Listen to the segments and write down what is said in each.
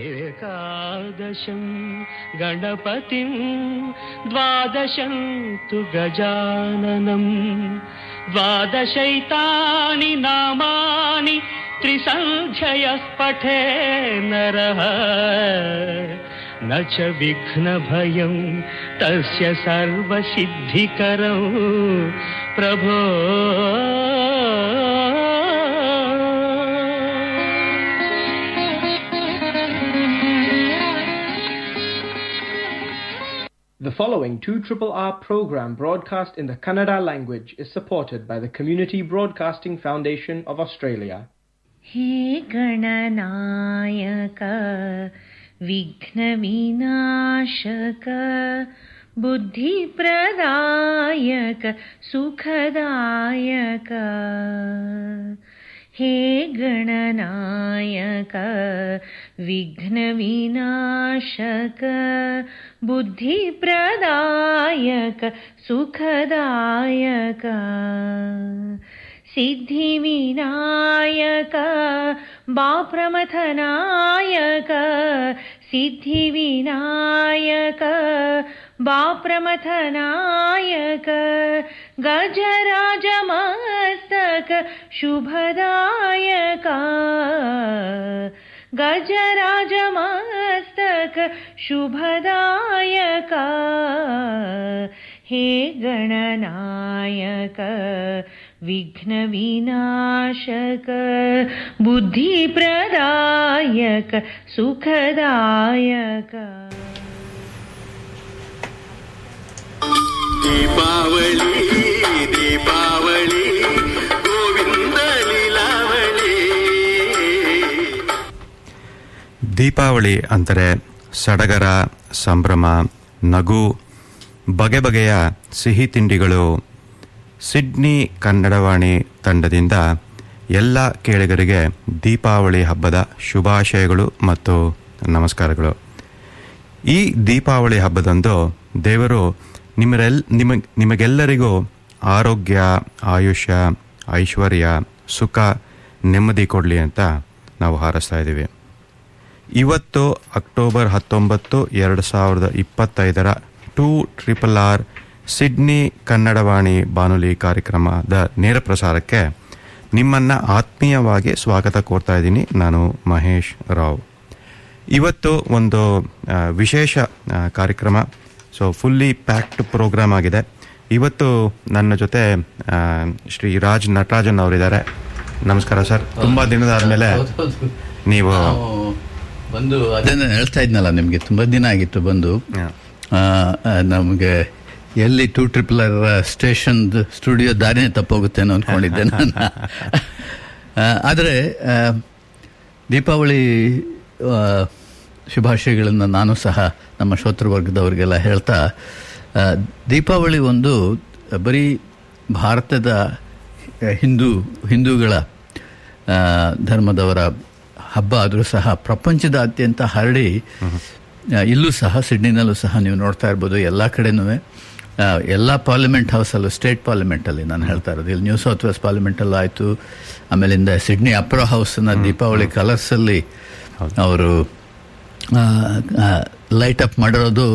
ಏಕಾದಶಂ ಗಣಪತಿಂ ದ್ವಾದಶಂ ತು ಗಜಾನನಂ ದ್ವಾದಶೈತಾನಿ ನಾಮಾನಿ ತ್ರಿಸಂಧ್ಯಯಃ ಪಠೇ ನರಃ ನ ಚ ವಿಘ್ನಭಯಂ ತಸ್ಯ ಸರ್ವಸಿದ್ಧಿಕರಂ ಪ್ರಭೋ. The following 2RRR program broadcast in the Kannada language is supported by the Community Broadcasting Foundation of Australia. He Gananayaka Vighna Vinashaka Buddhi Pradayaka Sukhadayaka. हे गणनायक विघ्न विनाशक बुद्धिप्रदायक सुखदायक सिद्धि विनायक बाप्रमथनायक सिद्धि विनायक बाप्रमथनायक गजराजमस्तक शुभदायक गजराजमस्तक शुभदायक हे गणनायक विघ्न विनाशक बुद्धिप्रदायक सुखदायक. ದೀಪಾವಳಿ ದೀಪಾವಳಿ ಗೋವಿಂದ ಲೀಲಾವಳಿ. ದೀಪಾವಳಿ ಅಂದರೆ ಸಡಗರ, ಸಂಭ್ರಮ, ನಗು, ಬಗೆ ಬಗೆಯ ಸಿಹಿ ತಿಂಡಿಗಳು. ಸಿಡ್ನಿ ಕನ್ನಡವಾಣಿ ತಂಡದಿಂದ ಎಲ್ಲ ಕೇಳಿಗರಿಗೆ ದೀಪಾವಳಿ ಹಬ್ಬದ ಶುಭಾಶಯಗಳು ಮತ್ತು ನಮಸ್ಕಾರಗಳು. ಈ ದೀಪಾವಳಿ ಹಬ್ಬದಂದು ದೇವರು ನಿಮಗೆಲ್ಲರಿಗೂ ಆರೋಗ್ಯ, ಆಯುಷ್ಯ, ಐಶ್ವರ್ಯ, ಸುಖ, ನೆಮ್ಮದಿ ಕೊಡಲಿ ಅಂತ ನಾವು ಹಾರೈಸ್ತಾ ಇದ್ದೀವಿ. ಇವತ್ತು ಅಕ್ಟೋಬರ್ 19, 2025 2RRR ಸಿಡ್ನಿ ಕನ್ನಡವಾಣಿ ಬಾನುಲಿ ಕಾರ್ಯಕ್ರಮದ ನೇರ ಪ್ರಸಾರಕ್ಕೆ ನಿಮ್ಮನ್ನು ಆತ್ಮೀಯವಾಗಿ ಸ್ವಾಗತ ಕೋರ್ತಾ ಇದ್ದೀನಿ. ನಾನು ಮಹೇಶ್ ರಾವ್. ಇವತ್ತು ಒಂದು ವಿಶೇಷ ಕಾರ್ಯಕ್ರಮ. ಸೊ ಫುಲ್ಲಿ ಪ್ಯಾಕ್ಡ್ ಪ್ರೋಗ್ರಾಮ್ ಆಗಿದೆ. ಇವತ್ತು ನನ್ನ ಜೊತೆ ಶ್ರೀ ರಾಜ್ ನಟರಾಜನ್ ಅವರಿದ್ದಾರೆ. ನಮಸ್ಕಾರ ಸರ್. ತುಂಬಾ ದಿನದ ಆದ್ಮೇಲೆ ನೀವು ಬಂದು ಅದನ್ನ ಹೇಳ್ತಾ ಇದ್ನಲ್ಲ, ನಿಮಗೆ ತುಂಬಾ ದಿನ ಆಗಿತ್ತು ಬಂದು. ನಮಗೆ ಎಲ್ಲಿ 2RRR ಸ್ಟೇಷನ್ ಸ್ಟುಡಿಯೋ ದಾರಿನೇ ತಪ್ಪೋಗುತ್ತೇನೋ ಅಂದ್ಕೊಂಡಿದ್ದೆ ನಾನು. ಆದರೆ ದೀಪಾವಳಿ ಶುಭಾಶಯಗಳನ್ನು ನಾನು ಸಹ ನಮ್ಮ ಶ್ರೋತೃವರ್ಗದವರಿಗೆಲ್ಲ ಹೇಳ್ತಾ, ದೀಪಾವಳಿ ಒಂದು ಬರೀ ಭಾರತದ ಹಿಂದೂಗಳ ಧರ್ಮದವರ ಹಬ್ಬ ಆದರೂ ಸಹ ಪ್ರಪಂಚದಾದ್ಯಂತ ಹರಡಿ, ಇಲ್ಲೂ ಸಹ ಸಿಡ್ನಿನಲ್ಲೂ ಸಹ ನೀವು ನೋಡ್ತಾ ಇರ್ಬೋದು, ಎಲ್ಲ ಕಡೆನೂ ಎಲ್ಲ ಪಾರ್ಲಿಮೆಂಟ್ ಹೌಸಲ್ಲೂ, ಸ್ಟೇಟ್ ಪಾರ್ಲಿಮೆಂಟಲ್ಲಿ ನಾನು ಹೇಳ್ತಾ ಇರೋದು, ಇಲ್ಲಿ ನ್ಯೂ ಸೌತ್ ವೇಸ್ಟ್ ಪಾರ್ಲಿಮೆಂಟಲ್ಲೂ ಆಯಿತು, ಆಮೇಲಿಂದ ಸಿಡ್ನಿ ಅಪ್ರಾ ಹೌಸ್ನ ದೀಪಾವಳಿ ಕಲರ್ಸಲ್ಲಿ ಅವರು ಲೈಟ್ ಅಪ್ ಮಾಡಿರೋದು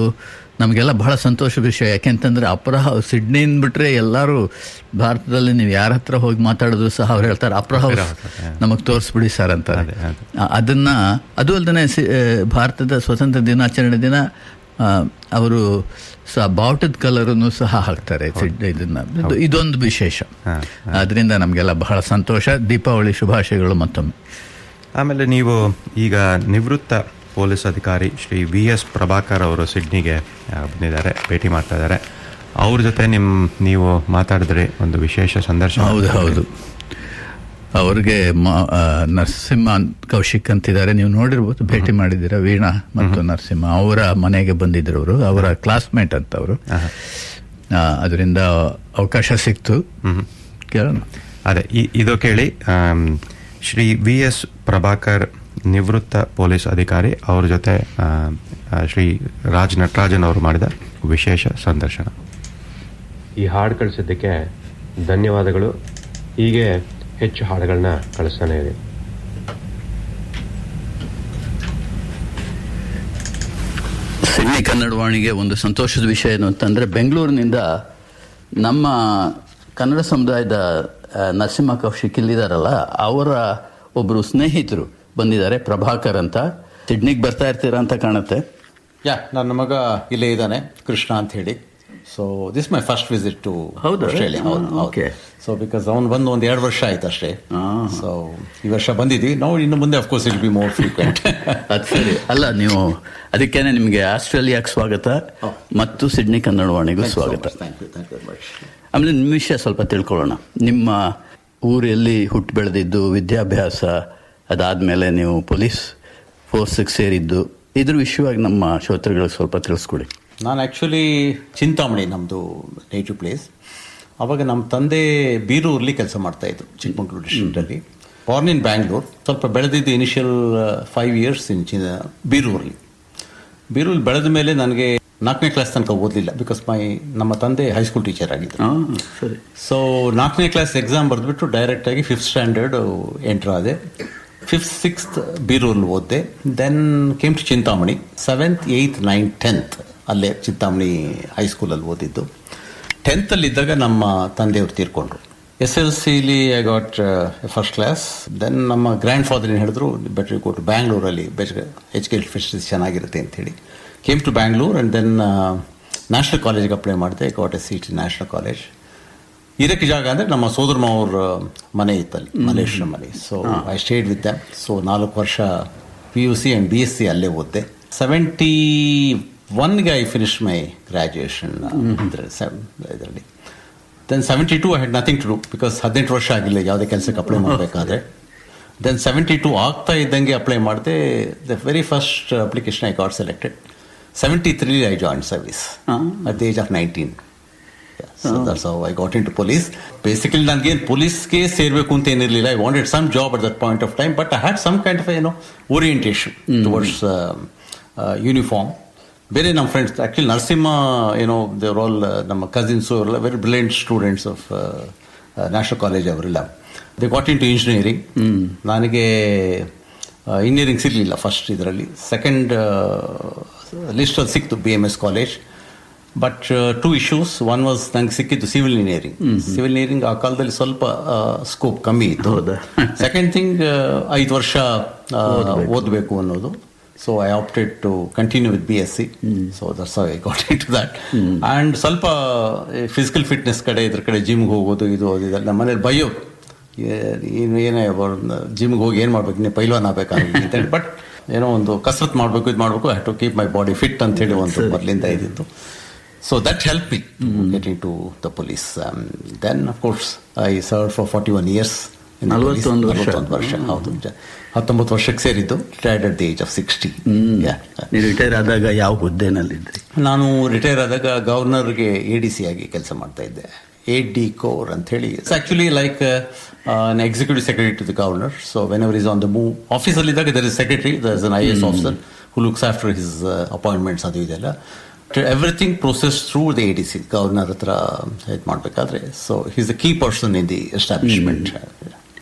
ನಮಗೆಲ್ಲ ಬಹಳ ಸಂತೋಷ ವಿಷಯ. ಯಾಕೆಂತಂದರೆ ಅಪ್ರಾ ಹೌಸ್ ಸಿಡ್ನಿನ್ ಬಿಟ್ಟರೆ ಎಲ್ಲರೂ ಭಾರತದಲ್ಲಿ ನೀವು ಯಾರ ಹತ್ರ ಹೋಗಿ ಮಾತಾಡೋದು ಸಹ ಅವ್ರು ಹೇಳ್ತಾರೆ ಅಪ್ರಾ ಹೌಸ್ ನಮಗೆ ತೋರಿಸ್ಬಿಡಿ ಸರ್ ಅಂತ. ಅದನ್ನು ಅದು ಅಲ್ಲದೆ ಭಾರತದ ಸ್ವಾತಂತ್ರ್ಯ ದಿನಾಚರಣೆ ದಿನ ಅವರು ಬಾವುಟದ ಕಲರನ್ನು ಸಹ ಹಾಕ್ತಾರೆ ಇದನ್ನ. ಇದೊಂದು ವಿಶೇಷ. ಅದರಿಂದ ನಮಗೆಲ್ಲ ಬಹಳ ಸಂತೋಷ. ದೀಪಾವಳಿ ಶುಭಾಶಯಗಳು ಮತ್ತೊಮ್ಮೆ. ಆಮೇಲೆ ನೀವು ಈಗ ನಿವೃತ್ತ ಪೊಲೀಸ್ ಅಧಿಕಾರಿ ಶ್ರೀ VS ಪ್ರಭಾಕರ್ ಅವರು ಸಿಡ್ನಿಗೆ ಬಂದಿದ್ದಾರೆ, ಭೇಟಿ ಮಾಡ್ತಾ ಇದ್ದಾರೆ. ಅವ್ರ ಜೊತೆ ನೀವು ಮಾತಾಡಿದ್ರೆ ಒಂದು ವಿಶೇಷ ಸಂದರ್ಶನ. ಹೌದು. ಅವ್ರಿಗೆ ನರಸಿಂಹ ಕೌಶಿಕ್ ಅಂತಿದ್ದಾರೆ, ನೀವು ನೋಡಿರ್ಬೋದು, ಭೇಟಿ ಮಾಡಿದ್ದೀರಾ. ವೀಣಾ ಮತ್ತು ನರಸಿಂಹ ಅವರ ಮನೆಗೆ ಬಂದಿದ್ರು ಅವರು, ಅವರ ಕ್ಲಾಸ್ಮೇಟ್ ಅಂತ ಅವರು. ಅದರಿಂದ ಅವಕಾಶ ಸಿಕ್ತು, ಕೇಳೋಣ. ಅದೇ ಇದು ಕೇಳಿ. ಶ್ರೀ VS ಪ್ರಭಾಕರ್ ನಿವೃತ್ತ ಪೊಲೀಸ್ ಅಧಿಕಾರಿ, ಅವ್ರ ಜೊತೆ ಶ್ರೀ ರಾಜ್ ನಟರಾಜನ್ ಅವರು ಮಾಡಿದ ವಿಶೇಷ ಸಂದರ್ಶನ. ಈ ಹಾಡು ಕಳಿಸಿದ್ದಕ್ಕೆ ಧನ್ಯವಾದಗಳು. ಹೀಗೆ ಹೆಚ್ಚು ಹಾಡುಗಳನ್ನ ಕಳಿಸ್ತಾನೆ ಇದೆ. ಸಿಡ್ನಿ ಕನ್ನಡವಾಣಿಗೆ ಒಂದು ಸಂತೋಷದ ವಿಷಯ ಏನು ಅಂತಂದರೆ, ಬೆಂಗಳೂರಿನಿಂದ ನಮ್ಮ ಕನ್ನಡ ಸಮುದಾಯದ ನರಸಿಂಹ ಕೌಶಿಕ್ ಇಲ್ಲಿದ್ದಾರಲ್ಲ, ಅವರ ಒಬ್ಬರು ಸ್ನೇಹಿತರು ಬಂದಿದ್ದಾರೆ, ಪ್ರಭಾಕರ್ ಅಂತ. ಸಿಡ್ನಿಗೆ ಬರ್ತಾ ಇರ್ತೀರಾ ಅಂತ ಕಾಣುತ್ತೆ. ನನ್ನ ಮಗ ಇಲ್ಲೇ ಇದ್ದಾನೆ, ಕೃಷ್ಣ ಅಂತ ಹೇಳಿ. So this my first visit to Australia. Okay. So because ಅವನು ಬಂದು 1-2 ವರ್ಷ ಆಯ್ತು ಅಷ್ಟೇ. ಸೊ ಈ ವರ್ಷ ಬಂದಿದ್ವಿ ನಾವು. ಇನ್ನು ಮುಂದೆ of course it be more frequent. ಅದು ಸರಿ. ಅಲ್ಲ, ನೀವು ಅದಕ್ಕೇನೆ ನಿಮಗೆ ಆಸ್ಟ್ರೇಲಿಯಾಕ್ಕೆ ಸ್ವಾಗತ ಮತ್ತು ಸಿಡ್ನಿ ಕನ್ನಡವಾಣಿಗೂ ಸ್ವಾಗತ. ಆಮೇಲೆ ನಿಮ್ಮ ವಿಷಯ ಸ್ವಲ್ಪ ತಿಳ್ಕೊಳ್ಳೋಣ. ನಿಮ್ಮ ಊರಲ್ಲಿ ಹುಟ್ಟು ಬೆಳೆದಿದ್ದು, ವಿದ್ಯಾಭ್ಯಾಸ, ಅದಾದಮೇಲೆ ನೀವು ಪೊಲೀಸ್ ಫೋರ್ಸಿಗೆ ಸೇರಿದ್ದು, ಇದ್ರ ವಿಷಯವಾಗಿ ನಮ್ಮ ಶ್ರೋತೃಗಳಿಗೆ ಸ್ವಲ್ಪ ತಿಳಿಸ್ಕೊಡಿ. ನಾನು ಆ್ಯಕ್ಚುಲಿ ಚಿಂತಾಮಣಿ ನಮ್ಮದು ನೇಟಿವ್ ಪ್ಲೇಸ್. ಆವಾಗ ನಮ್ಮ ತಂದೆ ಬೀರೂರಲ್ಲಿ ಕೆಲಸ ಮಾಡ್ತಾಯಿದ್ರು, ಚಿಕ್ಕಮಗಳೂರು ಡಿಸ್ಟ್ರಿಕ್ಟಲ್ಲಿ. Born in Bangalore. ಸ್ವಲ್ಪ ಬೆಳೆದಿದ್ದು ಇನಿಷಿಯಲ್ 5 years ಇನ್ ಬೀರೂರಲ್ಲಿ ಬೆಳೆದ ಮೇಲೆ ನನಗೆ 4ನೇ ಕ್ಲಾಸ್ ತನಕ ಓದಲಿಲ್ಲ, ಬಿಕಾಸ್ ನಮ್ಮ ತಂದೆ ಹೈಸ್ಕೂಲ್ ಟೀಚರ್ ಆಗಿದ್ದರು. ಸೊ 4ನೇ ಕ್ಲಾಸ್ ಎಕ್ಸಾಮ್ ಬರೆದ್ಬಿಟ್ಟು ಡೈರೆಕ್ಟಾಗಿ 5th ಸ್ಟ್ಯಾಂಡರ್ಡ್ ಎಂಟ್ರ್ ಆದೆ. 5th 6th ಬೀರೂರಲ್ಲಿ ಓದಿದೆ. Then came to Chintamani. 7th 8th 9th 10th ಅಲ್ಲೇ ಚಿಂತಾಮಣಿ ಹೈಸ್ಕೂಲಲ್ಲಿ ಓದಿದ್ದು. 10th ಅಲ್ಲಿದ್ದಾಗ ನಮ್ಮ ತಂದೆಯವರು ತೀರ್ಕೊಂಡ್ರು. SLCಲಿ I got first class. Then ನಮ್ಮ ಗ್ರ್ಯಾಂಡ್ ಫಾದರ್ ಏನು ಹೇಳಿದ್ರು, ಬೆಟರ್ ಗೋ ಟು ಬ್ಯಾಂಗ್ಳೂರಲ್ಲಿ ಎಜುಕೇಷನ್ ಫೆಸಿಲಿಟೀಸ್ ಚೆನ್ನಾಗಿರುತ್ತೆ ಅಂಥೇಳಿ. Came to Bangalore and then national ಕಾಲೇಜ್ಗೆ ಅಪ್ಲೈ ಮಾಡಿದೆ. Got a seat in national college. ಇರಕ್ಕೆ ಜಾಗ ಅಂದರೆ ನಮ್ಮ ಸೋದರ ಮಾವ್ರ ಮನೆ ಇತ್ತಲ್ಲಿ, ಮಲೇಶ್ವರ ಮನೆ. So I stayed with them. So 4 ವರ್ಷ PUC ಆ್ಯಂಡ್ BSc ಅಲ್ಲೇ ಓದಿದೆ. 71ಗೆ ಐ ಫಿನಿಶ್ ಮೈ ಗ್ರ್ಯಾಜುಯೇಷನ್ ಇದರಲ್ಲಿ. Then 72 I had nothing to do, because 18 ವರ್ಷ ಆಗಿಲ್ಲ ಯಾವುದೇ ಕೆಲಸಕ್ಕೆ ಅಪ್ಲೈ ಮಾಡಬೇಕಾದ್ರೆ. ದೆನ್ 72 ಆಗ್ತಾ ಇದ್ದಂಗೆ ಅಪ್ಲೈ ಮಾಡಿದೆ. The very first application I got selected. 73 I join service at the age of 19. So that's how I got into police. Basically ನನಗೇನು ಪೊಲೀಸ್ಗೆ ಸೇರಬೇಕು ಅಂತ ಏನಿರಲಿಲ್ಲ. I wanted some job at that point of time, but I had some kind of orientation towards uniform. ಬೇರೆ ನಮ್ಮ friends actually Narasimha ದೇವರ್ all ನಮ್ಮ cousins ಅವರೆಲ್ಲ very brilliant students of national college ಅವರೆಲ್ಲ. They got into engineering. ನನಗೆ engineering ಸಿಗಲಿಲ್ಲ first ಇದರಲ್ಲಿ. Second ಲಿಸ್ಟಲ್ಲಿ ಸಿಕ್ತು BMS college. But 2 issues. One was ನಂಗೆ ಸಿಕ್ಕಿದ್ದು ಸಿವಿಲ್ ಇಂಜಿನಿಯರಿಂಗ್. ಸಿವಿಲ್ ಇಂಜಿನಿಯರಿಂಗ್ ಆ ಕಾಲದಲ್ಲಿ ಸ್ವಲ್ಪ ಸ್ಕೋಪ್ ಕಮ್ಮಿ ಇತ್ತು. ಸೆಕೆಂಡ್ ಥಿಂಗ್ 5 ವರ್ಷ ಓದಬೇಕು ಅನ್ನೋದು. So I opted to continue with BSc. So that's how I got into that. And ಸ್ವಲ್ಪ ಫಿಸಿಕಲ್ ಫಿಟ್ನೆಸ್ ಕಡೆ ಇದ್ರ ಕಡೆ ಜಿಮ್ಗೆ ಹೋಗೋದು ಇದು ಓದಿದಲ್ಲ. ನಮ್ಮ ಮನೇಲಿ ಬೈಯೋದು, ಏನೇ ಜಿಮ್ಗೆ ಹೋಗಿ ಏನು ಮಾಡ್ಬೇಕು, ನೀವು ಪೈಲ್ವಾನ್ ಆಗಬೇಕಾಗಿತ್ತು ಅಂತೇಳಿ. ಬಟ್ ಒಂದು ಕಸರತ್ತು ಮಾಡಬೇಕು, ಇದು ಮಾಡಬೇಕು, I have to keep my body fit ಅಂತೇಳಿ ಒಂದು ಮೊದಲಿಂದ ಇದ್ದಿತ್ತು. So that helped me get into the police. Then of course I served for 41 years in the police. 41 ವರ್ಷ. ಹೌದು, 19 ವರ್ಷಕ್ಕೆ ಸೇರಿದ್ದು. Retired at the age of 60. ನೀವು ರಿಟೈರ್ ಆದಾಗ ಯಾವ ಹುದ್ದೆನಲ್ಲಿದ್ರಿ? ನಾನು ರಿಟೈರ್ ಆದಾಗ ಗವರ್ನರ್ಗೆ ADC ಆಗಿ ಕೆಲಸ ಮಾಡ್ತಾ ಇದ್ದೆ. AD Corps ಅಂತ ಹೇಳಿ. It's actually like an executive secretary to the governor. So whenever he's on the move, ಆಫೀಸಲ್ಲಿದ್ದಾಗ there is secretary, there is an IAS officer who looks after his appointments. ಅದು ಇದೆಲ್ಲ everything process through the ADC, governor ಹತ್ರ ಇದು ಮಾಡಬೇಕಾದ್ರೆ. So he's the key person in the establishment.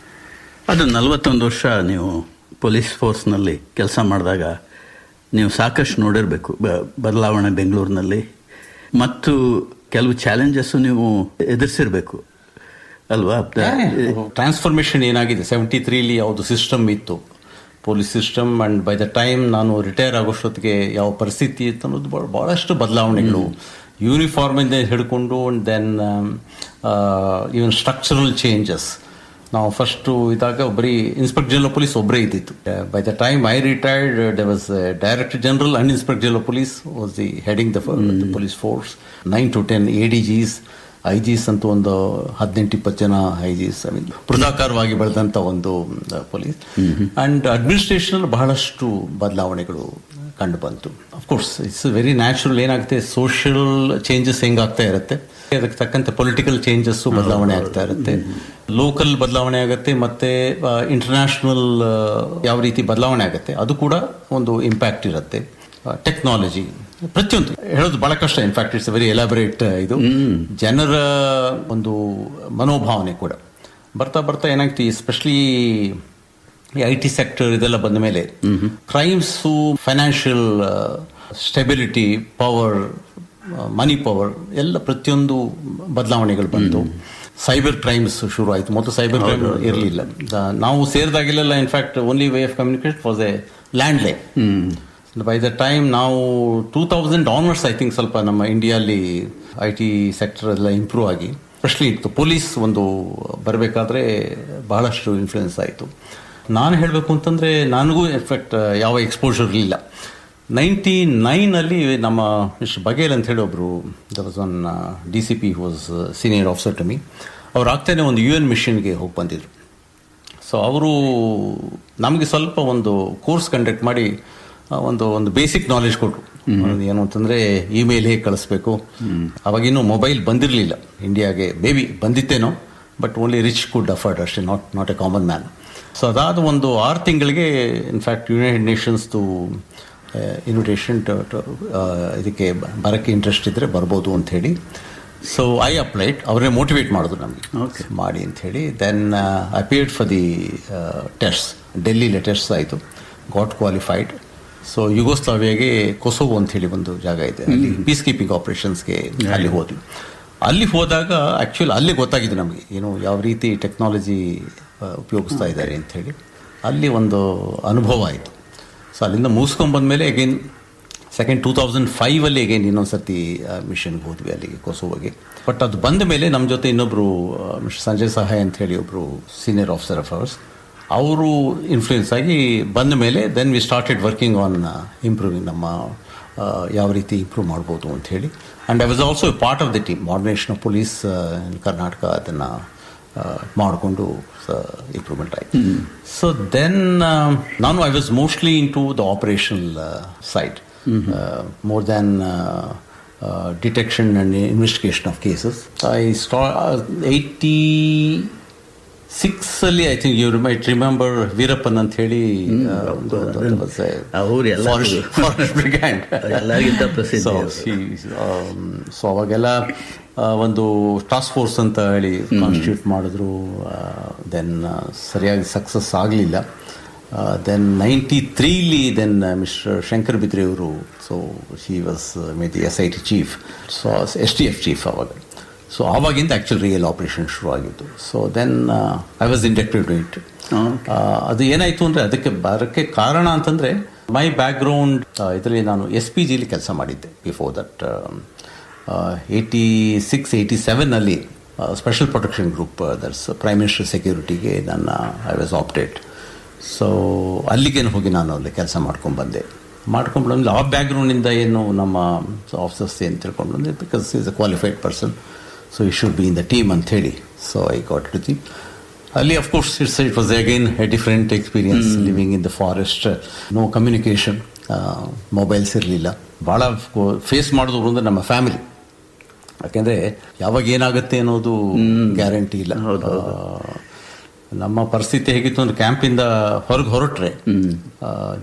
ಅದು 41 ವರ್ಷ ನೀವು police ಫೋರ್ಸ್ನಲ್ಲಿ ಕೆಲಸ ಮಾಡಿದಾಗ ನೀವು ಸಾಕಷ್ಟು ನೋಡಿರಬೇಕು ಬದಲಾವಣೆ ಬೆಂಗಳೂರಿನಲ್ಲಿ, ಮತ್ತು ಕೆಲವು ಚಾಲೆಂಜಸ್ಸು ನೀವು ಎದುರಿಸಿರ್ಬೇಕು ಅಲ್ವಾ? ಟ್ರಾನ್ಸ್ಫಾರ್ಮೇಷನ್ ಏನಾಗಿದೆ 73ಲಿ ಯಾವುದು ಸಿಸ್ಟಮ್ ಇತ್ತು, police system, and by the time ನಾನು ರಿಟೈರ್ ಆಗೋಷ್ಟೊತ್ತಿಗೆ ಯಾವ ಪರಿಸ್ಥಿತಿ ಇತ್ತು ಅನ್ನೋದು ಭಾಳಷ್ಟು ಬದಲಾವಣೆಗಳು. ಯೂನಿಫಾರ್ಮಿಂದ ಹಿಡ್ಕೊಂಡು ದೆನ್ ಈವನ್ ಸ್ಟ್ರಕ್ಚರಲ್ ಚೇಂಜಸ್. ನಾವು ಫಸ್ಟು ಇದ್ದಾಗ ಬರೀ ಇನ್ಸ್ಪೆಕ್ಟರ್ ಜನರಲ್ ಪೊಲೀಸ್ ಒಬ್ಬರೇ ಇದ್ದಿತ್ತು. By the time I retired they was director general and inspector general police was the heading the police force. 9 to 10 ADGs, IGs ಅಂತೂ ಒಂದು 18-20 ಜನ IGs. ಬೃಹದಾಕಾರವಾಗಿ ಬೆಳೆದಂಥ ಒಂದು ಪೊಲೀಸ್. ಆ್ಯಂಡ್ ಅಡ್ಮಿನಿಸ್ಟ್ರೇಷನಲ್ಲಿ ಬಹಳಷ್ಟು ಬದಲಾವಣೆಗಳು ಕಂಡು ಬಂತು. Of course it's very natural. ಏನಾಗುತ್ತೆ, ಸೋಷಿಯಲ್ ಚೇಂಜಸ್ ಹೆಂಗಾಗ್ತಾ ಇರುತ್ತೆ, ಅದಕ್ಕೆ ತಕ್ಕಂತೆ ಪೊಲಿಟಿಕಲ್ ಚೇಂಜಸ್ಸು ಬದಲಾವಣೆ ಆಗ್ತಾ ಇರುತ್ತೆ, ಲೋಕಲ್ ಬದಲಾವಣೆ ಆಗುತ್ತೆ, ಮತ್ತು ಇಂಟರ್ನ್ಯಾಷನಲ್ ಯಾವ ರೀತಿ ಬದಲಾವಣೆ ಆಗುತ್ತೆ ಅದು ಕೂಡ ಒಂದು ಇಂಪ್ಯಾಕ್ಟ್ ಇರುತ್ತೆ. ಟೆಕ್ನಾಲಜಿ ಪ್ರತಿಯೊಂದು ಹೇಳೋದು ಬಹಳ ಕಷ್ಟ. In fact it's very elaborate. ಇದು ಜನರ ಒಂದು ಮನೋಭಾವನೆ ಕೂಡ ಬರ್ತಾ ಬರ್ತಾ ಏನಾಗ್ತಿ, ಎಸ್ಪೆಷಲಿ ಈ IT ಸೆಕ್ಟರ್ ಇದೆಲ್ಲ ಬಂದ ಮೇಲೆ crimes, financial stability, power, money power ಎಲ್ಲ ಪ್ರತಿಯೊಂದು ಬದಲಾವಣೆಗಳು ಬಂತು. ಸೈಬರ್ ಕ್ರೈಮ್ಸ್ ಶುರು ಆಯಿತು. ಮೊದಲು ಸೈಬರ್ ಕ್ರೈಮ್ ಇರಲಿಲ್ಲ. ನಾವು ಸೇರಿದಾಗಲೆಲ್ಲ in fact only way of communicate was a landline. By the time ನಾವು 2000 ಆನ್ವರ್ಡ್ಸ್ ಐ ಥಿಂಕ್ ಸ್ವಲ್ಪ ನಮ್ಮ ಇಂಡಿಯಾಲಿ IT ಸೆಕ್ಟರ್ ಎಲ್ಲ ಇಂಪ್ರೂವ್ ಆಗಿ ಸ್ಪೆಷಲಿ ಇತ್ತು. ಪೊಲೀಸ್ ಒಂದು ಬರಬೇಕಾದ್ರೆ ಬಹಳಷ್ಟು ಇನ್ಫ್ಲೂಯೆನ್ಸ್ ಆಯಿತು. ನಾನು ಹೇಳಬೇಕು ಅಂತಂದರೆ ನನಗೂ ಇನ್ಫ್ಯಾಕ್ಟ್ ಯಾವ ಎಕ್ಸ್ಪೋಜರ್ ಇರಲಿಲ್ಲ. 99 ನಮ್ಮ ಮಿಸ್ಟರ್ ಬಘೇಲ್ ಅಂತ ಹೇಳಿ ಒಬ್ಬರು there was one DCP was senior officer to me. ಅವ್ರು ಆಗ್ತಾನೆ ಒಂದು UN ಮಿಷನ್ಗೆ ಹೋಗಿ ಬಂದಿದ್ರು. ಸೊ ಅವರು ನಮಗೆ ಸ್ವಲ್ಪ ಒಂದು ಕೋರ್ಸ್ ಕಂಡಕ್ಟ್ ಮಾಡಿ ಒಂದು ಬೇಸಿಕ್ ನಾಲೆಜ್ ಕೊಟ್ಟರು. ಏನು ಅಂತಂದರೆ ಇಮೇಲ್ ಹೇಗೆ ಕಳಿಸ್ಬೇಕು. ಅವಾಗಿನ್ನೂ ಮೊಬೈಲ್ ಬಂದಿರಲಿಲ್ಲ ಇಂಡಿಯಾಗೆ. ಮೇಬಿ ಬಂದಿತ್ತೇನೋ, but only rich could afford ಅಷ್ಟೇ, not a common man. So ಅದಾದ ಒಂದು 6 ತಿಂಗಳಿಗೆ ಇನ್ಫ್ಯಾಕ್ಟ್ ಯುನೈಟೆಡ್ ನೇಷನ್ಸ್ದು ಇನ್ವಿಟೇಷನ್ ಇದಕ್ಕೆ ಬರೋಕ್ಕೆ ಇಂಟ್ರೆಸ್ಟ್ ಇದ್ದರೆ ಬರ್ಬೋದು ಅಂಥೇಳಿ. So I applied. ಅವರೇ ಮೋಟಿವೇಟ್ ಮಾಡಿದ್ರು ನಮಗೆ ಮಾಡಿ ಅಂಥೇಳಿ. Then appeared for the tests. ಡೆಲ್ಲಿಲಿ ಟೆಸ್ಟ್ಸ್ ಆಯಿತು, ಗಾಟ್ ಕ್ವಾಲಿಫೈಡ್. ಸೊ ಯುಗೋಸ್ಲಾವಿಯಾಗೆ ಕೊಸೋವೋ ಅಂಥೇಳಿ ಒಂದು ಜಾಗ ಇದೆ, ಅಲ್ಲಿ ಪೀಸ್ ಕೀಪಿಂಗ್ ಆಪರೇಷನ್ಸ್ಗೆ ಅಲ್ಲಿ ಹೋದ್ವಿ. ಅಲ್ಲಿ ಹೋದಾಗ ಆ್ಯಕ್ಚುಲಿ ಅಲ್ಲಿ ಗೊತ್ತಾಗಿದೆ ನಮಗೆ ಏನು ಯಾವ ರೀತಿ ಟೆಕ್ನಾಲಜಿ ಉಪಯೋಗಿಸ್ತಾ ಇದ್ದಾರೆ ಅಂಥೇಳಿ. ಅಲ್ಲಿ ಒಂದು ಅನುಭವ ಆಯಿತು. ಸೊ ಅಲ್ಲಿಂದ ಮುಗಿಸ್ಕೊಂಡ್ಬಂದ್ಮೇಲೆ ಅಗೇನ್ 2005 ಅಗೇನ್ ಇನ್ನೊಂದು ಸರ್ತಿ ಮಿಷನ್ಗೆ ಹೋದ್ವಿ ಅಲ್ಲಿಗೆ ಕೊಸೋವೋಗೆ. ಬಟ್ ಅದು ಬಂದ ಮೇಲೆ ನಮ್ಮ ಜೊತೆ ಇನ್ನೊಬ್ಬರು ಮಿಸ್ಟರ್ ಸಂಜಯ್ ಸಹಾಯ್ ಅಂಥೇಳಿ ಒಬ್ಬರು ಸೀನಿಯರ್ ಆಫೀಸರ್ ಆಫ್ ಅವರ್ಸ್, ಅವರು ಇನ್ಫ್ಲೂಯೆನ್ಸ್ ಆಗಿ ಬಂದ ಮೇಲೆ then we started working on improving ನಮ್ಮ ಯಾವ ರೀತಿ ಇಂಪ್ರೂವ್ ಮಾಡ್ಬೋದು ಅಂಥೇಳಿ. And I was also a part of the team modernisation of police in Karnataka. ಅದನ್ನು ಮಾಡಿಕೊಂಡು ಇಂಪ್ರೂವ್ಮೆಂಟ್ ಆಯಿತು. ಸೊ ದೆನ್ ನಾನು I was mostly in to the operational side more than detection and investigation of cases. I 86 I think you might remember Veerappan ಅಂತ ಹೇಳಿ so ಅವಾಗೆಲ್ಲ ಒಂದು task force ಅಂತ ಹೇಳಿ ಕಾನ್ಸ್ಟಿಟ್ಯೂಟ್ ಮಾಡಿದ್ರು. ದೆನ್ ಸರಿಯಾಗಿ ಸಕ್ಸಸ್ ಆಗಲಿಲ್ಲ. Then 93 then mister Shankar Bidri ಅವರು, so she was made the SIT chief, so STF chief ಅವಾಗ. ಸೊ ಆವಾಗಿಂದ ಆ್ಯಕ್ಚುಲಿ ರಿಯಲ್ ಆಪರೇಷನ್ ಶುರು ಆಗಿತ್ತು. So then I was inducted to it. ಅದು ಏನಾಯಿತು ಅಂದರೆ ಅದಕ್ಕೆ ಬರೋಕ್ಕೆ ಕಾರಣ ಅಂತಂದರೆ ಮೈ ಬ್ಯಾಕ್ಗ್ರೌಂಡ್ ಇದರಲ್ಲಿ ನಾನು SPGಲಿ ಕೆಲಸ ಮಾಡಿದ್ದೆ before that. 86-87 special protection group, that's prime minister ಸೆಕ್ಯೂರಿಟಿಗೆ ಐ ವಾಸ್ ಆಪ್ಟೆಡ್. ಸೊ ಅಲ್ಲಿಗೇನು ಹೋಗಿ ನಾನು ಅಲ್ಲಿ ಕೆಲಸ ಮಾಡ್ಕೊಂಡ್ಬಂದೆ. ಆ ಬ್ಯಾಕ್ಗ್ರೌಂಡಿಂದ ಏನು ನಮ್ಮ ಆಫೀಸರ್ಸ್ ಏನು ತಿಳ್ಕೊಂಡು ಬಂದೆ, because he's a qualified person, so he should be in the team ಅಂಥೇಳಿ. So I got to the ಅಲ್ಲಿ. Of course it was again a different experience living in the forest. No communication, mobiles ಇರಲಿಲ್ಲ. ಭಾಳ face ಮಾಡಿದ್ರು ಅಂದರೆ ನಮ್ಮ family. ಯಾಕೆಂದರೆ ಯಾವಾಗ ಏನಾಗುತ್ತೆ ಅನ್ನೋದು ಗ್ಯಾರಂಟಿ ಇಲ್ಲ. ನಮ್ಮ ಪರಿಸ್ಥಿತಿ ಹೇಗಿತ್ತು ಅಂದರೆ ಕ್ಯಾಂಪಿಂದ ಹೊರಟ್ರೆ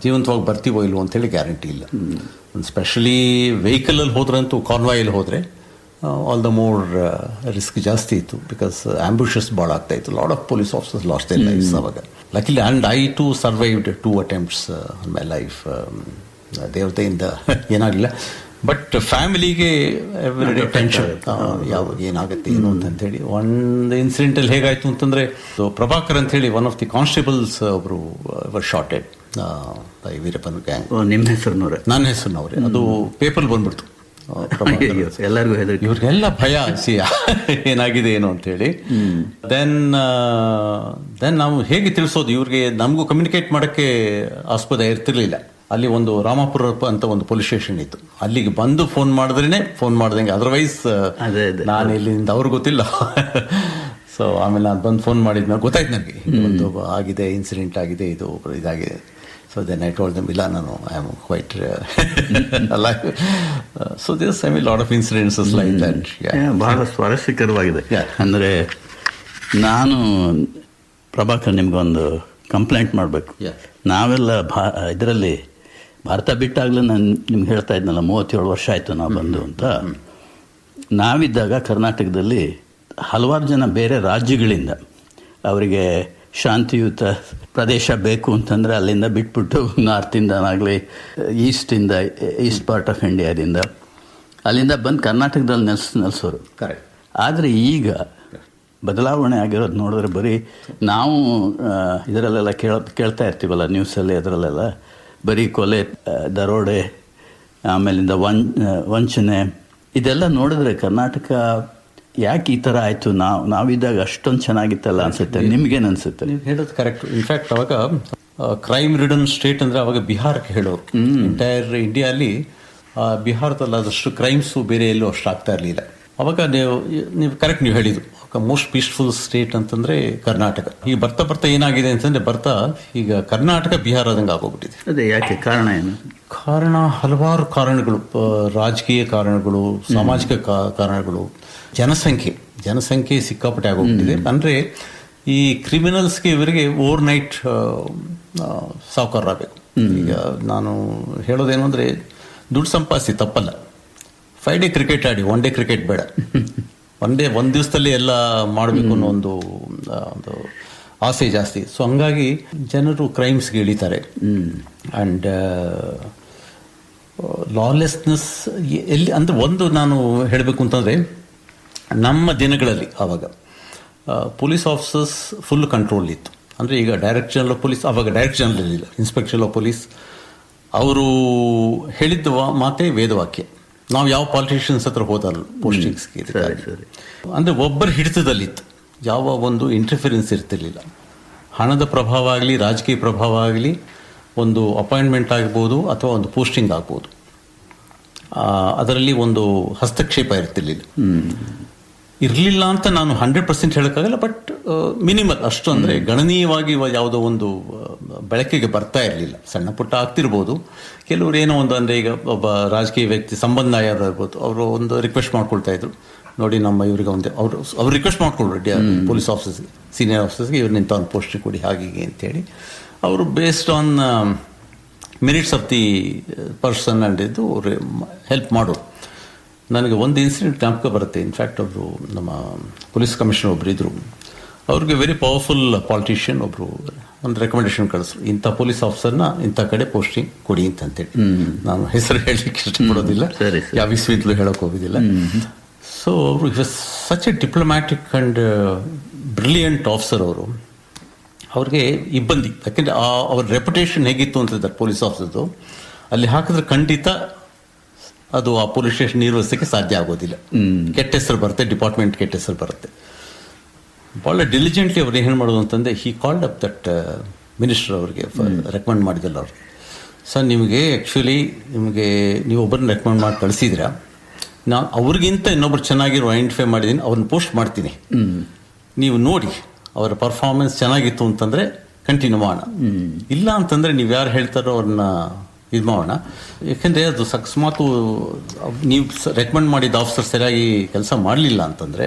ಜೀವಂತವಾಗಿ ಬರ್ತೀವೋ ಇಲ್ವೋ ಅಂತೇಳಿ ಗ್ಯಾರಂಟಿ ಇಲ್ಲ. ಸ್ಪೆಷಲಿ ವೆಹಿಕಲಲ್ಲಿ ಹೋದ್ರಂತೂ, ಕಾನ್ವಾಯಲ್ಲಿ ಹೋದರೆ ಆಲ್ ದ ಮೋರ್ ರಿಸ್ಕ್ ಜಾಸ್ತಿ ಇತ್ತು. ಬಿಕಾಸ್ ಆಂಬ್ಯುಷಸ್ ಭಾಳ ಆಗ್ತಾಯಿತ್ತು. Lot of police officers lost their lifes ಅವಾಗ. Luckily and I too survived 2 attempts on my life. ದೇವತೆಯಿಂದ ಏನಾಗಲಿಲ್ಲ. ಬಟ್ ಫ್ಯಾಮಿಲಿಗೆ ಎವ್ರಿಡೇ ಟೆನ್ಷನ್, ಯಾವಾಗ ಏನಾಗುತ್ತೆ ಏನು ಅಂತೇಳಿ. ಒಂದು ಇನ್ಸಿಡೆಂಟಲ್ಲಿ ಹೇಗಾಯಿತು ಅಂತಂದರೆ, ಪ್ರಭಾಕರ್ ಅಂತೇಳಿ ಒನ್ ಆಫ್ ದಿ ಕಾನ್ಸ್ಟೇಬಲ್ಸ್ ಒಬ್ಬರು var sorted by Veerappan gang. ನಿಮ್ಮ ಹೆಸರಿನವ್ರೆ? ನನ್ನ ಹೆಸರಿನವ್ರೆ. ಅದು ಪೇಪರ್ ಬಂದ್ಬಿಡ್ತು. ಎಲ್ಲರಿಗೂ ಇವ್ರಿಗೆಲ್ಲ ಭಯ, ಏನಾಗಿದೆ ಏನು ಅಂತೇಳಿ. ದೆನ್ ನಾವು ಹೇಗೆ ತಿಳಿಸೋದು ಇವ್ರಿಗೆ? ನಮಗೂ ಕಮ್ಯುನಿಕೇಟ್ ಮಾಡೋಕ್ಕೆ ಆಸ್ಪದ ಇರ್ತಿರ್ಲಿಲ್ಲ. ಅಲ್ಲಿ ಒಂದು ರಾಮಾಪುರ ಅಂತ ಒಂದು ಪೊಲೀಸ್ ಸ್ಟೇಷನ್ ಇತ್ತು. ಅಲ್ಲಿಗೆ ಬಂದು ಫೋನ್ ಮಾಡ್ದಂಗೆ, ಅದರ್ವೈಸ್ ನಾನು ಇಲ್ಲಿಂದ ಅವ್ರಿಗೆ ಗೊತ್ತಿಲ್ಲ. ಸೊ ಆಮೇಲೆ ನಾನು ಬಂದು ಫೋನ್ ಮಾಡಿದ್ಮೇಲೆ ಗೊತ್ತಾಯ್ತು ನನಗೆ ಒಂದು ಆಗಿದೆ, ಇನ್ಸಿಡೆಂಟ್ ಆಗಿದೆ, ಇದು ಇದಾಗಿದೆ. So then I told them, ಇಲ್ಲ ನಾನು I am quite like. So this I mean lot of incidents like that. ಬಹಳ ಸ್ವಾರಸ್ಯಕರವಾಗಿದೆ. ಅಂದರೆ ನಾನು ಪ್ರಭಾಕರ್ ನಿಮ್ಗೊಂದು ಕಂಪ್ಲೇಂಟ್ ಮಾಡಬೇಕು. ನಾವೆಲ್ಲ ಇದರಲ್ಲಿ ಭಾರತ ಬಿಟ್ಟಾಗಲೇ ನಾನು ನಿಮ್ಗೆ ಹೇಳ್ತಾ ಇದ್ನಲ್ಲ, 37 ವರ್ಷ ಆಯಿತು ನಾವು ಬಂದು ಅಂತ. ನಾವಿದ್ದಾಗ ಕರ್ನಾಟಕದಲ್ಲಿ ಹಲವಾರು ಜನ ಬೇರೆ ರಾಜ್ಯಗಳಿಂದ ಅವರಿಗೆ ಶಾಂತಿಯುತ ಪ್ರದೇಶ ಬೇಕು ಅಂತಂದರೆ ಅಲ್ಲಿಂದ ಬಿಟ್ಬಿಟ್ಟು ನಾರ್ತಿಂದನಾಗಲಿ ಈಸ್ಟ್ ಪಾರ್ಟ್ ಆಫ್ ಇಂಡಿಯಾದಿಂದ ಅಲ್ಲಿಂದ ಬಂದು ಕರ್ನಾಟಕದಲ್ಲಿ ನೆಲೆಸೋರು. ಕರೆಕ್ಟ್. ಆದರೆ ಈಗ ಬದಲಾವಣೆ ಆಗಿರೋದು ನೋಡಿದ್ರೆ ಬರೀ ನಾವು ಇದರಲ್ಲೆಲ್ಲ ಕೇಳ್ತಾ ಇರ್ತೀವಲ್ಲ ನ್ಯೂಸಲ್ಲಿ, ಅದರಲ್ಲೆಲ್ಲ ಬರೀ ಕೊಲೆ, ದರೋಡೆ, ಆಮೇಲಿಂದ ವಂಚನೆ, ಇದೆಲ್ಲ ನೋಡಿದ್ರೆ ಕರ್ನಾಟಕ ಯಾಕೆ ಈ ಥರ ಆಯಿತು, ನಾವಿದ್ದಾಗ ಅಷ್ಟೊಂದು ಚೆನ್ನಾಗಿತ್ತಲ್ಲ ಅನಿಸುತ್ತೆ. ನಿಮ್ಗೇನು ಅನಿಸುತ್ತೆ? ನೀವು ಹೇಳೋದು ಕರೆಕ್ಟ್. ಇನ್ಫ್ಯಾಕ್ಟ್ ಅವಾಗ ಕ್ರೈಮ್ ರಿಡನ್ ಸ್ಟೇಟ್ ಅಂದರೆ ಅವಾಗ ಬಿಹಾರಕ್ಕೆ ಹೇಳೋರು. ಎಂಟೈರ್ ಇಂಡಿಯಾಲಿ ಬಿಹಾರದಲ್ಲಿ ಆದಷ್ಟು ಕ್ರೈಮ್ಸು ಬೇರೆ ಎಲ್ಲೂ ಅಷ್ಟು ಆಗ್ತಾ ಇರಲಿಲ್ಲ. ಅವಾಗ ನೀವು ಕರೆಕ್ಟ್ ನೀವು ಹೇಳಿದ್ದು ಮೋಸ್ಟ್ ಪೀಸ್ಫುಲ್ ಸ್ಟೇಟ್ ಅಂತಂದರೆ ಕರ್ನಾಟಕ. ಈಗ ಬರ್ತಾ ಏನಾಗಿದೆ ಅಂತಂದರೆ ಈಗ ಕರ್ನಾಟಕ ಬಿಹಾರದಂಗೆ ಆಗೋಗ್ಬಿಟ್ಟಿದೆ. ಅದೇ ಯಾಕೆ? ಕಾರಣ ಏನು? ಕಾರಣ ಹಲವಾರು ಕಾರಣಗಳು. ರಾಜಕೀಯ ಕಾರಣಗಳು, ಸಾಮಾಜಿಕ ಕಾರಣಗಳು, ಜನಸಂಖ್ಯೆ ಸಿಕ್ಕಾಪಟ್ಟೆ ಆಗೋಗ್ಬಿಟ್ಟಿದೆ. ಅಂದರೆ ಈ ಕ್ರಿಮಿನಲ್ಸ್ಗೆ ಇವರಿಗೆ ಓವರ್ ನೈಟ್ ಸಾವುಕಾರರಾಗಬೇಕು. ಈಗ ನಾನು ಹೇಳೋದೇನು ಅಂದರೆ ದುಡ್ಡು ಸಂಪಾದಿಸಿ ತಪ್ಪಲ್ಲ, 5 ಡೇ ಕ್ರಿಕೆಟ್ ಆಡಿ, 1 ಡೇ ಕ್ರಿಕೆಟ್ ಬೇಡ. ಒಂದು ದಿವಸದಲ್ಲಿ ಎಲ್ಲ ಮಾಡಬೇಕು ಅನ್ನೋ ಒಂದು ಆಸೆ ಜಾಸ್ತಿ. ಸೊ ಹಂಗಾಗಿ ಜನರು ಕ್ರೈಮ್ಸ್ಗೆ ಇಳಿತಾರೆ. ಆ್ಯಂಡ್ ಲಾಲೆಸ್ನೆಸ್ ಎಲ್ಲಿ ಅಂದರೆ ಒಂದು ನಾನು ಹೇಳಬೇಕು ಅಂತಂದರೆ ನಮ್ಮ ದಿನಗಳಲ್ಲಿ ಆವಾಗ ಪೊಲೀಸ್ ಆಫೀಸರ್ಸ್ ಫುಲ್ ಕಂಟ್ರೋಲ್ ಇತ್ತು. ಅಂದರೆ ಈಗ ಡೈರೆಕ್ಟರ್ ಜನರಲ್ ಆಫ್ ಪೊಲೀಸ್, ಆವಾಗ ಡೈರೆಕ್ಟರ್ ಜನರಲ್ ಇರಲಿಲ್ಲ, ಇನ್ಸ್ಪೆಕ್ಟರ್ ಆಫ್ ಪೊಲೀಸ್. ಅವರು ಹೇಳಿದ್ದ ಮಾತೇ ವೇದವಾಕ್ಯ. ನಾವು ಯಾವ ಪಾಲಿಟಿಷಿಯನ್ಸ್ ಹತ್ರ ಹೋದಲ್ಲ ಪೋಸ್ಟಿಂಗ್ಸ್ಗೆ. ಅಂದರೆ ಒಬ್ಬರ ಹಿಡಿತದಲ್ಲಿತ್ತು, ಯಾವ ಒಂದು ಇಂಟರ್ಫಿರೆನ್ಸ್ ಇರ್ತಿರ್ಲಿಲ್ಲ. ಹಣದ ಪ್ರಭಾವ ಆಗಲಿ, ರಾಜಕೀಯ ಪ್ರಭಾವ ಆಗಲಿ, ಒಂದು ಅಪಾಯಿಂಟ್ಮೆಂಟ್ ಆಗ್ಬೋದು ಅಥವಾ ಒಂದು ಪೋಸ್ಟಿಂಗ್ ಆಗ್ಬೋದು, ಅದರಲ್ಲಿ ಒಂದು ಹಸ್ತಕ್ಷೇಪ ಇರಲಿಲ್ಲ ಅಂತ ನಾನು 100% ಹೇಳೋಕ್ಕಾಗಲ್ಲ. ಬಟ್ ಮಿನಿಮಲ್ ಅಷ್ಟು, ಅಂದರೆ ಗಣನೀಯವಾಗಿ ಯಾವುದೋ ಒಂದು ಬೆಳಕಿಗೆ ಬರ್ತಾ ಇರಲಿಲ್ಲ. ಸಣ್ಣ ಪುಟ್ಟ ಆಗ್ತಿರ್ಬೋದು. ಕೆಲವರು ಏನೋ ಒಂದು, ಅಂದರೆ ಈಗ ಒಬ್ಬ ರಾಜಕೀಯ ವ್ಯಕ್ತಿ ಸಂಬಂಧ ಯಾರು ಇರ್ಬೋದು, ಅವರು ಒಂದು ರಿಕ್ವೆಸ್ಟ್ ಮಾಡ್ಕೊಳ್ತಾ ಇದ್ರು, ನೋಡಿ ನಮ್ಮ ಇವರಿಗೆ ಒಂದು ಅವ್ರು ರಿಕ್ವೆಸ್ಟ್ ಮಾಡ್ಕೊಂಡ್ರು ಪೊಲೀಸ್ ಆಫೀಸರ್ಸ್ಗೆ, ಸೀನಿಯರ್ ಆಫೀಸರ್ಸ್ಗೆ, ಇವ್ರು ಇಂಥ ಒಂದು ಪೋಸ್ಟಿಂಗ್ ಕೊಡಿ ಹಾಗೆ ಅಂತೇಳಿ. ಅವರು based on merits of the person ಅಂಡಿದ್ದು ಹೆಲ್ಪ್ ಮಾಡೋರು. ನನಗೆ ಒಂದು ಇನ್ಸಿಡೆಂಟ್ ಜ್ಞಾಪಕ ಬರುತ್ತೆ. ಇನ್ಫ್ಯಾಕ್ಟ್ ಅವರು ನಮ್ಮ ಪೊಲೀಸ್ ಕಮಿಷನರ್ ಒಬ್ಬರು ಇದ್ದರು. ಅವ್ರಿಗೆ ವೆರಿ ಪವರ್ಫುಲ್ ಪಾಲಿಟಿಷಿಯನ್ ಒಬ್ಬರು ಒಂದು ರೆಕಮೆಂಡೇಶನ್ ಕಳಿಸ್ರು, ಇಂಥ ಪೊಲೀಸ್ ಆಫೀಸರ್ನ ಇಂಥ ಕಡೆ ಪೋಸ್ಟಿಂಗ್ ಕೊಡಿ ಅಂತೇಳಿ. ನಾನು ಹೆಸರು ಹೇಳಲಿಕ್ಕೆ ಇಷ್ಟಪಡೋದಿಲ್ಲ, ಯಾವ ಇಸ್ವಿಂತಲೂ ಹೇಳೋಕೆ ಹೋಗೋದಿಲ್ಲ. ಸೊ ಅವರು such A diplomatic and brilliant officer ಅವರು. ಅವ್ರಿಗೆ ಇಬ್ಬಂದಿ, ಯಾಕೆಂದರೆ ಅವ್ರ ರೆಪ್ಯುಟೇಷನ್ ಹೇಗಿತ್ತು ಅಂತಿದ್ದಾರೆ ಪೊಲೀಸ್ ಆಫೀಸರ್ದು, ಅಲ್ಲಿ ಹಾಕಿದ್ರೆ ಖಂಡಿತ ಅದು ಆ ಪೊಲೀಸ್ ಸ್ಟೇಷನ್ ನಿರ್ವಹಿಸೋಕ್ಕೆ ಸಾಧ್ಯ ಆಗೋದಿಲ್ಲ. ಕೆಟ್ಟ ಹೆಸರು ಬರುತ್ತೆ, ಡಿಪಾರ್ಟ್ಮೆಂಟ್ ಕೆಟ್ಟ ಹೆಸರು ಬರುತ್ತೆ. ಭಾಳ ಡಿಲಿಜೆಂಟ್ಲಿ ಅವ್ರು ಏನು ಮಾಡೋದು ಅಂತಂದರೆ, he called up that minister ಅವ್ರಿಗೆ ರೆಕಮೆಂಡ್ ಮಾಡಿದಲ್ಲ ಅವ್ರಿಗೆ. ಸರ್, ಆ್ಯಕ್ಚುಲಿ ನೀವು ಒಬ್ಬರನ್ನ ರೆಕಮೆಂಡ್ ಮಾಡಿ ಕಳಿಸಿದ್ರೆ, ನಾನು ಅವ್ರಿಗಿಂತ ಇನ್ನೊಬ್ರು ಚೆನ್ನಾಗಿರೋ ಐಡೆಂಟಿಫೈ ಮಾಡಿದ್ದೀನಿ, ಅವ್ರನ್ನ ಪೋಸ್ಟ್ ಮಾಡ್ತೀನಿ, ನೀವು ನೋಡಿ ಅವರ ಪರ್ಫಾರ್ಮೆನ್ಸ್ ಚೆನ್ನಾಗಿತ್ತು ಅಂತಂದರೆ ಕಂಟಿನ್ಯೂ ಮಾಡೋಣ, ಇಲ್ಲ ಅಂತಂದರೆ ನೀವು ಯಾರು ಹೇಳ್ತಾರೋ ಅವ್ರನ್ನ ಇದು ಮಾಡೋಣ. ಯಾಕೆಂದರೆ ಅದು ಅಕಸ್ಮಾತು ನೀವು ರೆಕಮೆಂಡ್ ಮಾಡಿದ ಆಫೀಸರ್ ಸರಿಯಾಗಿ ಕೆಲಸ ಮಾಡಲಿಲ್ಲ ಅಂತಂದರೆ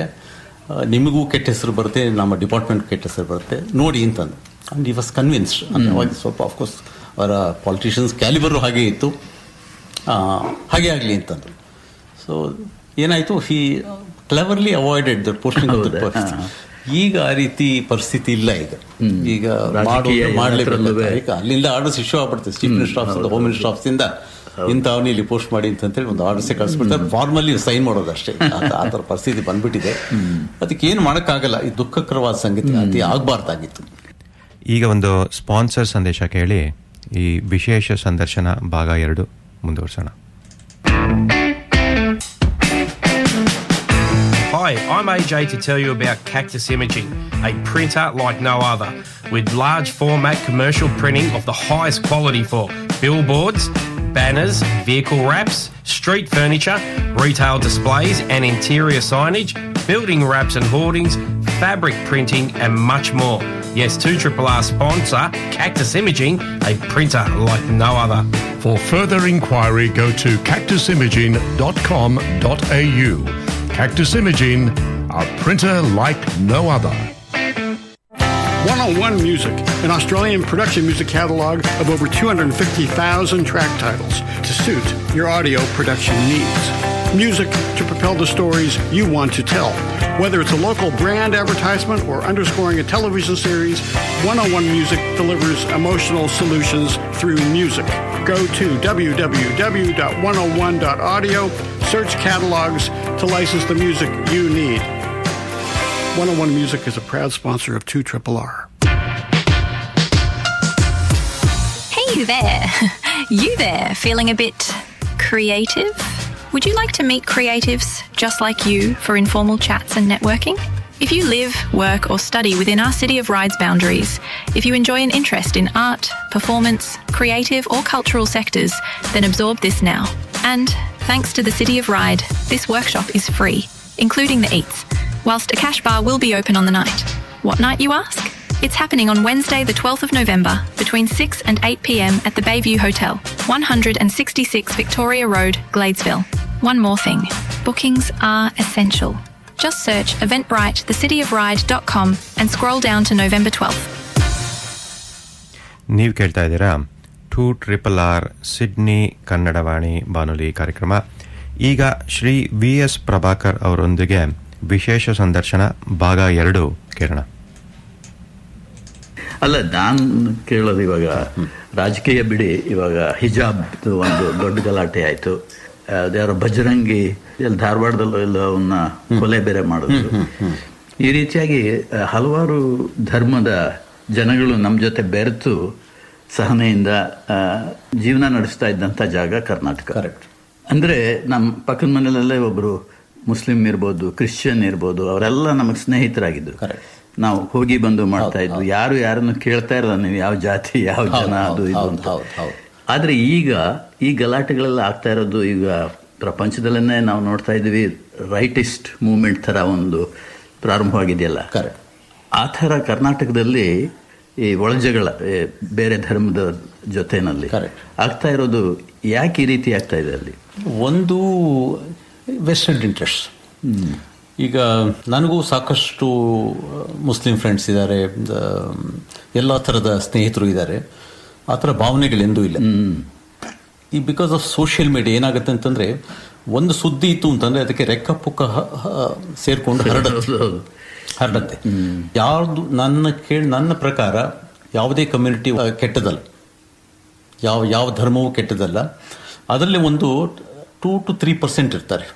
ನಿಮಗೂ ಕೆಟ್ಟ ಹೆಸರು ಬರುತ್ತೆ, ನಮ್ಮ ಡಿಪಾರ್ಟ್ಮೆಂಟ್ ಕೆಟ್ಟ ಹೆಸರು ಬರುತ್ತೆ, ನೋಡಿ ಅಂತಂದು. ಆ್ಯಂಡ್ ಈ ವಾಸ್ ಕನ್ವಿನ್ಸ್ಡ್. ಅಂದರೆ ಸ್ವಲ್ಪ ಆಫ್ಕೋರ್ಸ್ ಅವರ ಪಾಲಿಟಿಷಿಯನ್ಸ್ ಕ್ಯಾಲಿಬರು ಹಾಗೆ ಇತ್ತು, ಹಾಗೆ ಆಗಲಿ ಅಂತಂದು. ಸೊ ಏನಾಯಿತು, he cleverly avoided the posting of the person. ಈಗ ಆ ರೀತಿ ಪರಿಸ್ಥಿತಿ ಇಲ್ಲ. ಈಗ ಮಾಡಲೇಬೇಕು. ಅಲ್ಲಿಂದ ಆರ್ಡರ್ಸ್ ಇಶ್ಯೂ ಆಗ್ಬಿಡ್ತದೆ, chief minister office, home minister ಆಫೀಸಿಂದ ಇಂಥವನ್ನ ಇಲ್ಲಿ ಪೋಸ್ಟ್ ಮಾಡಿ ಅಂತೇಳಿ ಒಂದು ಆರ್ಡರ್ಸೇ ಕಳಿಸ್ಬಿಡ್ತಾರೆ. ಫಾರ್ಮಲ್ಲಿ ಸೈನ್ ಮಾಡೋದು ಅಷ್ಟೇ. ಆ ಥರ ಪರಿಸ್ಥಿತಿ ಬಂದ್ಬಿಟ್ಟಿದೆ. ಅದಕ್ಕೆ ಏನು ಮಾಡೋಕ್ಕಾಗಲ್ಲ. ಇದು ದುಃಖಕರವಾದ ಸಂಗತಿ, ಅತಿ ಆಗಬಾರ್ದಾಗಿತ್ತು. ಈಗ ಒಂದು ಸ್ಪಾನ್ಸರ್ ಸಂದೇಶ ಕೇಳಿ ಈ ವಿಶೇಷ ಸಂದರ್ಶನ ಭಾಗ 2 ಮುಂದುವರ್ಸೋಣ. Hi, I'm AJ to tell you about Cactus Imaging, a printer like no other, with large format commercial printing of the highest quality for billboards, banners, vehicle wraps, street furniture, retail displays and interior signage, building wraps and hoardings, fabric printing and much more. Yes, 2RRR sponsor Cactus Imaging, a printer like no other. For further inquiry, go to cactusimaging.com.au. Cactus Imaging, a printer like no other. 101 Music, an Australian production music catalog of over 250,000 track titles to suit your audio production needs. Music to propel the stories you want to tell. Whether it's a local brand advertisement or underscoring a television series, 101 Music delivers emotional solutions through music. Go to www.101.audio, search catalogs to license the music you need. 101 Music is a proud sponsor of 2RRR. Hey there. You there, feeling a bit creative? Would you like to meet creatives just like you for informal chats and networking? If you live, work or study within our City of Ryde's boundaries, if you enjoy an interest in art, performance, creative or cultural sectors, then absorb this now. And thanks to the City of Ryde, this workshop is free, including the eats, whilst a cash bar will be open on the night. What night, you ask? It's happening on Wednesday the 12th of November between 6 and 8 p.m. at the Bayview Hotel, 166 Victoria Road, Gladesville. One more thing. Bookings are essential. Just search Eventbrite, thecityofryde.com and scroll down to November 12th. ನೀವು ಕೇಳ್ತಾ ಇದ್ದೀರಾ 2RRR Sydney Kannadavani ಬಾನುಲಿ ಕಾರ್ಯಕ್ರಮ. ಈಗ Shri VS Prabhakar ಅವರೊಂದಿಗೆ ವಿಶೇಷ ಸಂದರ್ಶನ ಭಾಗ 2 ಕೇಳೋಣ. ಅಲ್ಲ, ನಾನು ಕೇಳೋದು ಇವಾಗ ರಾಜಕೀಯ ಬಿಡಿ, ಇವಾಗ ಹಿಜಾಬ್ ಒಂದು ದೊಡ್ಡ ಗಲಾಟೆ ಆಯಿತು. ಯಾರೋ ಬಜರಂಗಿ ಇಲ್ಲಿ ಧಾರವಾಡದಲ್ಲೂ ಎಲ್ಲ ಅವನ್ನ ಕೊಲೆ ಬೇರೆ ಮಾಡಿದ್ರು. ಈ ರೀತಿಯಾಗಿ ಹಲವಾರು ಧರ್ಮದ ಜನಗಳು ನಮ್ಮ ಜೊತೆ ಬೆರೆತು ಸಹನೆಯಿಂದ ಜೀವನ ನಡೆಸ್ತಾ ಇದ್ದಂಥ ಜಾಗ ಕರ್ನಾಟಕ. ಕರೆಕ್ಟ್. ಅಂದರೆ ನಮ್ಮ ಪಕ್ಕದ ಮನೆಯಲ್ಲೇ ಒಬ್ಬರು ಮುಸ್ಲಿಂ ಇರ್ಬೋದು, ಕ್ರಿಶ್ಚಿಯನ್ ಇರ್ಬೋದು, ಅವರೆಲ್ಲ ನಮಗೆ ಸ್ನೇಹಿತರಾಗಿದ್ದು. ನಾವು ಹೋಗಿ ಬಂದು ಮಾಡ್ತಾ ಇದ್ವಿ. ಯಾರು ಯಾರನ್ನು ಕೇಳ್ತಾ ಇರಲ್ಲ, ನೀವು ಯಾವ ಜಾತಿ, ಯಾವ ಜನ, ಅದು ಇದು ಅಂತ. ಆದರೆ ಈಗ ಈ ಗಲಾಟೆಗಳೆಲ್ಲ ಆಗ್ತಾ ಇರೋದು ಈಗ ಪ್ರಪಂಚದಲ್ಲೇ ನಾವು ನೋಡ್ತಾ ಇದ್ದೀವಿ. ರೈಟಿಸ್ಟ್ ಮೂವ್ಮೆಂಟ್ ಥರ ಒಂದು ಪ್ರಾರಂಭವಾಗಿದೆಯಲ್ಲ, ಆ ಥರ ಕರ್ನಾಟಕದಲ್ಲಿ ಈ ಒಳಜಗಳ ಬೇರೆ ಧರ್ಮದ ಜೊತೆನಲ್ಲಿ ಆಗ್ತಾ ಇರೋದು ಯಾಕೆ ಈ ರೀತಿ ಆಗ್ತಾ ಇದೆ? ಅಲ್ಲಿ ಒಂದು ವೆಸ್ಟರ್ನ್ ಇಂಟ್ರೆಸ್ಟ್. ಈಗ ನನಗೂ ಸಾಕಷ್ಟು ಮುಸ್ಲಿಂ ಫ್ರೆಂಡ್ಸ್ ಇದ್ದಾರೆ, ಎಲ್ಲ ಥರದ ಸ್ನೇಹಿತರು ಇದ್ದಾರೆ. ಆ ಥರ ಭಾವನೆಗಳೆಂದೂ ಇಲ್ಲ. ಈ ಬಿಕಾಸ್ ಆಫ್ ಸೋಷಿಯಲ್ ಮೀಡಿಯಾ ಏನಾಗುತ್ತೆ ಅಂತಂದರೆ, ಒಂದು ಸುದ್ದಿ ಇತ್ತು ಅಂತಂದರೆ ಅದಕ್ಕೆ ರೆಕ್ಕ ಪುಕ್ಕ ಸೇರಿಕೊಂಡು ಹರಡತ್ತೆ. ಯಾರ್ದು ನನ್ನ ಪ್ರಕಾರ ಯಾವುದೇ ಕಮ್ಯುನಿಟಿ ಕೆಟ್ಟದಲ್ಲ, ಯಾವ ಧರ್ಮವೂ ಕೆಟ್ಟದಲ್ಲ. ಅದರಲ್ಲಿ ಒಂದು 2 to 3% ಇರ್ತಾರೆ,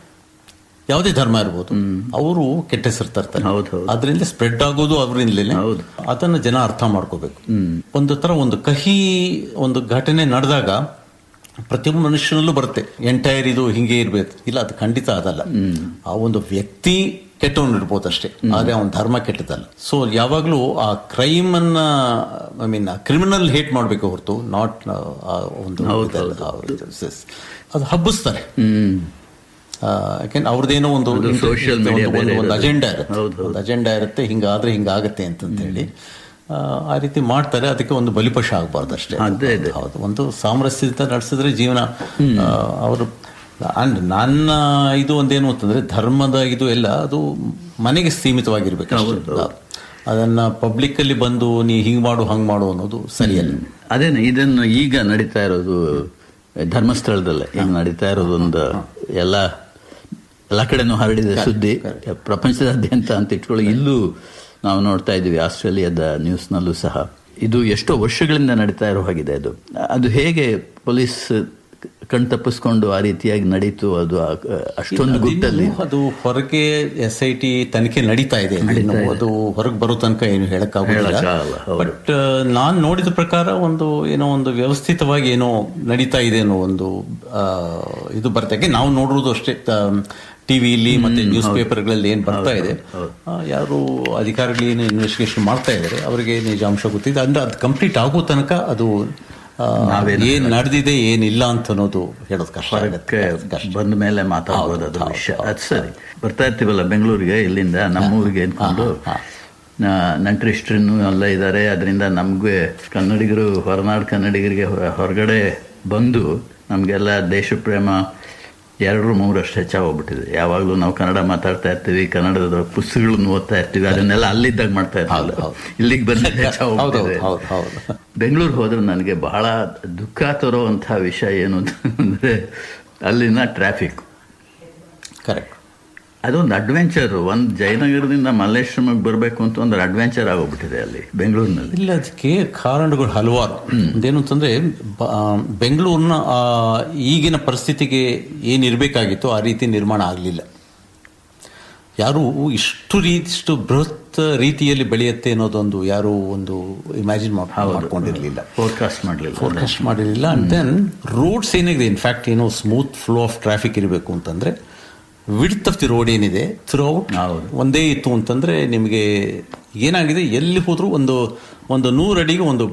ಯಾವುದೇ ಧರ್ಮ ಇರ್ಬೋದು, ಅವರು ಕೆಟ್ಟ ಹೆಸರು ತರ್ತಾರೆ. ಅದರಿಂದ ಸ್ಪ್ರೆಡ್ ಆಗೋದು ಅವರಿಂದಲೇ. ಅದನ್ನು ಜನ ಅರ್ಥ ಮಾಡ್ಕೋಬೇಕು. ಒಂದು ಥರ ಒಂದು ಕಹಿ ಒಂದು ಘಟನೆ ನಡೆದಾಗ ಪ್ರತಿಯೊಬ್ಬ ಮನುಷ್ಯನಲ್ಲೂ ಬರುತ್ತೆ, ಎಂಟೈರ್ ಇದು ಹಿಂಗೆ ಇರ್ಬೇಕು. ಇಲ್ಲ, ಅದು ಖಂಡಿತ ಅದಲ್ಲ. ಆ ಒಂದು ವ್ಯಕ್ತಿ ಕೆಟ್ಟವನು ಇರ್ಬೋದು ಅಷ್ಟೇ, ಆದರೆ ಅವನ ಧರ್ಮ ಕೆಟ್ಟದಲ್ಲ. ಸೊ ಯಾವಾಗಲೂ ಆ ಕ್ರೈಮ್ ಅನ್ನ ಕ್ರಿಮಿನಲ್ ಹೇಟ್ ಮಾಡಬೇಕು ಹೊರತು ನಾಟ್ ಒಂದು ಅದು ಹಬ್ಬಿಸ್ತಾರೆ. ಯಾಕೆಂದ್ರೆ ಅವ್ರದ್ದೇನೋ ಒಂದು ಅಜೆಂಡಾ ಇರುತ್ತೆ, ಹಿಂಗಾದ್ರೆ ಹಿಂಗಾಗತ್ತೆ ಅಂತ ಹೇಳಿ ಆ ರೀತಿ ಮಾಡ್ತಾರೆ. ಅದಕ್ಕೆ ಒಂದು ಬಲಿಪಶ ಆಗಬಾರ್ದು ಅಷ್ಟೇ. ಹೌದು, ಒಂದು ಸಾಮರಸ್ಯದಿಂದ ನಡೆಸಿದ್ರೆ ಜೀವನ. ಅವರು ನನ್ನ ಇದು ಒಂದೇನು ಅಂತಂದ್ರೆ, ಧರ್ಮದ ಇದು ಎಲ್ಲ ಅದು ಮನೆಗೆ ಸೀಮಿತವಾಗಿರ್ಬೇಕು. ಅದನ್ನ ಪಬ್ಲಿಕ್ ಅಲ್ಲಿ ಬಂದು ನೀ ಹಿಂಗ್ ಮಾಡು ಹಂಗ್ ಮಾಡು ಅನ್ನೋದು ಸರಿಯಲ್ಲ. ಅದೇನು ಇದನ್ನು ಈಗ ನಡೀತಾ ಇರೋದು ಧರ್ಮಸ್ಥಳದಲ್ಲೇ ಈಗ ನಡೀತಾ ಇರೋದೊಂದು ಎಲ್ಲ ಕಡೆನೂ ಹರಡಿದ ಸುದ್ದಿ, ಪ್ರಪಂಚದಾದ್ಯಂತ ಅಂತ ಇಟ್ಕೊಳ್ಳಿ. ಇಲ್ಲೂ ನಾವು ನೋಡ್ತಾ ಇದ್ದೀವಿ, ಆಸ್ಟ್ರೇಲಿಯಾದ ನ್ಯೂಸ್ನಲ್ಲೂ ಸಹ ಇದು ಎಷ್ಟೋ ವರ್ಷಗಳಿಂದ ನಡೀತಾ ಇರೋ ಹಾಗಿದೆ. ಅದು ಹೇಗೆ ಪೊಲೀಸ್ ಕಣ್ತಪ್ಪಿಸ್ಕೊಂಡು ಆ ರೀತಿಯಾಗಿ ನಡೀತು? ಅದು ಅಷ್ಟೊಂದು ಗುಟ್ಟಲ್ಲಿ ಅದು ಹೊರಗೆ SIT ತನಿಖೆ ನಡೀತಾ ಇದೆ. ಅದು ಹೊರಗೆ ಬರೋ ತನಕ ಏನು ಹೇಳಕ್ಕಾಗಲ್ಲ. ಬಟ್ ನಾನು ನೋಡಿದ ಪ್ರಕಾರ ಏನೋ ಒಂದು ವ್ಯವಸ್ಥಿತವಾಗಿ ಏನೋ ನಡೀತಾ ಇದೆ ಅನ್ನೋ ಒಂದು ಇದು ಬರ್ತಕ್ಕೆ ನಾವು ನೋಡಿರೋದು ಅಷ್ಟೇ. ಟಿವಿಲಿ ಮತ್ತೆ ನ್ಯೂಸ್ ಪೇಪರ್ಗಳಲ್ಲಿ ಏನು ಬರ್ತಾ ಇದೆ, ಯಾರು ಅಧಿಕಾರಿಗಳು ಏನು ಇನ್ವೆಸ್ಟಿಗೇಷನ್ ಮಾಡ್ತಾ ಇದ್ದಾರೆ ಅವರಿಗೆ ನಿಜಾಂಶ ಗೊತ್ತಿದೆ. ಅಂದ್ರೆ ಅದು ಕಂಪ್ಲೀಟ್ ಆಗೋ ತನಕ ಅದು ಏನ್ ನಡೆದಿದೆ ಏನಿಲ್ಲ ಅಂತ ಅನ್ನೋದು ಹೇಳೋದು ಕಷ್ಟ. ಬಂದ ಮೇಲೆ ಮಾತಾಡ್ಬೋದು ಅದು ವಿಷಯ. ಅದು ಸರಿ, ಬರ್ತಾ ಇರ್ತೀವಲ್ಲ ಬೆಂಗಳೂರಿಗೆ, ಇಲ್ಲಿಂದ ನಮ್ಮೂರಿಗೆ ಅಂದ್ಕೊಂಡು ನಂಟ್ರಿಷ್ಟ್ರನ್ನು ಎಲ್ಲ ಇದ್ದಾರೆ. ಅದರಿಂದ ನಮಗೆ ಕನ್ನಡಿಗರು, ಹೊರನಾಡು ಕನ್ನಡಿಗರಿಗೆ ಹೊರಗಡೆ ಬಂದು ನಮಗೆಲ್ಲ ದೇಶ ಪ್ರೇಮ 2-3 ಹೆಚ್ಚಾಗೋಗ್ಬಿಟ್ಟಿದೆ. ಯಾವಾಗಲೂ ನಾವು ಕನ್ನಡ ಮಾತಾಡ್ತಾ ಇರ್ತೀವಿ, ಕನ್ನಡದ ಪುಸ್ತಕಗಳನ್ನು ಓದ್ತಾ ಇರ್ತೀವಿ, ಅದನ್ನೆಲ್ಲ ಅಲ್ಲಿದ್ದಾಗ ಮಾಡ್ತಾ ಇರ್ತೀವಿ. ಇಲ್ಲಿಗೆ ಬಂದ ಹೆಚ್ಚಾಗೋಗ್ಬಿಟ್ಟಿದೆ. ಬೆಂಗಳೂರು ಹೋದ್ರೆ ನನಗೆ ಬಹಳ ದುಃಖ ತರುವಂಥ ವಿಷಯ ಏನು ಅಂತಂದರೆ ಅಲ್ಲಿನ ಟ್ರಾಫಿಕ್. ಕರೆಕ್ಟ್. ಅದೊಂದು ಅಡ್ವೆಂಚರ್. ಒಂದು ಜಯನಗರದಿಂದ ಮಲ್ಲೇಶ್ವರಕ್ಕೆ ಬರಬೇಕು ಅಂತ ಒಂದು ಅಡ್ವೆಂಚರ್ ಆಗೋಗ್ಬಿಟ್ಟಿದೆ ಅಲ್ಲಿ ಬೆಂಗಳೂರಿನಲ್ಲಿ. ಇಲ್ಲ, ಅದಕ್ಕೆ ಕಾರಣಗಳು ಹಲವಾರು. ಅದೇನು ಅಂತಂದರೆ ಬೆಂಗಳೂರಿನ ಈಗಿನ ಪರಿಸ್ಥಿತಿಗೆ ಏನಿರಬೇಕಾಗಿತ್ತು ಆ ರೀತಿ ನಿರ್ಮಾಣ ಆಗಲಿಲ್ಲ. ಯಾರು ಇಷ್ಟು ಬೃಹತ್ ರೀತಿಯಲ್ಲಿ ಬೆಳೆಯುತ್ತೆ ಅನ್ನೋದೊಂದು ಯಾರು ಒಂದು ಇಮ್ಯಾಜಿನ್ ಮಾಡ್ಕೊಂಡಿರಲಿಲ್ಲ, ಫೋರ್ಕಾಸ್ಟ್ ಮಾಡಿರಲಿಲ್ಲ. ಅಂಡ್ ದೆನ್ ರೋಡ್ಸ್ ಏನಿದೆ, ಇನ್ಫ್ಯಾಕ್ಟ್ ಏನೋ ಸ್ಮೂತ್ ಫ್ಲೋ ಆಫ್ ಟ್ರಾಫಿಕ್ ಇರಬೇಕು ಅಂತಂದರೆ ವಿಡ್ತ್ ಆಫ್ ದಿ ರೋಡ್ ಏನಿದೆ ಥ್ರೂ ಔಟ್ ಒಂದೇ ಇತ್ತು ಅಂತಂದರೆ ನಿಮಗೆ ಏನಾಗಿದೆ, ಎಲ್ಲಿ ಹೋದರೂ ಒಂದು 100 ಅಡಿಗೆ ಒಂದು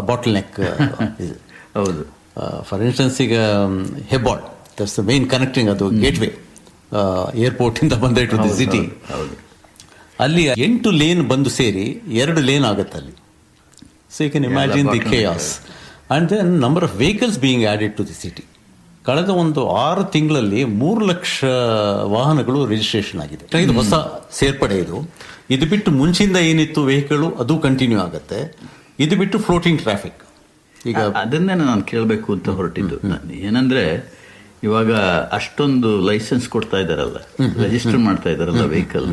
ಬಾಟಲ್ ನೆಕ್ ಇದೆ. ಹೌದು. ಫಾರ್ ಇನ್ಸ್ಟೆನ್ಸ್ ಈಗ Hebbal, that's the main connecting, ಅದು ಗೇಟ್ವೇ ಏರ್ಪೋರ್ಟಿಂದ ಬಂದ ಟು ದಿ ಸಿಟಿ. ಅಲ್ಲಿ 8 ಲೇನ್ ಬಂದು ಸೇರಿ 2 ಲೇನ್ ಆಗುತ್ತೆ ಅಲ್ಲಿ. So you can imagine the chaos. And then number of vehicles being added to the city. ಕಳೆದ ಒಂದು 6 ತಿಂಗಳಲ್ಲಿ 3 ಲಕ್ಷ ವಾಹನಗಳು ರಿಜಿಸ್ಟ್ರೇಷನ್ ಆಗಿದೆ. ಇದು ಹೊಸ ಸೇರ್ಪಡೆ. ಇದು ಬಿಟ್ಟು ಮುಂಚಿಂದ ಏನಿತ್ತು ವೆಹಿಕಲ್ ಅದು ಕಂಟಿನ್ಯೂ ಆಗುತ್ತೆ. ಇದು ಬಿಟ್ಟು ಫ್ಲೋಟಿಂಗ್ ಟ್ರಾಫಿಕ್. ಈಗ ಅದನ್ನೇ ನಾನು ಕೇಳಬೇಕು ಅಂತ ಹೊರಟಿದ್ದು. ಏನಂದ್ರೆ ಇವಾಗ ಅಷ್ಟೊಂದು ಲೈಸೆನ್ಸ್ ಕೊಡ್ತಾ ಇದ್ದಾರಲ್ಲ, ರಿಜಿಸ್ಟರ್ ಮಾಡ್ತಾ ಇದ್ದಾರಲ್ಲ ವೆಹಿಕಲ್,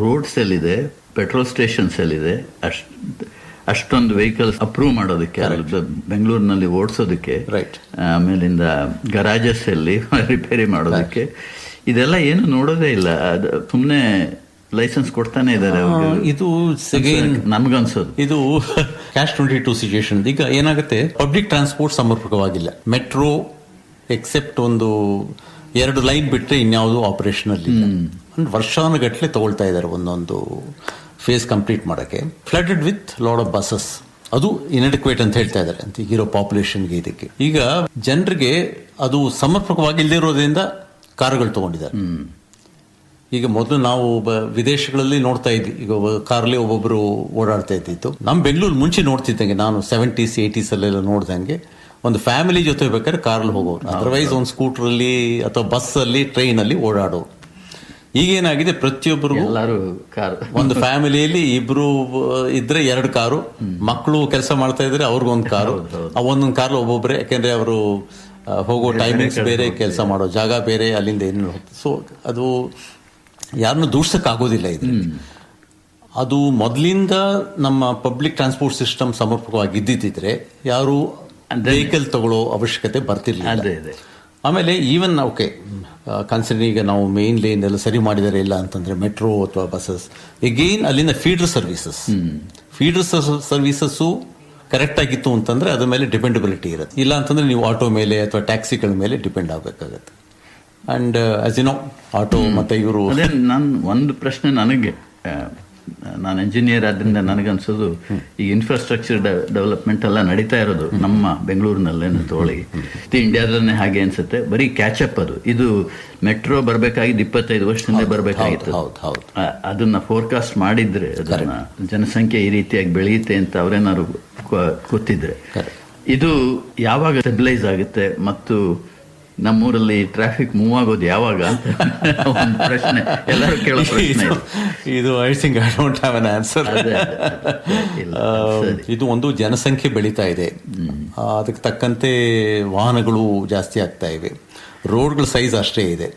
ರೋಡ್ಸ್ ಎಲ್ಲಿದೆ, ಪೆಟ್ರೋಲ್ ಸ್ಟೇಷನ್ಸ್ ಎಲ್ಲಿದೆ, ಅಷ್ಟೊಂದು ವೆಹಿಕಲ್ಸ್ ಅಪ್ರೂವ್ ಮಾಡೋದಕ್ಕೆ ಬೆಂಗಳೂರಿನಲ್ಲಿ ಓಡಿಸೋದಕ್ಕೆ, ಆಮೇಲಿಂದ ಗರಾಜಸ್ ಅಲ್ಲಿ ರಿಪೇರಿ ಮಾಡೋದಕ್ಕೆ, ಇದೆಲ್ಲ ಏನು ನೋಡೋದೇ ಇಲ್ಲ. ಸುಮ್ಮನೆ ಲೈಸೆನ್ಸ್ ಕೊಡ್ತಾನೆ ಇದ್ದಾರೆ. ಇದು ನಮ್ಗನ್ಸೋದು ಇದು Catch-22 ಸಿಚುಯೇಷನ್. ಈಗ ಏನಾಗುತ್ತೆ, ಪಬ್ಲಿಕ್ ಟ್ರಾನ್ಸ್ಪೋರ್ಟ್ ಸಮರ್ಪಕವಾಗಿಲ್ಲ. ಮೆಟ್ರೋ ಎಕ್ಸೆಪ್ಟ್ ಒಂದು 2 ಲೈನ್ ಬಿಟ್ಟರೆ ಇನ್ಯಾವುದು ಆಪರೇಷನಲ್ಲಿ ಇಲ್ಲ. ವರ್ಷಾನುಗಟ್ಟಲೆ ತಗೊಳ್ತಾ ಇದ್ದಾರೆ ಒಂದೊಂದು ಫೇಸ್ ಕಂಪ್ಲೀಟ್ ಮಾಡೋಕ್ಕೆ. Flooded with lot of buses. ಅದು ಇನ್ಅಡಿಕ್ವೇಟ್ ಅಂತ ಹೇಳ್ತಾ ಇದ್ದಾರೆ ಅಂತ ಈಗಿರೋ ಪಾಪ್ಯುಲೇಷನ್ಗೆ. ಇದಕ್ಕೆ ಈಗ ಜನರಿಗೆ ಅದು ಸಮರ್ಪಕವಾಗಿ ಇಲ್ಲದೆ ಇರೋದ್ರಿಂದ ಕಾರುಗಳು ತಗೊಂಡಿದ್ದಾರೆ. ಈಗ ಮೊದಲು ನಾವು ವಿದೇಶಗಳಲ್ಲಿ ನೋಡ್ತಾ ಇದ್ವಿ, ಈಗ ಕಾರಲ್ಲಿ ಒಬ್ಬೊಬ್ಬರು ಓಡಾಡ್ತಾ ಇದ್ದಿತ್ತು. ನಮ್ಮ ಬೆಂಗಳೂರು ಮುಂಚೆ ನೋಡ್ತಿದ್ದಂಗೆ, ನಾನು 70s 80s ಅಲ್ಲೆಲ್ಲ ನೋಡ್ದಂಗೆ ಒಂದು ಫ್ಯಾಮಿಲಿ ಜೊತೆ ಬೇಕಾದ್ರೆ ಕಾರಲ್ಲಿ ಹೋಗೋರು, ಅದರ್ವೈಸ್ ಒಂದು ಸ್ಕೂಟ್ರಲ್ಲಿ ಅಥವಾ ಬಸ್ಸಲ್ಲಿ ಟ್ರೈನಲ್ಲಿ ಓಡಾಡೋರು. ಈಗೇನಾಗಿದೆ, ಪ್ರತಿಯೊಬ್ಬರಿಗೂ ಒಂದು ಫ್ಯಾಮಿಲಿಯಲ್ಲಿ 2 ಇದ್ರೆ 2 ಕಾರು, ಮಕ್ಕಳು ಕೆಲಸ ಮಾಡ್ತಾ ಇದ್ರೆ ಅವ್ರಿಗೊಂದು ಕಾರು, ಒಂದೊಂದು ಕಾರ್ ಒಬ್ಬೊಬ್ಬರೇ. ಯಾಕೆಂದ್ರೆ ಅವರು ಹೋಗೋ ಟೈಮಿಂಗ್ಸ್ ಬೇರೆ, ಕೆಲಸ ಮಾಡೋ ಜಾಗ ಬೇರೆ, ಅಲ್ಲಿಂದ ಏನು. ಸೊ ಅದು ಯಾರನ್ನು ದೂಷಿಸಕ್ಕಾಗೋದಿಲ್ಲ. ಇದು ಅದು ಮೊದಲಿಂದ ನಮ್ಮ ಪಬ್ಲಿಕ್ ಟ್ರಾನ್ಸ್ಪೋರ್ಟ್ ಸಿಸ್ಟಮ್ ಸಮರ್ಪಕವಾಗಿ ಇದ್ದಿದ್ದಿದ್ರೆ ಯಾರು ವೆಹಿಕಲ್ ತಗೊಳ್ಳೋ ಅವಶ್ಯಕತೆ ಬರ್ತಿರ್ಲಿಲ್ಲ. ಆಮೇಲೆ ಈವನ್ ಓಕೆ ಕನ್ಸಿಡರ್, ಈಗ ನಾವು ಮೇನ್ ಲೇನ್ ಎಲ್ಲ ಸರಿ ಮಾಡಿದರೆ ಇಲ್ಲ ಅಂತಂದ್ರೆ ಮೆಟ್ರೋ ಅಥವಾ ಬಸ್ಸಸ್, ಎಗೇನ್ ಅಲ್ಲಿಂದ ಫೀಡರ್ ಸರ್ವಿಸಸ್ಸು ಕರೆಕ್ಟ್ ಆಗಿತ್ತು ಅಂತಂದ್ರೆ ಅದ್ರ ಮೇಲೆ ಡಿಪೆಂಡಬಿಲಿಟಿ ಇರುತ್ತೆ. ಇಲ್ಲ ಅಂತಂದ್ರೆ ನೀವು ಆಟೋ ಮೇಲೆ ಅಥವಾ ಟ್ಯಾಕ್ಸಿಗಳ ಮೇಲೆ ಡಿಪೆಂಡ್ ಆಗಬೇಕಾಗತ್ತೆ. And as you know, auto ಮತ್ತೆ ಇವರು. ನಾನು ಒಂದು ಪ್ರಶ್ನೆ, ನಾನು ಇಂಜಿನಿಯರ್ ಆದ್ರಿಂದ ನನಗನ್ಸೋದು, ಈ ಇನ್ಫ್ರಾಸ್ಟ್ರಕ್ಚರ್ ಡೆವಲಪ್ಮೆಂಟ್ ಎಲ್ಲ ನಡೀತಾ ಇರೋದು ನಮ್ಮ ಬೆಂಗಳೂರಿನಲ್ಲೇನು ತಗೊಳ್ಳಿ, ಇಂಡಿಯಾದನ್ನೇ ಹಾಗೆ ಅನ್ಸುತ್ತೆ. ಬರೀ ಕ್ಯಾಚಪ್ ಅದು. ಇದು ಮೆಟ್ರೋ ಬರಬೇಕಾಗಿದ್ದು 25 ವರ್ಷದಿಂದ ಬರಬೇಕಾಗಿತ್ತು. ಅದನ್ನ ಫೋರ್ಕಾಸ್ಟ್ ಮಾಡಿದ್ರೆ, ಅದನ್ನ ಜನಸಂಖ್ಯೆ ಈ ರೀತಿಯಾಗಿ ಬೆಳೆಯುತ್ತೆ ಅಂತ ಅವರೇನಾದ್ರು ಗೊತ್ತಿದ್ರೆ, ಇದು ಯಾವಾಗ ಸ್ಟೆಬಿಲೈಸ್ ಆಗುತ್ತೆ ಮತ್ತು ನಮ್ಮೂರಲ್ಲಿ ಟ್ರಾಫಿಕ್ ಮೂವ್ ಆಗೋದು ಯಾವಾಗ ಅಂತ ಒಂದು ಪ್ರಶ್ನೆ ಎಲ್ಲರೂ ಕೇಳೋ ಪ್ರಶ್ನೆ ಇದು. I think I don't have an answer. ಇದು ಒಂದು ಜನಸಂಖ್ಯೆ ಬೆಳೀತಾ ಇದೆ, ಅದಕ್ಕೆ ತಕ್ಕಂತೆ ವಾಹನಗಳು ಜಾಸ್ತಿ ಆಗ್ತಾ ಇವೆ, ರೋಡ್ಗಳ ಸೈಜ್ ಅಷ್ಟೇ ಇದೆ.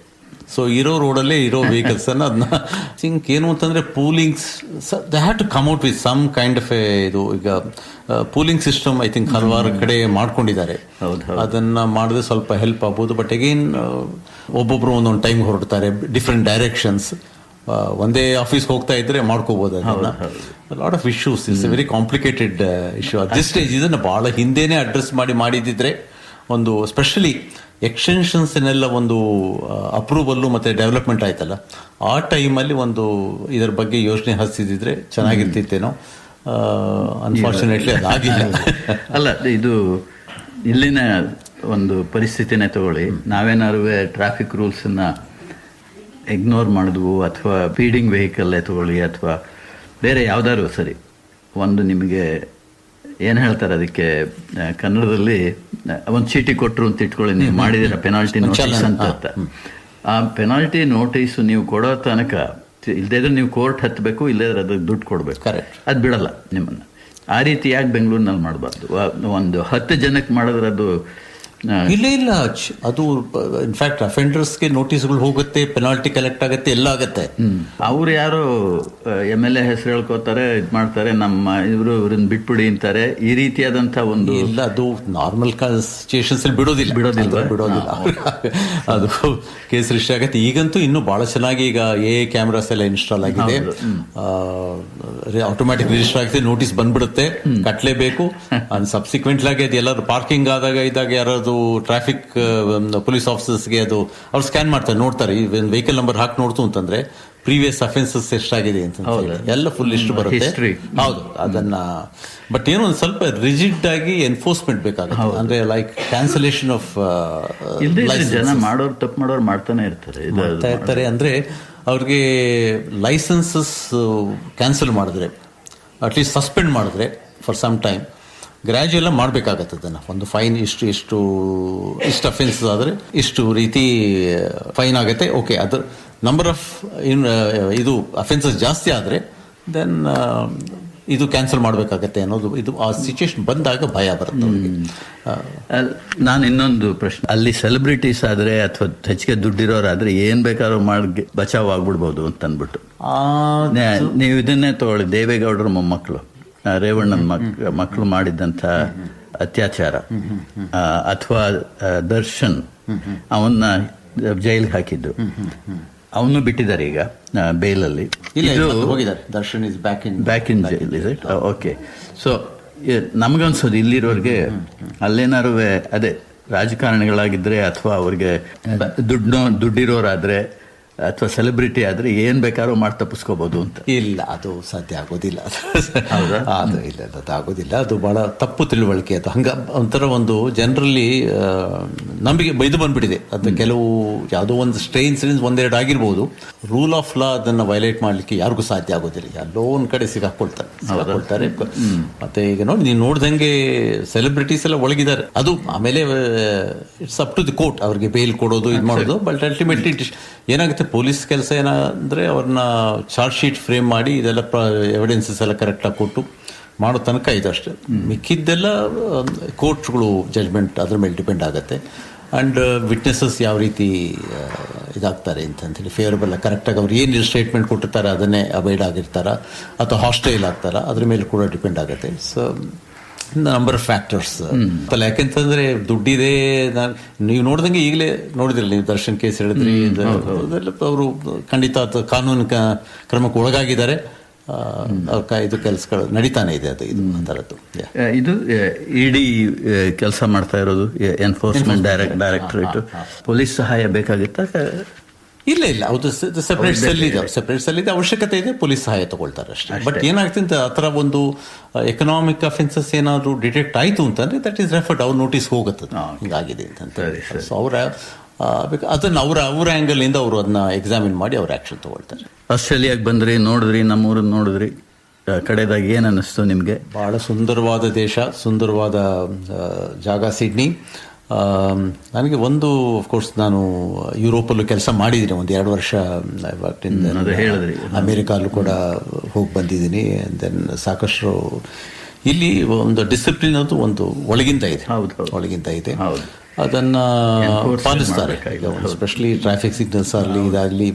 ಸೊ ಇರೋ ರೋಡಲ್ಲೇ ಇರೋ ವೆಹಿಕಲ್ಸ್ ಅನ್ನ ಅದನ್ನ ಥಿಂಕ್ ಏನು ಅಂತಂದ್ರೆ poolings, they have to come out with some kind of ಇದು. ಈಗ ಪೂಲಿಂಗ್ ಸಿಸ್ಟಮ್ ಐ ಥಿಂಕ್ ಹಲವಾರು ಕಡೆ ಮಾಡ್ಕೊಂಡಿದ್ದಾರೆ. ಅದನ್ನ ಮಾಡಿದ್ರೆ ಸ್ವಲ್ಪ ಹೆಲ್ಪ್ ಆಗ್ಬೋದು. ಬಟ್ ಅಗೇನ್ ಒಬ್ಬೊಬ್ರು ಒಂದೊಂದು ಟೈಮ್ ಹೊರಡ್ತಾರೆ, ಡಿಫ್ರೆಂಟ್ ಡೈರೆಕ್ಷನ್ಸ್. ಒಂದೇ ಆಫೀಸ್ಗೆ ಹೋಗ್ತಾ ಇದ್ರೆ ಮಾಡ್ಕೋಬಹುದು. ಅದನ್ನ lot of issues, it's A very complicated issue at this stage. ಇದನ್ನ ಬಹಳ ಹಿಂದೆನೆ ಅಡ್ರೆಸ್ ಮಾಡಿದಿದ್ರೆ, ಒಂದು ಸ್ಪೆಷಲಿ ಎಕ್ಸ್ಟೆನ್ಷನ್ಸ್ನೆಲ್ಲ ಒಂದು ಅಪ್ರೂವಲ್ಲು ಮತ್ತು ಡೆವಲಪ್ಮೆಂಟ್ ಆಯ್ತಲ್ಲ, ಆ ಟೈಮಲ್ಲಿ ಒಂದು ಇದರ ಬಗ್ಗೆ ಯೋಚನೆ ಹಸಿದಿದ್ರೆ ಚೆನ್ನಾಗಿರ್ತಿತ್ತೇನೋ. ಅನ್ಫಾರ್ಚುನೇಟ್ಲಿ ಅದಾಗಿಲ್ಲ. ಅಲ್ಲ, ಇದು ಇಲ್ಲಿನ ಒಂದು ಪರಿಸ್ಥಿತಿನೇ ತಗೊಳ್ಳಿ. ನಾವೇನಾದ್ರು ಟ್ರಾಫಿಕ್ ರೂಲ್ಸನ್ನು ಇಗ್ನೋರ್ ಮಾಡಿದ್ವು, ಅಥವಾ ಫೀಡಿಂಗ್ ವೆಹಿಕಲ್ಲೇ ತಗೊಳ್ಳಿ, ಅಥವಾ ಬೇರೆ ಯಾವ್ದಾದ್ರು ಸರಿ, ಒಂದು ನಿಮಗೆ ಏನು ಹೇಳ್ತಾರೆ ಅದಕ್ಕೆ ಕನ್ನಡದಲ್ಲಿ, ಒಂದು ಚೀಟಿ ಕೊಟ್ಟರು ಅಂತ ಇಟ್ಕೊಳ್ಳಿ, ನೀವು ಮಾಡಿದಿರ ಪೆನಾಲ್ಟಿ ನೋಟಿಸ್ ಅಂತ. ಆ ಪೆನಾಲ್ಟಿ ನೋಟಿಸ್ ನೀವು ಕೊಡೋ ತನಕ ಇಲ್ಲದೇ ಇದ್ರೆ ನೀವು ಕೋರ್ಟ್ ಹತ್ತಬೇಕು, ಇಲ್ಲದ್ರೆ ಅದಕ್ಕೆ ದುಡ್ಡು ಕೊಡಬೇಕು. ಅದು ಬಿಡಲ್ಲ ನಿಮ್ಮನ್ನು. ಆ ರೀತಿ ಯಾಕೆ ಬೆಂಗಳೂರಿನಲ್ಲಿ ಮಾಡಬಾರ್ದು? ಒಂದು 10 ಜನಕ್ಕೆ ಮಾಡಿದ್ರೆ ಅದು ಇಲ್ಲ ಅದು ಇನ್ಫ್ಯಾಕ್ಟ್ ಅಫೆಂಡರ್ಸ್ಗೆ ನೋಟಿಸ್ಗಳು ಹೋಗುತ್ತೆ, ಪೆನಾಲ್ಟಿ ಕಲೆಕ್ಟ್ ಆಗುತ್ತೆ, ಎಲ್ಲ ಆಗುತ್ತೆ. ಅವ್ರು ಯಾರು MLA ಹೆಸರು ಹೇಳ್ಕೋತಾರೆ, ಇದು ಮಾಡ್ತಾರೆ, ನಮ್ಮ ಇವ್ರನ್ನ ಬಿಟ್ಬಿಡಿ ಅಂತಾರೆ. ಈ ರೀತಿಯಾದಂಥ ಒಂದು ಇಲ್ಲ, ಅದು ನಾರ್ಮಲ್ ಸಿಚುಯೇಷನ್ಸ್ ಅಲ್ಲಿ ಬಿಡೋದಿಲ್ಲ ಅದು ಕೇಸ್ ರಿಜಿಸ್ಟರ್ ಆಗುತ್ತೆ. ಈಗಂತೂ ಇನ್ನೂ ಬಹಳ ಚೆನ್ನಾಗಿ ಈಗ ಕ್ಯಾಮ್ರಾಸ್ ಎಲ್ಲ ಇನ್ಸ್ಟಾಲ್ ಆಗಿದೆ, ಆಟೋಮ್ಯಾಟಿಕ್ ರಿಜಿಸ್ಟರ್ ಆಗುತ್ತೆ, ನೋಟಿಸ್ ಬಂದ್ಬಿಡುತ್ತೆ, ಕಟ್ಲೇಬೇಕು. ಸಬ್ಸಿಕ್ವೆಂಟ್ ಆಗಿ ಅದು ಎಲ್ಲರೂ ಪಾರ್ಕಿಂಗ್ ಇದಾಗ ಯಾರಾದ್ರು ಟ್ರಾಫಿಕ್ ಪೊಲೀಸ್ ಆಫೀಸರ್ಸ್ಗೆ ಅದು ಅವ್ರು ಸ್ಕ್ಯಾನ್ ಮಾಡ್ತಾರೆ, ನೋಡ್ತಾರೆ ವೆಹಿಕಲ್ ನಂಬರ್ ಹಾಕಿ ನೋಡ್ತು ಅಂತಂದ್ರೆ ಪ್ರೀವಿಯಸ್ ಅಫೆನ್ಸಸ್ ಎಷ್ಟಾಗಿದೆ ಅಂತ ಎಲ್ಲ ಫುಲ್ ಲಿಸ್ಟ್ ಬರುತ್ತೆ. ಹೌದು, ಅದನ್ನ ಬಟ್ ಏನೋ ಒಂದು ಸ್ವಲ್ಪ ರಿಜಿಡ್ ಆಗಿ ಎನ್ಫೋರ್ಸ್ಮೆಂಟ್ ಬೇಕಾಗುತ್ತೆ. ಅಂದ್ರೆ ಲೈಕ್ ಕ್ಯಾನ್ಸಲೇಷನ್ ಆಫ್ ಜನ ಮಾಡೋರು ತಪ್ಪು ಮಾಡೋರು ಮಾಡ್ತಾನೆ ಇರ್ತಾರೆ. ಅಂದ್ರೆ ಅವ್ರಿಗೆ ಲೈಸೆನ್ಸಸ್ ಕ್ಯಾನ್ಸಲ್ ಮಾಡಿದ್ರೆ, ಅಟ್ಲೀಸ್ಟ್ ಸಸ್ಪೆಂಡ್ ಮಾಡಿದ್ರೆ ಫಾರ್ ಸಮ್ ಟೈಮ್, ಗ್ರ್ಯಾಜುಯಲ್ ಮಾಡಬೇಕಾಗತ್ತೆ ಅದನ್ನು. ಒಂದು ಫೈನ್ ಇಷ್ಟು ಅಫೆನ್ಸ್ ಆದರೆ ಇಷ್ಟು ರೀತಿ ಫೈನ್ ಆಗುತ್ತೆ. ಓಕೆ, ಅದು ನಂಬರ್ ಆಫ್ ಇದು ಅಫೆನ್ಸಸ್ ಜಾಸ್ತಿ ಆದರೆ ದೆನ್ ಇದು ಕ್ಯಾನ್ಸಲ್ ಮಾಡಬೇಕಾಗತ್ತೆ ಅನ್ನೋದು, ಇದು ಆ ಸಿಚುವೇಶನ್ ಬಂದಾಗ ಭಯ ಬರುತ್ತೆ ಅವರಿಗೆ. ನಾನು ಇನ್ನೊಂದು ಪ್ರಶ್ನೆ, ಅಲ್ಲಿ ಸೆಲೆಬ್ರಿಟೀಸ್ ಆದರೆ ಅಥವಾ ಹೆಚ್ಚಿಗೆ ದುಡ್ಡಿರೋರಾದ್ರೆ ಏನ್ ಬೇಕಾದ್ರೂ ಮಾಡಿ ಬಚಾವ್ ಆಗ್ಬಿಡ್ಬೋದು ಅಂತ ಅಂದ್ಬಿಟ್ಟು, ನೀವು ಇದನ್ನೇ ತಗೊಳ್ಳಿ, ದೇವೇಗೌಡರ ಮೊಮ್ಮಕ್ಕಳು ರೇವಣ್ಣನ ಮಕ್ಕಳು ಮಾಡಿದ್ದಂಥ ಅತ್ಯಾಚಾರ, ಅಥವಾ ದರ್ಶನ್ ಅವನ್ನ ಜೈಲಿಗೆ ಹಾಕಿದ್ದು, ಅವನು ಬಿಟ್ಟಿದ್ದಾರೆ ಈಗ ಬೇಲಲ್ಲಿ. Darshan is back in jail. Is it? Okay. So ನಮಗನ್ಸೋದು ಇಲ್ಲಿರೋರಿಗೆ ಅಲ್ಲೇನಾರು ಅದೇ ರಾಜಕಾರಣಿಗಳಾಗಿದ್ರೆ ಅಥವಾ ಅವ್ರಿಗೆ ದುಡ್ಡಿರೋರಾದ್ರೆ ಅಥವಾ ಸೆಲೆಬ್ರಿಟಿ ಆದ್ರೆ ಏನ್ ಬೇಕಾದ್ರೂ ಮಾಡಿ ತಪ್ಪಿಸ್ಕೋಬಹುದು ಅಂತ. ಇಲ್ಲ, ಅದು ಸಾಧ್ಯ ಆಗೋದಿಲ್ಲ. ಅದು ಇಲ್ಲ, ಅದು ಆಗೋದಿಲ್ಲ. ಅದು ಬಹಳ ತಪ್ಪು ತಿಳುವಳಿಕೆ. ಅದು ಹಂಗ ಒಂಥರ ಒಂದು ಜನರಲ್ಲಿ ನಂಬಿಕೆ ಇದು ಬಂದ್ಬಿಟ್ಟಿದೆ. ಅದು ಕೆಲವು ಯಾವುದೋ ಒಂದು ಇನ್ಸಿಡೆನ್ಸ್ ಒಂದೆರಡು ಆಗಿರ್ಬೋದು, ರೂಲ್ ಆಫ್ ಲಾ ಅದನ್ನ ವೈಲೇಟ್ ಮಾಡ್ಲಿಕ್ಕೆ ಯಾರಿಗೂ ಸಾಧ್ಯ ಆಗೋದಿಲ್ಲ. ಎಲ್ಲೋ ಒಂದ್ ಕಡೆ ಸಿಗಾಕೊಳ್ತಾರೆ. ಮತ್ತೆ ಈಗ ನೋಡಿ, ನೀವು ನೋಡ್ದಂಗೆ ಸೆಲೆಬ್ರಿಟೀಸ್ ಎಲ್ಲ ಒಳಗಿದ್ದಾರೆ. ಅದು ಆಮೇಲೆ it's up to the court ಅವ್ರಿಗೆ ಬೇಲ್ ಕೊಡೋದು, ಇದು ಮಾಡೋದು. ಬಟ್ ಅಲ್ಟಿಮೇಟ್ಲಿ ಏನಾಗುತ್ತೆ, ಪೊಲೀಸ್ ಕೆಲಸ ಏನಂದ್ರೆ ಅವ್ರನ್ನ ಚಾರ್ಜ್ ಶೀಟ್ ಫ್ರೇಮ್ ಮಾಡಿ ಇದೆಲ್ಲ ಎವಿಡೆನ್ಸಸ್ ಎಲ್ಲ ಕರೆಕ್ಟಾಗಿ ಕೊಟ್ಟು ಮಾಡೋ ತನಕ ಇದಷ್ಟೇ. ಮಿಕ್ಕಿದ್ದೆಲ್ಲ ಕೋರ್ಟ್ಗಳು ಜಜ್ಮೆಂಟ್ ಅದ್ರ ಮೇಲೆ ಡಿಪೆಂಡ್ ಆಗುತ್ತೆ. ಆ್ಯಂಡ್ ವಿಟ್ನೆಸಸ್ ಯಾವ ರೀತಿ ಇದಾಗ್ತಾರೆ ಅಂತೇಳಿ ಫೇವರಬಲ್ ಕರೆಕ್ಟಾಗಿ ಅವ್ರು ಏನು ಸ್ಟೇಟ್ಮೆಂಟ್ ಕೊಟ್ಟಿರ್ತಾರೆ ಅದನ್ನೇ ಅವಾಯ್ಡ್ ಆಗಿರ್ತಾರ ಅಥವಾ ಹಾಸ್ಟೈಲ್ ಆಗ್ತಾರ, ಅದ್ರ ಮೇಲೆ ಕೂಡ ಡಿಪೆಂಡ್ ಆಗುತ್ತೆ. So number of factors. ಯಾಕೆಂತಂದ್ರೆ ದುಡ್ಡಿದೆ. ನೀವು ನೋಡ್ದಂಗೆ ಈಗಲೇ ನೋಡಿದ್ರಲ್ಲ, ನೀವು ದರ್ಶನ್ ಕೇಸ್ ಹೇಳಿದ್ರಿ, ಅವರು ಖಂಡಿತ ಕಾನೂನು ಕ್ರಮಕ್ಕೆ ಒಳಗಾಗಿದ್ದಾರೆ. ಇದು ಕೆಲಸಗಳು ನಡೀತಾನೆ ಇದೆ. ಅದು ಇದು ಥರದ್ದು. ಇದು ಇಡಿ ಕೆಲಸ ಮಾಡ್ತಾ ಇರೋದು, ಎನ್ಫೋರ್ಸ್ಮೆಂಟ್ ಡೈರೆಕ್ಟರೇಟ್. ಪೊಲೀಸ್ ಸಹಾಯ ಬೇಕಾಗಿತ್ತ? ಇಲ್ಲ, ಅದು ಸೆಪರೇಟ್ ಸೆಲ್ ಇದೆ. ಅವಶ್ಯಕತೆ ಇದೆ, ಪೊಲೀಸ್ ಸಹಾಯ ತಗೊಳ್ತಾರೆ ಅಷ್ಟೇ. ಬಟ್ ಏನಾಗ್ತಿಂತ ಆ ಥರ ಒಂದು ಎಕನಾಮಿಕ್ ಅಫೆನ್ಸಸ್ ಏನಾದ್ರು ಡಿಟೆಕ್ಟ್ ಆಯಿತು ಅಂತಂದ್ರೆ ದಟ್ ಈಸ್ ರೆಫರ್ಡ್, ಅವ್ರ ನೋಟಿಸ್ ಹೋಗುತ್ತೆ ಹಿಂಗಾಗಿದೆ ಅಂತ. ಸೊ ಅದನ್ನ ಅವರ ಆ್ಯಂಗಲ್ ಇಂದ ಅವರು ಅದನ್ನ ಎಕ್ಸಾಮಿನ್ ಮಾಡಿ ಅವ್ರ ಆಕ್ಷನ್ ತಗೊಳ್ತಾರೆ. ಆಸ್ಟ್ರೇಲಿಯಾಗೆ ಬಂದ್ರಿ, ನೋಡಿದ್ರಿ, ನಮ್ಮೂರನ್ನ ನೋಡಿದ್ರಿ, ಕಡೆದಾಗಿ ಏನು ಅನ್ನಿಸ್ತು ನಿಮಗೆ? ಬಹಳ ಸುಂದರವಾದ ದೇಶ, ಸುಂದರವಾದ ಜಾಗ ಸಿಡ್ನಿ. ನನಗೆ ಒಂದು ಅಫ್ಕೋರ್ಸ್ ನಾನು ಯುರೋಪಲ್ಲೂ ಕೆಲಸ ಮಾಡಿದ್ದೀನಿ, ಒಂದು 2 ವರ್ಷ ಹೇಳಿದ್ರಿ. ಅಮೇರಿಕಲ್ಲೂ ಕೂಡ ಹೋಗಿ ಬಂದಿದ್ದೀನಿ. ದೆನ್ ಸಾಕಷ್ಟು ಇಲ್ಲಿ ಒಂದು ಡಿಸಿಪ್ಲಿನ್ ಅದು ಒಂದು ಒಳಗಿಂದ ಇದೆ. ಅದನ್ನ ಪಾಲಿಸ್ತಾರೆ. ಎಸ್ಪೆಷಲಿ ಟ್ರಾಫಿಕ್ ಸಿಗ್ನಲ್ಸ್ ಆಗಲಿ ಇದಾಗಲಿ,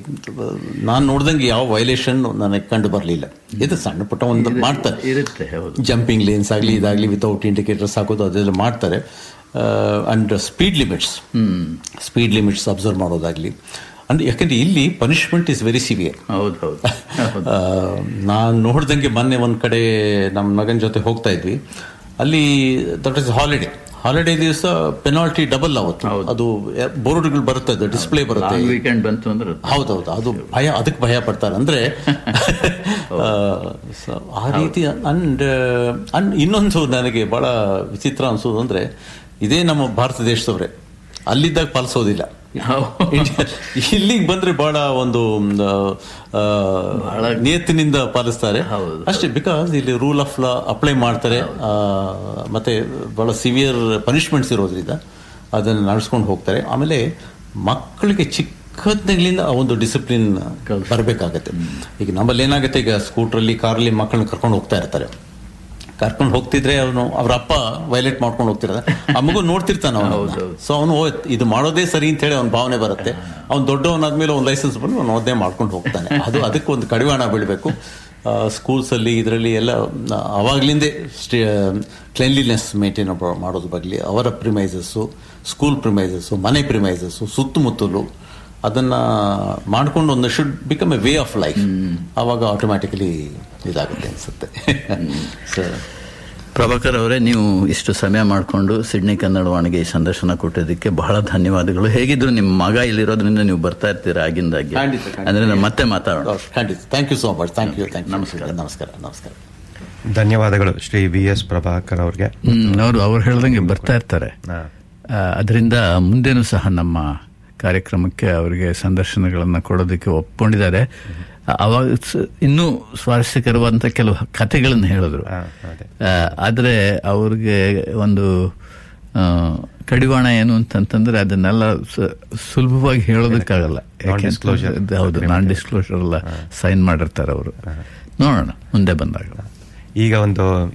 ನಾನು ನೋಡ್ದಂಗೆ ಯಾವ ವೈಲೇಷನ್ ನನಗೆ ಕಂಡು ಬರಲಿಲ್ಲ. ಇದು ಸಣ್ಣ ಪುಟ್ಟ ಒಂದು ಮಾಡ್ತಾರೆ, ಜಂಪಿಂಗ್ ಲೇನ್ಸ್ ಆಗಲಿ ಇದಾಗಲಿ ವಿತೌಟ್ ಇಂಡಿಕೇಟರ್ಸ್ ಹಾಕೋದು ಅದೆಲ್ಲ ಮಾಡ್ತಾರೆ. ಅಂಡ್ ಸ್ಪೀಡ್ ಲಿಮಿಟ್ಸ್ ಅಬ್ಸರ್ವ್ ಮಾಡೋದಾಗ್ಲಿ. ಅಂದ್ರೆ ಯಾಕಂದ್ರೆ ಇಲ್ಲಿ ಪನಿಷ್ಮೆಂಟ್ ಇಸ್ ವೆರಿ ಸಿವಿಯರ್. ನಾನು ನೋಡ್ದಂಗೆ ಮೊನ್ನೆ ಒಂದ್ ಕಡೆ ನಮ್ಮ ಮಗನ ಜೊತೆ ಹೋಗ್ತಾ ಇದ್ವಿ, ಅಲ್ಲಿ ದಟ್ ಇಸ್ ಹಾಲಿಡೇ ದಿವಸ ಪೆನಾಲ್ಟಿ ಡಬಲ್ ಆಗುತ್ತೆ. ಅದು ಬೋರ್ಡ್ಗಳು ಬರುತ್ತೆ, ಡಿಸ್ಪ್ಲೇ ಬರುತ್ತೆ. ವೀಕೆಂಡ್ ಬಂತು ಅಂದ್ರೆ ಹೌದೌದು, ಅದು ಅದಕ್ಕೆ ಭಯ ಪಡ್ತಾರೆ. ಅಂದ್ರೆ ಆ ರೀತಿ. ಅಂಡ್ ಇನ್ನೊಂದು ನನಗೆ ಬಹಳ ವಿಚಿತ್ರ ಅನ್ಸೋದು ಅಂದ್ರೆ, ಇದೇ ನಮ್ಮ ಭಾರತ ದೇಶದವ್ರೆ ಅಲ್ಲಿದ್ದಾಗ ಪಾಲಿಸೋದಿಲ್ಲ, ಇಲ್ಲಿಗೆ ಬಂದ್ರೆ ಬಹಳ ಒಂದು ನಿಯತ್ತಿನಿಂದ ಪಾಲಿಸ್ತಾರೆ ಅಷ್ಟೇ. ಬಿಕಾಸ್ ಇಲ್ಲಿ ರೂಲ್ ಆಫ್ ಲಾ ಅಪ್ಲೈ ಮಾಡ್ತಾರೆ, ಮತ್ತೆ ಬಹಳ ಸಿವಿಯರ್ ಪನಿಷ್ಮೆಂಟ್ಸ್ ಇರೋದ್ರಿಂದ ಅದನ್ನು ನಡೆಸ್ಕೊಂಡು ಹೋಗ್ತಾರೆ. ಆಮೇಲೆ ಮಕ್ಕಳಿಗೆ ಚಿಕ್ಕದ್ನಿಂದ ಆ ಒಂದು ಡಿಸಿಪ್ಲಿನ್ ಬರಬೇಕಾಗತ್ತೆ. ಈಗ ನಮ್ಮಲ್ಲಿ ಏನಾಗುತ್ತೆ, ಈಗ ಸ್ಕೂಟ್ರಲ್ಲಿ ಕಾರಲ್ಲಿ ಮಕ್ಕಳನ್ನ ಕರ್ಕೊಂಡು ಹೋಗ್ತಾ ಇರ್ತಾರೆ. ಕರ್ಕೊಂಡು ಹೋಗ್ತಿದ್ರೆ ಅವನು ಅವ್ರ ಅಪ್ಪ ವೈಲೇಟ್ ಮಾಡ್ಕೊಂಡು ಹೋಗ್ತಿರೋದ, ಆ ಮಗು ನೋಡ್ತಿರ್ತಾನೆ ಅವನು. ಸೊ ಅವನು ಇದು ಮಾಡೋದೇ ಸರಿ ಅಂತ ಹೇಳಿ ಅವ್ನ ಭಾವನೆ ಬರುತ್ತೆ. ಅವ್ನು ದೊಡ್ಡವನಾದ್ಮೇಲೆ ಒಂದು ಲೈಸೆನ್ಸ್ ಬಂದು ಅವ್ನು ಓದೇ ಮಾಡ್ಕೊಂಡು ಹೋಗ್ತಾನೆ. ಅದಕ್ಕೆ ಒಂದು ಕಡಿವಾಣ ಬೀಳಬೇಕು. ಸ್ಕೂಲ್ಸಲ್ಲಿ ಇದರಲ್ಲಿ ಎಲ್ಲ ಅವಾಗ್ಲಿಂದೇ ಕ್ಲೀನ್ಲಿನೆಸ್ ಮೇಂಟೈನ್ ಮಾಡೋದ್ರ ಬಗ್ಗೆ ಅವರ ಪ್ರಿಮೈಸಸ್ಸು, ಸ್ಕೂಲ್ ಪ್ರಿಮೈಸಸ್ಸು, ಮನೆ ಪ್ರಿಮೈಸಸ್ಸು, ಸುತ್ತಮುತ್ತಲು ಅದನ್ನು ಮಾಡಿಕೊಂಡು ಒಂದು should become A way of life. ಆವಾಗ ಆಟೋಮ್ಯಾಟಿಕಲಿ ಇದಾಗುತ್ತೆ ಅನಿಸುತ್ತೆ. ಸರ್ ಪ್ರಭಾಕರ್ ಅವರೇ, ನೀವು ಇಷ್ಟು ಸಮಯ ಮಾಡಿಕೊಂಡು ಸಿಡ್ನಿ ಕನ್ನಡ ವಾಣಿಗೆ ಈ ಸಂದರ್ಶನ ಕೊಟ್ಟಿದ್ದಕ್ಕೆ ಬಹಳ ಧನ್ಯವಾದಗಳು. ಹೇಗಿದ್ರು ನಿಮ್ಮ ಮಗ ಇಲ್ಲಿರೋದ್ರಿಂದ ನೀವು ಬರ್ತಾ ಇರ್ತೀರಾ ಆಗಿಂದಾಗಿ, ಅಂದ್ರೆ ನಾವು ಮತ್ತೆ ಮಾತಾಡೋಣ. ಖಂಡಿತ. Thank you so much. Thank you. ನಮಸ್ಕಾರ. ನಮಸ್ಕಾರ. ನಮಸ್ಕಾರ. ಧನ್ಯವಾದಗಳು ಶ್ರೀ VS ಪ್ರಭಾಕರ್ ಅವ್ರಿಗೆ. ಅವ್ರು ಹೇಳ್ದಂಗೆ ಬರ್ತಾ ಇರ್ತಾರೆ. ಅದರಿಂದ ಮುಂದೇನೂ ಸಹ ನಮ್ಮ ಕಾರ್ಯಕ್ರಮಕ್ಕೆ ಅವರಿಗೆ ಸಂದರ್ಶನಗಳನ್ನು ಕೊಡೋದಕ್ಕೆ ಒಪ್ಕೊಂಡಿದ್ದಾರೆ. ಅವಾಗ ಇನ್ನೂ ಸ್ವಾರಸ್ಯಕರವಾದಂಥ ಕೆಲವು ಕಥೆಗಳನ್ನು ಹೇಳಿದ್ರು. ಆದರೆ ಅವ್ರಿಗೆ ಒಂದು ಕಡಿವಾಣ ಏನು ಅಂತಂತಂದ್ರೆ ಅದನ್ನೆಲ್ಲ ಸುಲಭವಾಗಿ ಹೇಳೋದಕ್ಕಾಗಲ್ಲ. ಹೌದು, ನಾನ್ ಡಿಸ್ಕ್ಲೋಷರ್ ಎಲ್ಲ ಸೈನ್ ಮಾಡಿರ್ತಾರೆ ಅವರು. ನೋಡೋಣ ಮುಂದೆ ಬಂದಾಗ. ಈಗ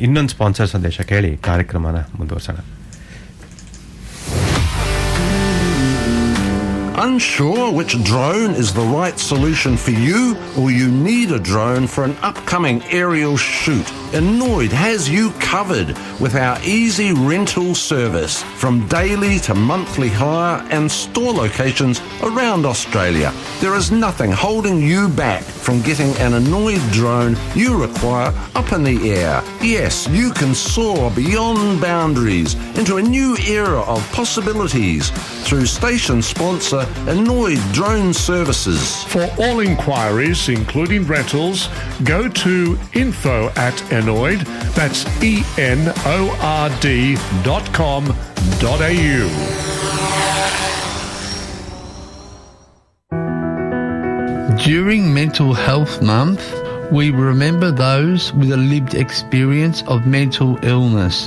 ಇನ್ನೊಂದು ಸ್ಪಾನ್ಸರ್ ಸಂದೇಶ ಕೇಳಿ ಕಾರ್ಯಕ್ರಮನ ಮುಂದುವರ್ಸೋಣ. Unsure which drone is the right solution for you, or you need a drone for an upcoming aerial shoot? Annoyed has you covered with our easy rental service from daily to monthly hire and store locations around Australia. There is nothing holding you back from getting an Annoyed drone you require up in the air. Yes, you can soar beyond boundaries into a new era of possibilities through station sponsor Annoyed Drone Services. For all inquiries, including rentals, go to info@Annoyed, that's enord.com.au. During Mental Health Month, we remember those with a lived experience of mental illness,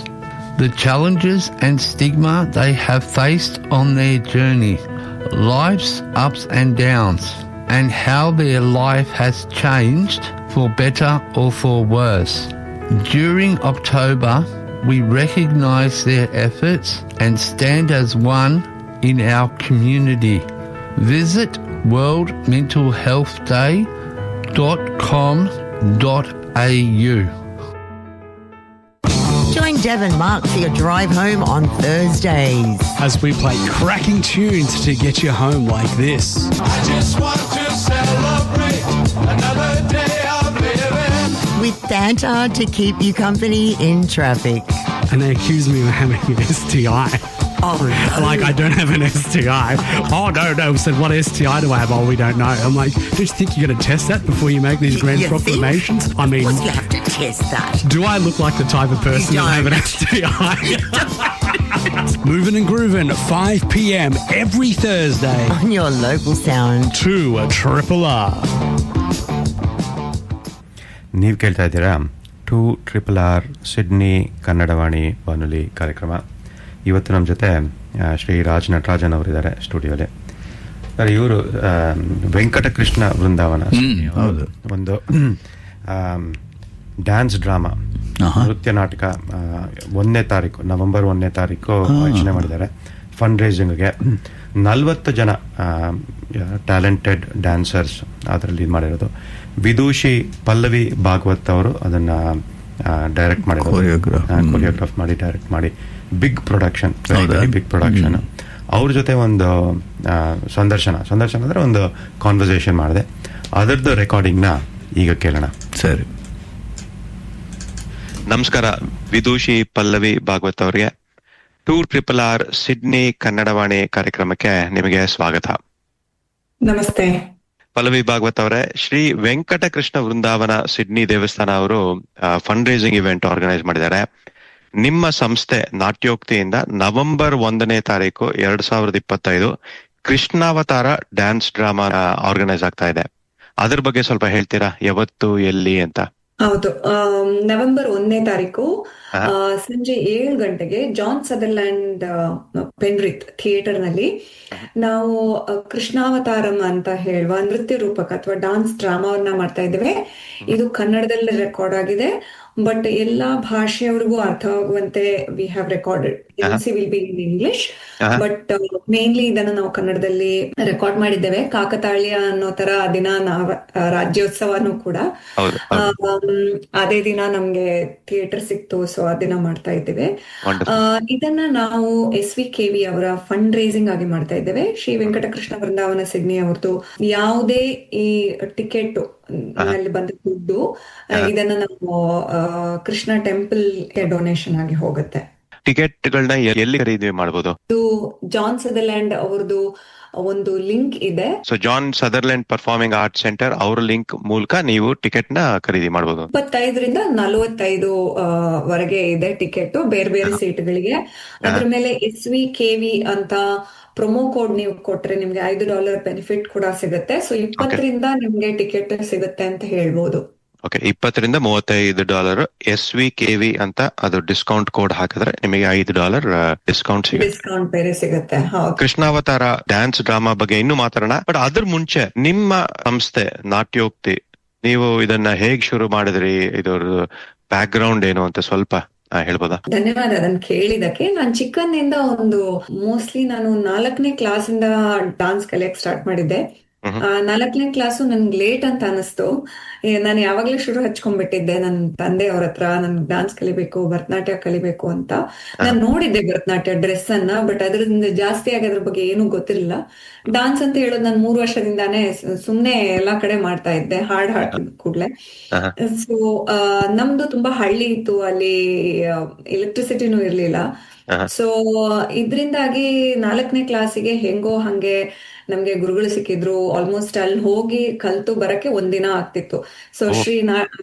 the challenges and stigma they have faced on their journey, life's ups and downs, and how their life has changed for better or for worse. During October, we recognise their efforts and stand as one in our community. Visit worldmentalhealthday.com.au. Join Dev and Mark for your drive home on Thursdays as we play cracking tunes to get you home like this. I just want to celebrate another day of living. With Santa to keep you company in traffic. And they accuse me of having an STI. Oh, no. Like, I don't have an STI. Oh, no. We said, what STI do I have? Oh, we don't know. I'm like, don't you think you're going to test that before you make these grand proclamations? Think? I mean... Of course you have to test that. Do I look like the type of person to have an STI? Moving and grooving, 5 p.m. every Thursday. On your local sound. 2 R. ನೀವು ಕೇಳ್ತಾ ಇದ್ದೀರಾ 2RRR Sydney Kannadavani ಬಾನುಲಿ ಕಾರ್ಯಕ್ರಮ. ಇವತ್ತು ನಮ್ಮ ಜೊತೆ ಶ್ರೀ ರಾಜ್ ನಟರಾಜನ್ ಅವರಿದ್ದಾರೆ ಸ್ಟುಡಿಯೋಲಿ. ಇವರು ವೆಂಕಟಕೃಷ್ಣ ವೃಂದಾವನ ಒಂದು ಡ್ಯಾನ್ಸ್ ಡ್ರಾಮಾ ನೃತ್ಯ ನಾಟಕ 1ನೇ ತಾರೀಕು ನವೆಂಬರ್ 1ನೇ ತಾರೀಕು ಯೋಚನೆ ಮಾಡಿದ್ದಾರೆ. ಫಂಡ್ ರೈಸಿಂಗ್ಗೆ 40 ಜನ ಟ್ಯಾಲೆಂಟೆಡ್ ಡ್ಯಾನ್ಸರ್ಸ್ ಅದರಲ್ಲಿ ಇದು ಮಾಡಿರೋದು. ವಿದೂಷಿ ಪಲ್ಲವಿ ಭಾಗವತ್ ಅವರು ಅದನ್ನ ಡೈರೆಕ್ಟ್ ಮಾಡಿರೋದು, ಕೊರಿಯೋಗ್ರಾಫ್ ಮಾಡಿ ಡೈರೆಕ್ಟ್ ಮಾಡಿ ಬಿಗ್ ಪ್ರೊಡಕ್ಷನ್, ಬಿಗ್ ಪ್ರೊಡಕ್ಷನ್. ಅವ್ರ ಜೊತೆ ಒಂದು ಸಂದರ್ಶನ ಅಂದ್ರೆ ಒಂದು ಕಾನ್ವರ್ಸೇಷನ್ ಮಾಡಿದೆ. ಅದರದ್ದು ರೆಕಾರ್ಡಿಂಗ್ನ ಈಗ ಕೇಳೋಣ. ಸರಿ. ನಮಸ್ಕಾರ ವಿದೂಷಿ ಪಲ್ಲವಿ ಭಾಗವತ್ ಅವರಿಗೆ 2RRR ಸಿಡ್ನಿ ಕನ್ನಡವಾಣಿ ಕಾರ್ಯಕ್ರಮಕ್ಕೆ ನಿಮಗೆ ಸ್ವಾಗತ. ನಮಸ್ತೆ. ಪಲ್ಲವಿ ಭಾಗವತ್ ಅವರೇ, ಶ್ರೀ ವೆಂಕಟಕೃಷ್ಣ ವೃಂದಾವನ ಸಿಡ್ನಿ ದೇವಸ್ಥಾನ ಅವರು ಫಂಡ್ ರೈಸಿಂಗ್ ಇವೆಂಟ್ ಆರ್ಗನೈಸ್ ಮಾಡಿದ್ದಾರೆ. ನಿಮ್ಮ ಸಂಸ್ಥೆ ನಾಟ್ಯೋಕ್ತಿಯಿಂದ ನವೆಂಬರ್ 1ನೇ ತಾರೀಕು 2025 ಕೃಷ್ಣಾವತಾರ ಡ್ಯಾನ್ಸ್ ಡ್ರಾಮಾ ಆರ್ಗನೈಸ್ ಆಗ್ತಾ ಇದೆ. ಅದ್ರ ಬಗ್ಗೆ ಸ್ವಲ್ಪ ಹೇಳ್ತೀರಾ? ಯಾವತ್ತು, ಎಲ್ಲಿ ಅಂತ? ಹೌದು, ನವೆಂಬರ್ 1ನೇ ತಾರೀಕು ಸಂಜೆ 7 ಗಂಟೆಗೆ ಜಾನ್ ಸದರ್ಲ್ಯಾಂಡ್ ಪೆನ್ರಿತ್ ಥಿಯೇಟರ್ ನಲ್ಲಿ ನಾವು ಕೃಷ್ಣಾವತಾರಂ ಅಂತ ಹೇಳುವ ನೃತ್ಯ ರೂಪಕ ಅಥವಾ ಡಾನ್ಸ್ ಡ್ರಾಮಾವನ್ನ ಮಾಡ್ತಾ ಇದ್ದೇವೆ. ಇದು ಕನ್ನಡದಲ್ಲಿ ರೆಕಾರ್ಡ್ ಆಗಿದೆ, ಬಟ್ ಎಲ್ಲಾ ಭಾಷೆಯವರಿಗೂ ಅರ್ಥವಾಗುವಂತೆ we have recorded. Will be in English, but mainly ಇದನ್ನು ನಾವು ಕನ್ನಡದಲ್ಲಿ ರೆಕಾರ್ಡ್ ಮಾಡಿದ್ದೇವೆ. ಕಾಕತಾಳೀಯ ಅನ್ನೋ ತರ ಆ ದಿನ ರಾಜ್ಯೋತ್ಸವನೂ ಕೂಡ ಅದೇ ದಿನ ನಮ್ಗೆ ಥಿಯೇಟರ್ ಸಿಕ್ತು, ಸೊ ಆ ದಿನ ಮಾಡ್ತಾ ಇದ್ದೇವೆ. ಇದನ್ನ ನಾವು SVKV ಅವರ ಫಂಡ್ ರೈಸಿಂಗ್ ಆಗಿ ಮಾಡ್ತಾ ಇದ್ದೇವೆ. ಶ್ರೀ ವೆಂಕಟಕೃಷ್ಣ ವೃಂದಾವನ ಸಿಡ್ನಿ ಅವ್ರದ್ದು ಯಾವುದೇ ಈ ಟಿಕೆಟ್ ನಲ್ಲಿ ಬಂದ ದುಡ್ಡು ಇದನ್ನ ನಾವು ಕೃಷ್ಣ ಟೆಂಪಲ್ ಡೊನೇಷನ್ ಆಗಿ ಹೋಗುತ್ತೆ. ಟಿಕೆಟ್ಗಳನ್ನ ಎಲ್ಲಿ ಖರೀದಿ ಮಾಡಬಹುದು? ಇದು ಜಾನ್ ಸದರ್ಲ್ಯಾಂಡ್ ಅವ್ರದ್ದು ಒಂದು ಲಿಂಕ್ ಇದೆ. So John Sutherland performing art centre ಅವರ ಲಿಂಕ್ ಮೂಲಕ ನೀವು ಟಿಕೆಟ್ ನ ಖರೀದಿ ಮಾಡಬಹುದು. 25ರಿಂದ 45 ವರೆಗೆ ಇದೆ ಟಿಕೆಟ್, ಬೇರೆ ಬೇರೆ ಸೀಟ್ಗಳಿಗೆ. ಅದ್ರ ಮೇಲೆ SVKV ಅಂತ ಪ್ರೊಮೋ ಕೋಡ್ ನೀವು ಕೊಟ್ರೆ ನಿಮ್ಗೆ $5 ಬೆನಿಫಿಟ್ ಕೂಡ ಸಿಗುತ್ತೆ. ಸೊ 20ರಿಂದ ನಿಮ್ಗೆ ಟಿಕೆಟ್ ಸಿಗುತ್ತೆ ಅಂತ ಹೇಳ್ಬೋದು. ಓಕೆ, $20ರಿಂದ $35 SVKV ಅಂತ ಅದು ಡಿಸ್ಕೌಂಟ್ ಕೋಡ್ ಹಾಕಿದ್ರೆ ನಿಮಗೆ $5 ಡಿಸ್ಕೌಂಟ್ ಬೇರೆ ಸಿಗುತ್ತೆ. ಕೃಷ್ಣಾವತಾರ ಡ್ಯಾನ್ಸ್ ಡ್ರಾಮಾ ಬಗ್ಗೆ ಇನ್ನೂ ಮಾತಾಡೋಣ, ಬಟ್ ಅದ್ರ ಮುಂಚೆ ನಿಮ್ಮ ಸಂಸ್ಥೆ ನಾಟ್ಯೋಕ್ತಿ, ನೀವು ಇದನ್ನ ಹೇಗ್ ಶುರು ಮಾಡಿದ್ರಿ, ಇದರ ಬ್ಯಾಕ್ ಗ್ರೌಂಡ್ ಏನು ಅಂತ ಸ್ವಲ್ಪ ಹೇಳ್ಬೋದಾ? ಧನ್ಯವಾದ ಅದನ್ನ ಕೇಳಿದಕ್ಕೆ. ನಾನು ಚಿಕ್ಕಂದಿಂದ ಮೋಸ್ಟ್ಲಿ ನಾನು 4ನೇ ಕ್ಲಾಸಿಂದ ಡಾನ್ಸ್ ಕಲಿಯಕ್ ಸ್ಟಾರ್ಟ್ ಮಾಡಿದ್ದೆ. 4ನೇ ಕ್ಲಾಸು ನನ್ಗೆ ಲೇಟ್ ಅಂತ ಅನಿಸ್ತು. ನಾನು ಯಾವಾಗ್ಲೂ ಶುರು ಹಚ್ಕೊಂಡ್ಬಿಟ್ಟಿದ್ದೆ ನನ್ನ ತಂದೆ ಅವ್ರ ಹತ್ರ, ನನ್ ಡಾನ್ಸ್ ಕಲಿಬೇಕು, ಭರತನಾಟ್ಯ ಕಲಿಬೇಕು ಅಂತ. ನಾನು ನೋಡಿದ್ದೆ ಭರತನಾಟ್ಯ ಡ್ರೆಸ್ ಅನ್ನ, ಬಟ್ ಅದ್ರಿಂದ ಜಾಸ್ತಿ ಆಗಿ ಅದ್ರ ಬಗ್ಗೆ ಏನೂ ಗೊತ್ತಿರ್ಲಿಲ್ಲ. ಡಾನ್ಸ್ ಅಂತ ಹೇಳೋದು ನಾನು 3 ವರ್ಷದಿಂದಾನೇ ಸುಮ್ನೆ ಎಲ್ಲಾ ಕಡೆ ಮಾಡ್ತಾ ಇದ್ದೆ, ಹಾಡ್ ಹಾಡಿದ ಕೂಡ್ಲೆ. ಸೊ ನಮ್ದು ತುಂಬಾ ಹಳ್ಳಿ ಇತ್ತು, ಅಲ್ಲಿ ಎಲೆಕ್ಟ್ರಿಸಿಟಿನೂ ಇರ್ಲಿಲ್ಲ. ಸೊ ಇದ್ರಿಂದಾಗಿ 4ನೇ ಕ್ಲಾಸಿಗೆ ಹೆಂಗೋ ಹಂಗೆ ನಮ್ಗೆ ಗುರುಗಳು ಸಿಕ್ಕಿದ್ರು. ಆಲ್ಮೋಸ್ಟ್ ಅಲ್ಲಿ ಹೋಗಿ ಕಲ್ತು ಬರಕ್ಕೆ ಒಂದಿನ ಆಗ್ತಿತ್ತು. ಸೊ ಶ್ರೀ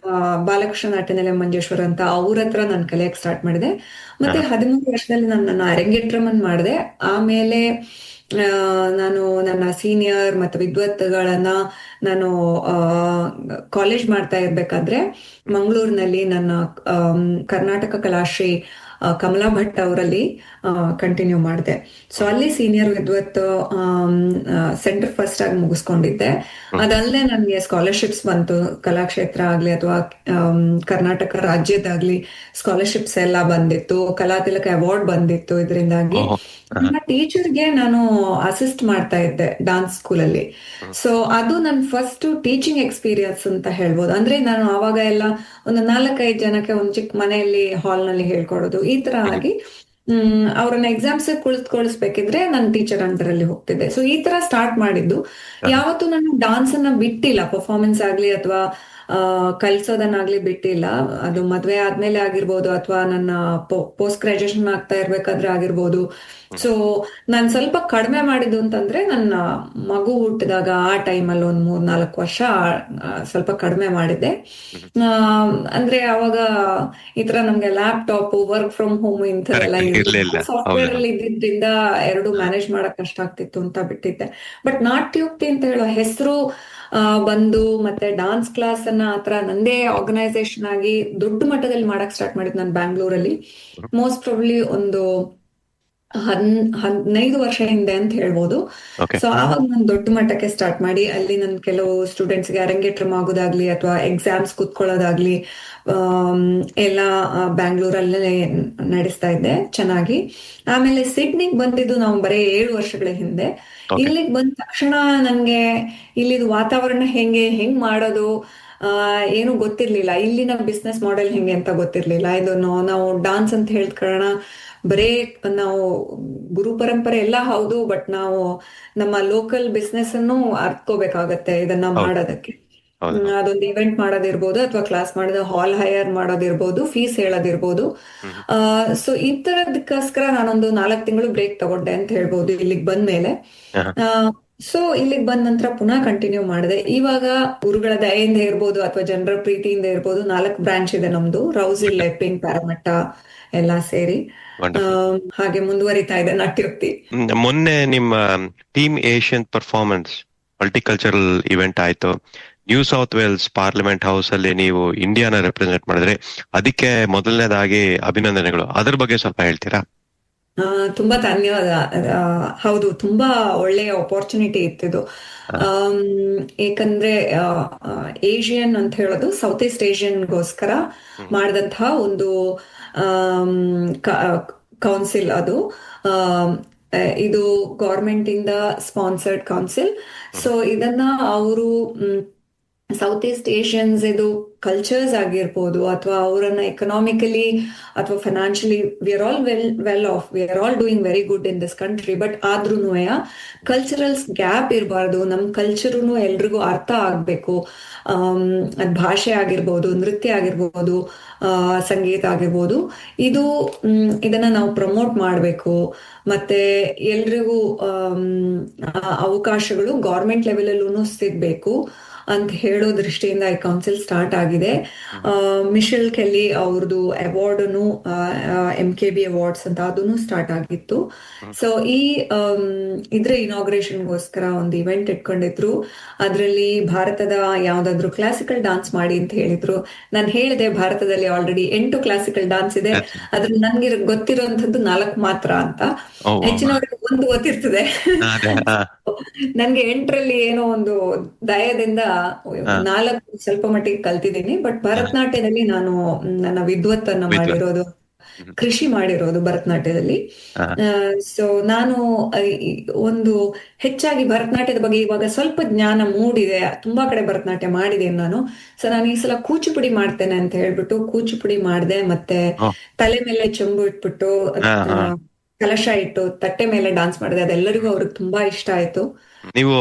ಬಾಲಕೃಷ್ಣ ನಾಟ್ಯ ಮಂಜೇಶ್ವರ ಅಂತ ಅವ್ರ ಹತ್ರ ನಾನು ಕಲಿಯಕ್ ಸ್ಟಾರ್ಟ್ ಮಾಡಿದೆ. ಮತ್ತೆ 13 ವರ್ಷದಲ್ಲಿ ನನ್ನ ಅರಂಗೇಟ್ರಮನ್ ಮಾಡಿದೆ. ಆಮೇಲೆ ನಾನು ನನ್ನ ಸೀನಿಯರ್ ಮತ್ತು ವಿದ್ವತ್ಗಳನ್ನ ನಾನು ಕಾಲೇಜ್ ಮಾಡ್ತಾ ಇರ್ಬೇಕಾದ್ರೆ ಮಂಗಳೂರಿನಲ್ಲಿ ನನ್ನ ಕರ್ನಾಟಕ ಕಲಾಶ್ರೀ ಕಮಲಾ ಭಟ್ ಅವರಲ್ಲಿ ಕಂಟಿನ್ಯೂ ಮಾಡಿದೆ. ಸೊ ಅಲ್ಲಿ ಸೀನಿಯರ್ ವಿದ್ವತ್ ಸೆಂಟರ್ ಫಸ್ಟ್ ಆಗಿ ಮುಗಿಸ್ಕೊಂಡಿದ್ದೆ. ಅದಲ್ಲದೆ ನನಗೆ ಸ್ಕಾಲರ್ಶಿಪ್ಸ್ ಬಂತು, ಕಲಾಕ್ಷೇತ್ರ ಆಗ್ಲಿ ಅಥವಾ ಕರ್ನಾಟಕ ರಾಜ್ಯದಾಗ್ಲಿ ಸ್ಕಾಲರ್ಶಿಪ್ಸ್ ಎಲ್ಲ ಬಂದಿತ್ತು, ಕಲಾತಿಲಕ ಅವಾರ್ಡ್ ಬಂದಿತ್ತು. ಇದರಿಂದಾಗಿ ಟೀಚರ್ಗೆ ನಾನು ಅಸಿಸ್ಟ್ ಮಾಡ್ತಾ ಇದ್ದೆ ಡಾನ್ಸ್ ಸ್ಕೂಲಲ್ಲಿ. ಸೊ ಅದು ನನ್ನ ಫಸ್ಟ್ ಟೀಚಿಂಗ್ ಎಕ್ಸ್ಪೀರಿಯನ್ಸ್ ಅಂತ ಹೇಳ್ಬೋದು. ಅಂದ್ರೆ ನಾನು ಅವಾಗ ಎಲ್ಲ ಒಂದು 4-5 ಜನಕ್ಕೆ ಒಂದು ಚಿಕ್ಕ ಮನೆಯಲ್ಲಿ ಹಾಲ್ ನಲ್ಲಿ ಹೇಳ್ಕೊಡೋದು, ಈ ತರ ಆಗಿ ಅವ್ರನ್ನ ಎಕ್ಸಾಮ್ಸ್ ಕುಳಿಸ್ಬೇಕಿದ್ರೆ ನಾನು ಟೀಚರ್ ಅಂಡರ್ ಅಲ್ಲಿ ಹೋಗ್ತಿದ್ದೆ. ಸೊ ಈ ತರ ಸ್ಟಾರ್ಟ್ ಮಾಡಿದ್ದು. ಯಾವತ್ತೂ ನಾನು ಡಾನ್ಸ್ ಅನ್ನ ಬಿಟ್ಟಿಲ್ಲ, ಪರ್ಫಾರ್ಮೆನ್ಸ್ ಆಗ್ಲಿ ಅಥವಾ ಕಲ್ಸೋದನ್ನಾಗ್ಲಿ ಬಿಟ್ಟಿಲ್ಲ. ಅದು ಮದ್ವೆ ಆದ್ಮೇಲೆ ಆಗಿರ್ಬೋದು ಅಥವಾ ನನ್ನ ಪೋಸ್ಟ್ ಗ್ರಾಜುಯೇಷನ್ ಆಗ್ತಾ ಇರ್ಬೇಕಾದ್ರೆ ಆಗಿರ್ಬೋದು. ಸೊ ನಾನ್ ಸ್ವಲ್ಪ ಕಡಿಮೆ ಮಾಡಿದ್ದು ಅಂತಂದ್ರೆ ನನ್ನ ಮಗು ಹುಟ್ಟಿದಾಗ ಆ ಟೈಮಲ್ಲಿ ಒಂದು 3-4 ವರ್ಷ ಸ್ವಲ್ಪ ಕಡಿಮೆ ಮಾಡಿದ್ದೆ. ಅಂದ್ರೆ ಅವಾಗ ಈ ತರ ನಮ್ಗೆ ಲ್ಯಾಪ್ಟಾಪ್, ವರ್ಕ್ ಫ್ರಮ್ ಹೋಮ್ ಇಂಥದೆಲ್ಲ ಸಾಫ್ಟ್ವೇರ್ ಅಲ್ಲಿ ಇದ್ದಿದ್ರಿಂದ 2 ಮ್ಯಾನೇಜ್ ಮಾಡಕ್ ಕಷ್ಟ ಆಗ್ತಿತ್ತು ಅಂತ ಬಿಟ್ಟಿದ್ದೆ. ಬಟ್ ನಾಟ್ಯೋಕ್ತಿ ಅಂತ ಹೇಳೋ ಹೆಸರು ಬಂದು ಮತ್ತೆ ಡಾನ್ಸ್ ಕ್ಲಾಸ್ ಅನ್ನ ಆತರ ನಂದೇ ಆರ್ಗನೈಸೇಷನ್ ಆಗಿ ದೊಡ್ಡ ಮಟ್ಟದಲ್ಲಿ ಮಾಡಕ್ ಸ್ಟಾರ್ಟ್ ಮಾಡಿದ್ ನಾನು ಬ್ಯಾಂಗ್ಳೂರಲ್ಲಿ. ಮೋಸ್ಟ್ ಪ್ರಾಬಬ್ಲಿ ಒಂದು 15 ವರ್ಷ ಹಿಂದೆ ಅಂತ ಹೇಳ್ಬೋದು. ಸೊ ಆವಾಗ ನಾನು ದೊಡ್ಡ ಮಟ್ಟಕ್ಕೆ ಸ್ಟಾರ್ಟ್ ಮಾಡಿ ಅಲ್ಲಿ ನನ್ ಕೆಲವು ಸ್ಟೂಡೆಂಟ್ಸ್ಗೆ ಅರಂಗೇಟ್ರಮ್ ಆಗೋದಾಗ್ಲಿ ಅಥವಾ ಎಕ್ಸಾಮ್ಸ್ ಕುತ್ಕೊಳ್ಳೋದಾಗ್ಲಿ ಎಲ್ಲ ಬ್ಯಾಂಗ್ಳೂರಲ್ಲೇ ನಡೆಸ್ತಾ ಇದ್ದೆ ಚೆನ್ನಾಗಿ. ಆಮೇಲೆ ಸಿಡ್ನಿಗ್ ಬಂದಿದ್ದು ನಾವು ಬರೀ 7 ವರ್ಷಗಳ ಹಿಂದೆ. ಇಲ್ಲಿಗೆ ಬಂದ ತಕ್ಷಣ ನನ್ಗೆ ಇಲ್ಲಿದು ವಾತಾವರಣ ಹೆಂಗ್ ಮಾಡೋದು ಏನು ಗೊತ್ತಿರ್ಲಿಲ್ಲ. ಇಲ್ಲಿನ ಬಿಸ್ನೆಸ್ ಮಾಡೆಲ್ ಹೆಂಗೆ ಅಂತ ಗೊತ್ತಿರ್ಲಿಲ್ಲ. ಇದನ್ನು ನಾವು ಡಾನ್ಸ್ ಅಂತ ಹೇಳ್ಕೊಳ್ಳೋಣ, ಬರೇ ನಾವು ಗುರು ಪರಂಪರೆ ಎಲ್ಲ ಹೌದು, ಬಟ್ ನಾವು ನಮ್ಮ ಲೋಕಲ್ ಬಿಸ್ನೆಸ್ ಅನ್ನು ಅರ್ತ್ಕೋಬೇಕಾಗತ್ತೆ ಇದನ್ನ ಮಾಡೋದಕ್ಕೆ. ಅದೊಂದು ಇವೆಂಟ್ ಮಾಡೋದಿರ್ಬೋದು ಅಥವಾ ಕ್ಲಾಸ್ ಮಾಡೋದು, ಹಾಲ್ ಹೈಯರ್ ಮಾಡೋದಿರ್ಬೋದು, ಫೀಸ್ ಹೇಳೋದಿರ್ಬೋದು. ಸೊ ಈ ತರದಕ್ಕೋಸ್ಕರ ನಾನೊಂದು 4 ತಿಂಗಳು ಬ್ರೇಕ್ ತಗೊಂಡೆ ಅಂತ ಹೇಳ್ಬೋದು ಇಲ್ಲಿಗೆ ಬಂದ್ಮೇಲೆ. ಸೊ ಇಲ್ಲಿಗೆ ಬಂದ ನಂತರ ಪುನಃ ಕಂಟಿನ್ಯೂ ಮಾಡಿದೆ. ಇವಾಗ ಗುರುಗಳ ದಯೆಯಿಂದ ಇರ್ಬೋದು ಅಥವಾ ಜನರ ಪ್ರೀತಿಯಿಂದ ಇರ್ಬೋದು 4 ಬ್ರಾಂಚ್ ಇದೆ ನಮ್ದು, ರೌಸಿಲ್, ಲೆಪ್ಪಿಂಗ್, ಪ್ಯಾರಾಮಟ್ಟ ಎಲ್ಲ ಸೇರಿ ಹಾಗೆ ಮುಂದುವರಿತಾ ಇದೆ ನಾಟ್ಯೋಕ್ತಿ. ಮೊನ್ನೆ ನಿಮ್ಮ team Asian performance multicultural event ಆಯ್ತು. New South Wales parliament house ಅಲ್ಲಿ ನೀವು ಇಂಡಿಯಾನ ರೆಪ್ರೆಸೆಂಟ್ ಮಾಡಿದ್ರೆ ಅದಕ್ಕೆ ಮೊದಲನೇದಾಗಿ ಅಭಿನಂದನೆಗಳು. ಅದ್ರ ಬಗ್ಗೆ ಸ್ವಲ್ಪ ಹೇಳ್ತೀರಾ? ತುಂಬಾ ಧನ್ಯವಾದ. ಹೌದು, ತುಂಬಾ ಒಳ್ಳೆಯ ಅಪರ್ಚುನಿಟಿ ಇತ್ತಿದು. ಏಕಂದ್ರೆ ಏಷಿಯನ್ ಅಂತ ಹೇಳೋದು ಸೌತ್ ಈಸ್ಟ್ ಏಷಿಯನ್ಗೋಸ್ಕರ ಮಾಡಿದಂತಹ ಒಂದು ಕೌನ್ಸಿಲ್ ಅದು. ಇದು ಗೌರ್ಮೆಂಟ್ ಇಂದ ಸ್ಪಾನ್ಸರ್ಡ್ ಕೌನ್ಸಿಲ್. ಸೊ ಇದನ್ನ ಅವರು ಸೌತ್ ಈಸ್ಟ್ ಏಷಿಯನ್ಸ್ ಇದು ಕಲ್ಚರ್ಸ್ ಆಗಿರ್ಬೋದು ಅಥವಾ ಅವರನ್ನ ಎಕನಾಮಿಕಲಿ ಅಥವಾ financially we are all well off, we are all doing very good in this country. But ಆದ್ರೂ ಕಲ್ಚರಲ್ಸ್ ಗ್ಯಾಪ್ ಇರಬಾರ್ದು. ನಮ್ ಕಲ್ಚರೂ ಎಲ್ರಿಗೂ ಅರ್ಥ ಆಗ್ಬೇಕು. ಅದ್ ಭಾಷೆ ಆಗಿರ್ಬೋದು, ನೃತ್ಯ ಆಗಿರ್ಬೋದು, ಸಂಗೀತ ಆಗಿರ್ಬೋದು, ಇದನ್ನ ನಾವು ಪ್ರಮೋಟ್ ಮಾಡ್ಬೇಕು. ಮತ್ತೆ ಎಲ್ರಿಗೂ ಅವಕಾಶಗಳು ಗೌರ್ಮೆಂಟ್ ಲೆವೆಲ್ ಅಲ್ಲೂ ಸಿಗ್ಬೇಕು ಅಂತ ಹೇಳೋ ದೃಷ್ಟಿಯಿಂದ ಈ ಕೌನ್ಸಿಲ್ ಸ್ಟಾರ್ಟ್ ಆಗಿದೆ. ಮಿಶೆಲ್ ಕೆಲ್ಲಿ ಅವ್ರದ್ದು ಅವಾರ್ಡ್ನು MKB ಅವಾರ್ಡ್ಸ್ ಅಂತ ಅದನ್ನು ಸ್ಟಾರ್ಟ್ ಆಗಿತ್ತು. ಸೊ ಇದ್ರ ಇನಾಗ್ರೇಷನ್ಗೋಸ್ಕರ ಒಂದು ಇವೆಂಟ್ ಇಟ್ಕೊಂಡಿದ್ರು. ಅದ್ರಲ್ಲಿ ಭಾರತದ ಯಾವ್ದಾದ್ರು ಕ್ಲಾಸಿಕಲ್ ಡಾನ್ಸ್ ಮಾಡಿ ಅಂತ ಹೇಳಿದ್ರು. ನಾನು ಹೇಳಿದೆ ಭಾರತದಲ್ಲಿ ಆಲ್ರೆಡಿ 8 ಕ್ಲಾಸಿಕಲ್ ಡಾನ್ಸ್ ಇದೆ, ಅದ್ರಲ್ಲಿ ನನ್ಗೆ ಗೊತ್ತಿರುವಂತದ್ದು 4 ಮಾತ್ರ ಅಂತ. ಹೆಚ್ಚಿನವ್ರಿಗೆ 1 ಗೊತ್ತಿರ್ತದೆ. ನನ್ಗೆ 8ರಲ್ಲಿ ಏನೋ ಒಂದು ದಯದಿಂದ 4 ಸ್ವಲ್ಪ ಮಟ್ಟಿಗೆ ಕಲ್ತಿದ್ದೀನಿ. ಬಟ್ ಭರತನಾಟ್ಯದಲ್ಲಿ ನಾನು ನನ್ನ ವಿದ್ವತ್ತನ್ನ ಮಾಡಿರೋದು, ಕೃಷಿ ಮಾಡಿರೋದು ಭರತನಾಟ್ಯದಲ್ಲಿ. ಸೊ ನಾನು ಒಂದು ಹೆಚ್ಚಾಗಿ ಭರತನಾಟ್ಯದ ಬಗ್ಗೆ ಇವಾಗ ಸ್ವಲ್ಪ ಜ್ಞಾನ ಮೂಡಿದೆ. ತುಂಬಾ ಕಡೆ ಭರತನಾಟ್ಯ ಮಾಡಿದ್ದೇನೆ ನಾನು. ಸೊ ನಾನು ಈ ಸಲ ಕೂಚಿಪುಡಿ ಮಾಡ್ತೇನೆ ಅಂತ ಹೇಳ್ಬಿಟ್ಟು ಕೂಚಿಪುಡಿ ಮಾಡಿದೆ. ಮತ್ತೆ ತಲೆ ಮೇಲೆ ಚೆಂಬು ಇಟ್ಬಿಟ್ಟು ಕಲಶ ಇಟ್ಟು ತಟ್ಟೆ ಮೇಲೆ ಡಾನ್ಸ್ ಮಾಡಿದೆ. ಅದೆಲ್ಲರಿಗೂ ಅವ್ರಿಗೆ ತುಂಬಾ ಇಷ್ಟ ಆಯ್ತು. ನೀವು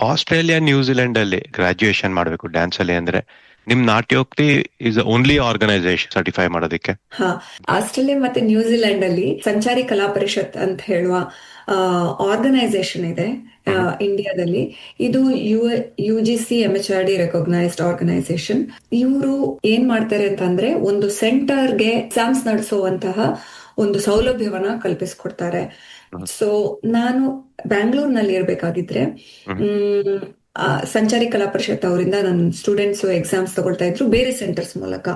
ಆಸ್ಟ್ರೇಲಿಯಾ, ನ್ಯೂಜಿಲೆಂಡ್ ಅಲ್ಲಿ ಗ್ರಾಜುಯೇಷನ್ ಮಾಡ್ಬೇಕು ಡ್ಯಾನ್ಸ್ ಅಲ್ಲಿ ಅಂದ್ರೆ ನಿಮ್ ನಾಟ್ಯೋಕ್ತಿ ಇಸ್ ಓನ್ಲಿ ಆರ್ಗನೈಸೇಷನ್ ಸರ್ಟಿಫೈ ಮಾಡೋದಕ್ಕೆ? ಆಸ್ಟ್ರೇಲಿಯಾ ಮತ್ತೆ ನ್ಯೂಜಿಲೆಂಡ್ ಅಲ್ಲಿ ಸಂಚಾರಿ ಕಲಾ ಪರಿಷತ್ ಅಂತ ಹೇಳುವ ಆರ್ಗನೈಸೇಷನ್ ಇದೆ ಇಂಡಿಯಾದಲ್ಲಿ. ಇದು UGC MHRD ರೆಕಗ್ನೈಸ್ಡ್ ಆರ್ಗನೈಸೇಷನ್. ಇವರು ಏನ್ ಮಾಡ್ತಾರೆ ಅಂತಂದ್ರೆ ಒಂದು ಸೆಂಟರ್ಗೆ ಎಕ್ಸಾಮ್ಸ್ ನಡೆಸುವಂತಹ ಒಂದು ಸೌಲಭ್ಯವನ್ನ ಕಲ್ಪಿಸ್ಕೊಡ್ತಾರೆ. ಸೊ ನಾನು ಬ್ಯಾಂಗ್ಳೂರ್ನಲ್ಲಿ ಇರ್ಬೇಕಾಗಿದ್ರೆ ಸಂಚಾರಿ ಕಲಾ ಪರಿಷತ್ ಅವರಿಂದ ನನ್ನ ಸ್ಟೂಡೆಂಟ್ಸ್ ಎಕ್ಸಾಮ್ಸ್ ತಗೊಳ್ತಾ ಇದ್ರು ಬೇರೆ ಸೆಂಟರ್ಸ್ ಮೂಲಕ.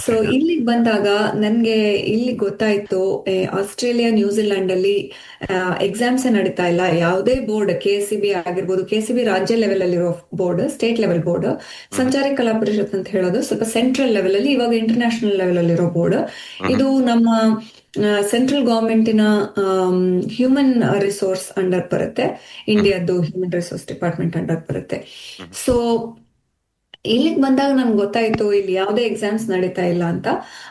ಸೊ ಇಲ್ಲಿಗೆ ಬಂದಾಗ ನನ್ಗೆ ಇಲ್ಲಿ ಗೊತ್ತಾಯ್ತು ಆಸ್ಟ್ರೇಲಿಯಾ, ನ್ಯೂಜಿಲೆಂಡ್ ಅಲ್ಲಿ ಎಕ್ಸಾಮ್ಸ್ ನಡೀತಾ ಇಲ್ಲ. ಯಾವುದೇ ಬೋರ್ಡ್ KCB ಆಗಿರ್ಬೋದು, KCB ರಾಜ್ಯ ಲೆವೆಲ್ ಅಲ್ಲಿರೋ ಬೋರ್ಡ್, ಸ್ಟೇಟ್ ಲೆವೆಲ್ ಬೋರ್ಡ್. ಸಂಚಾರಿ ಕಲಾ ಪರಿಷತ್ ಅಂತ ಹೇಳೋದು ಸ್ವಲ್ಪ ಸೆಂಟ್ರಲ್ ಲೆವೆಲ್ ಅಲ್ಲಿ, ಇವಾಗ ಇಂಟರ್ನ್ಯಾಷನಲ್ ಲೆವೆಲ್ ಅಲ್ಲಿರೋ ಬೋರ್ಡ್. ಇದು ನಮ್ಮ ಸೆಂಟ್ರಲ್ ಗವರ್ಮೆಂಟಿನ ಹ್ಯೂಮನ್ ರಿಸೋರ್ಸ್ ಅಂಡರ್ ಬರುತ್ತೆ. ಇಂಡಿಯಾದ್ದು ಹ್ಯೂಮನ್ ರಿಸೋರ್ಸ್ ಡಿಪಾರ್ಟ್ಮೆಂಟ್ ಅಂಡರ್ ಬರುತ್ತೆ. ಸೊ ಇಲ್ಲಿಗೆ ಬಂದಾಗ ನನ್ಗೆ ಗೊತ್ತಾಯ್ತು ಇಲ್ಲಿ ಯಾವುದೇ ಎಕ್ಸಾಮ್ಸ್ ನಡೀತಾ ಇಲ್ಲ ಅಂತ.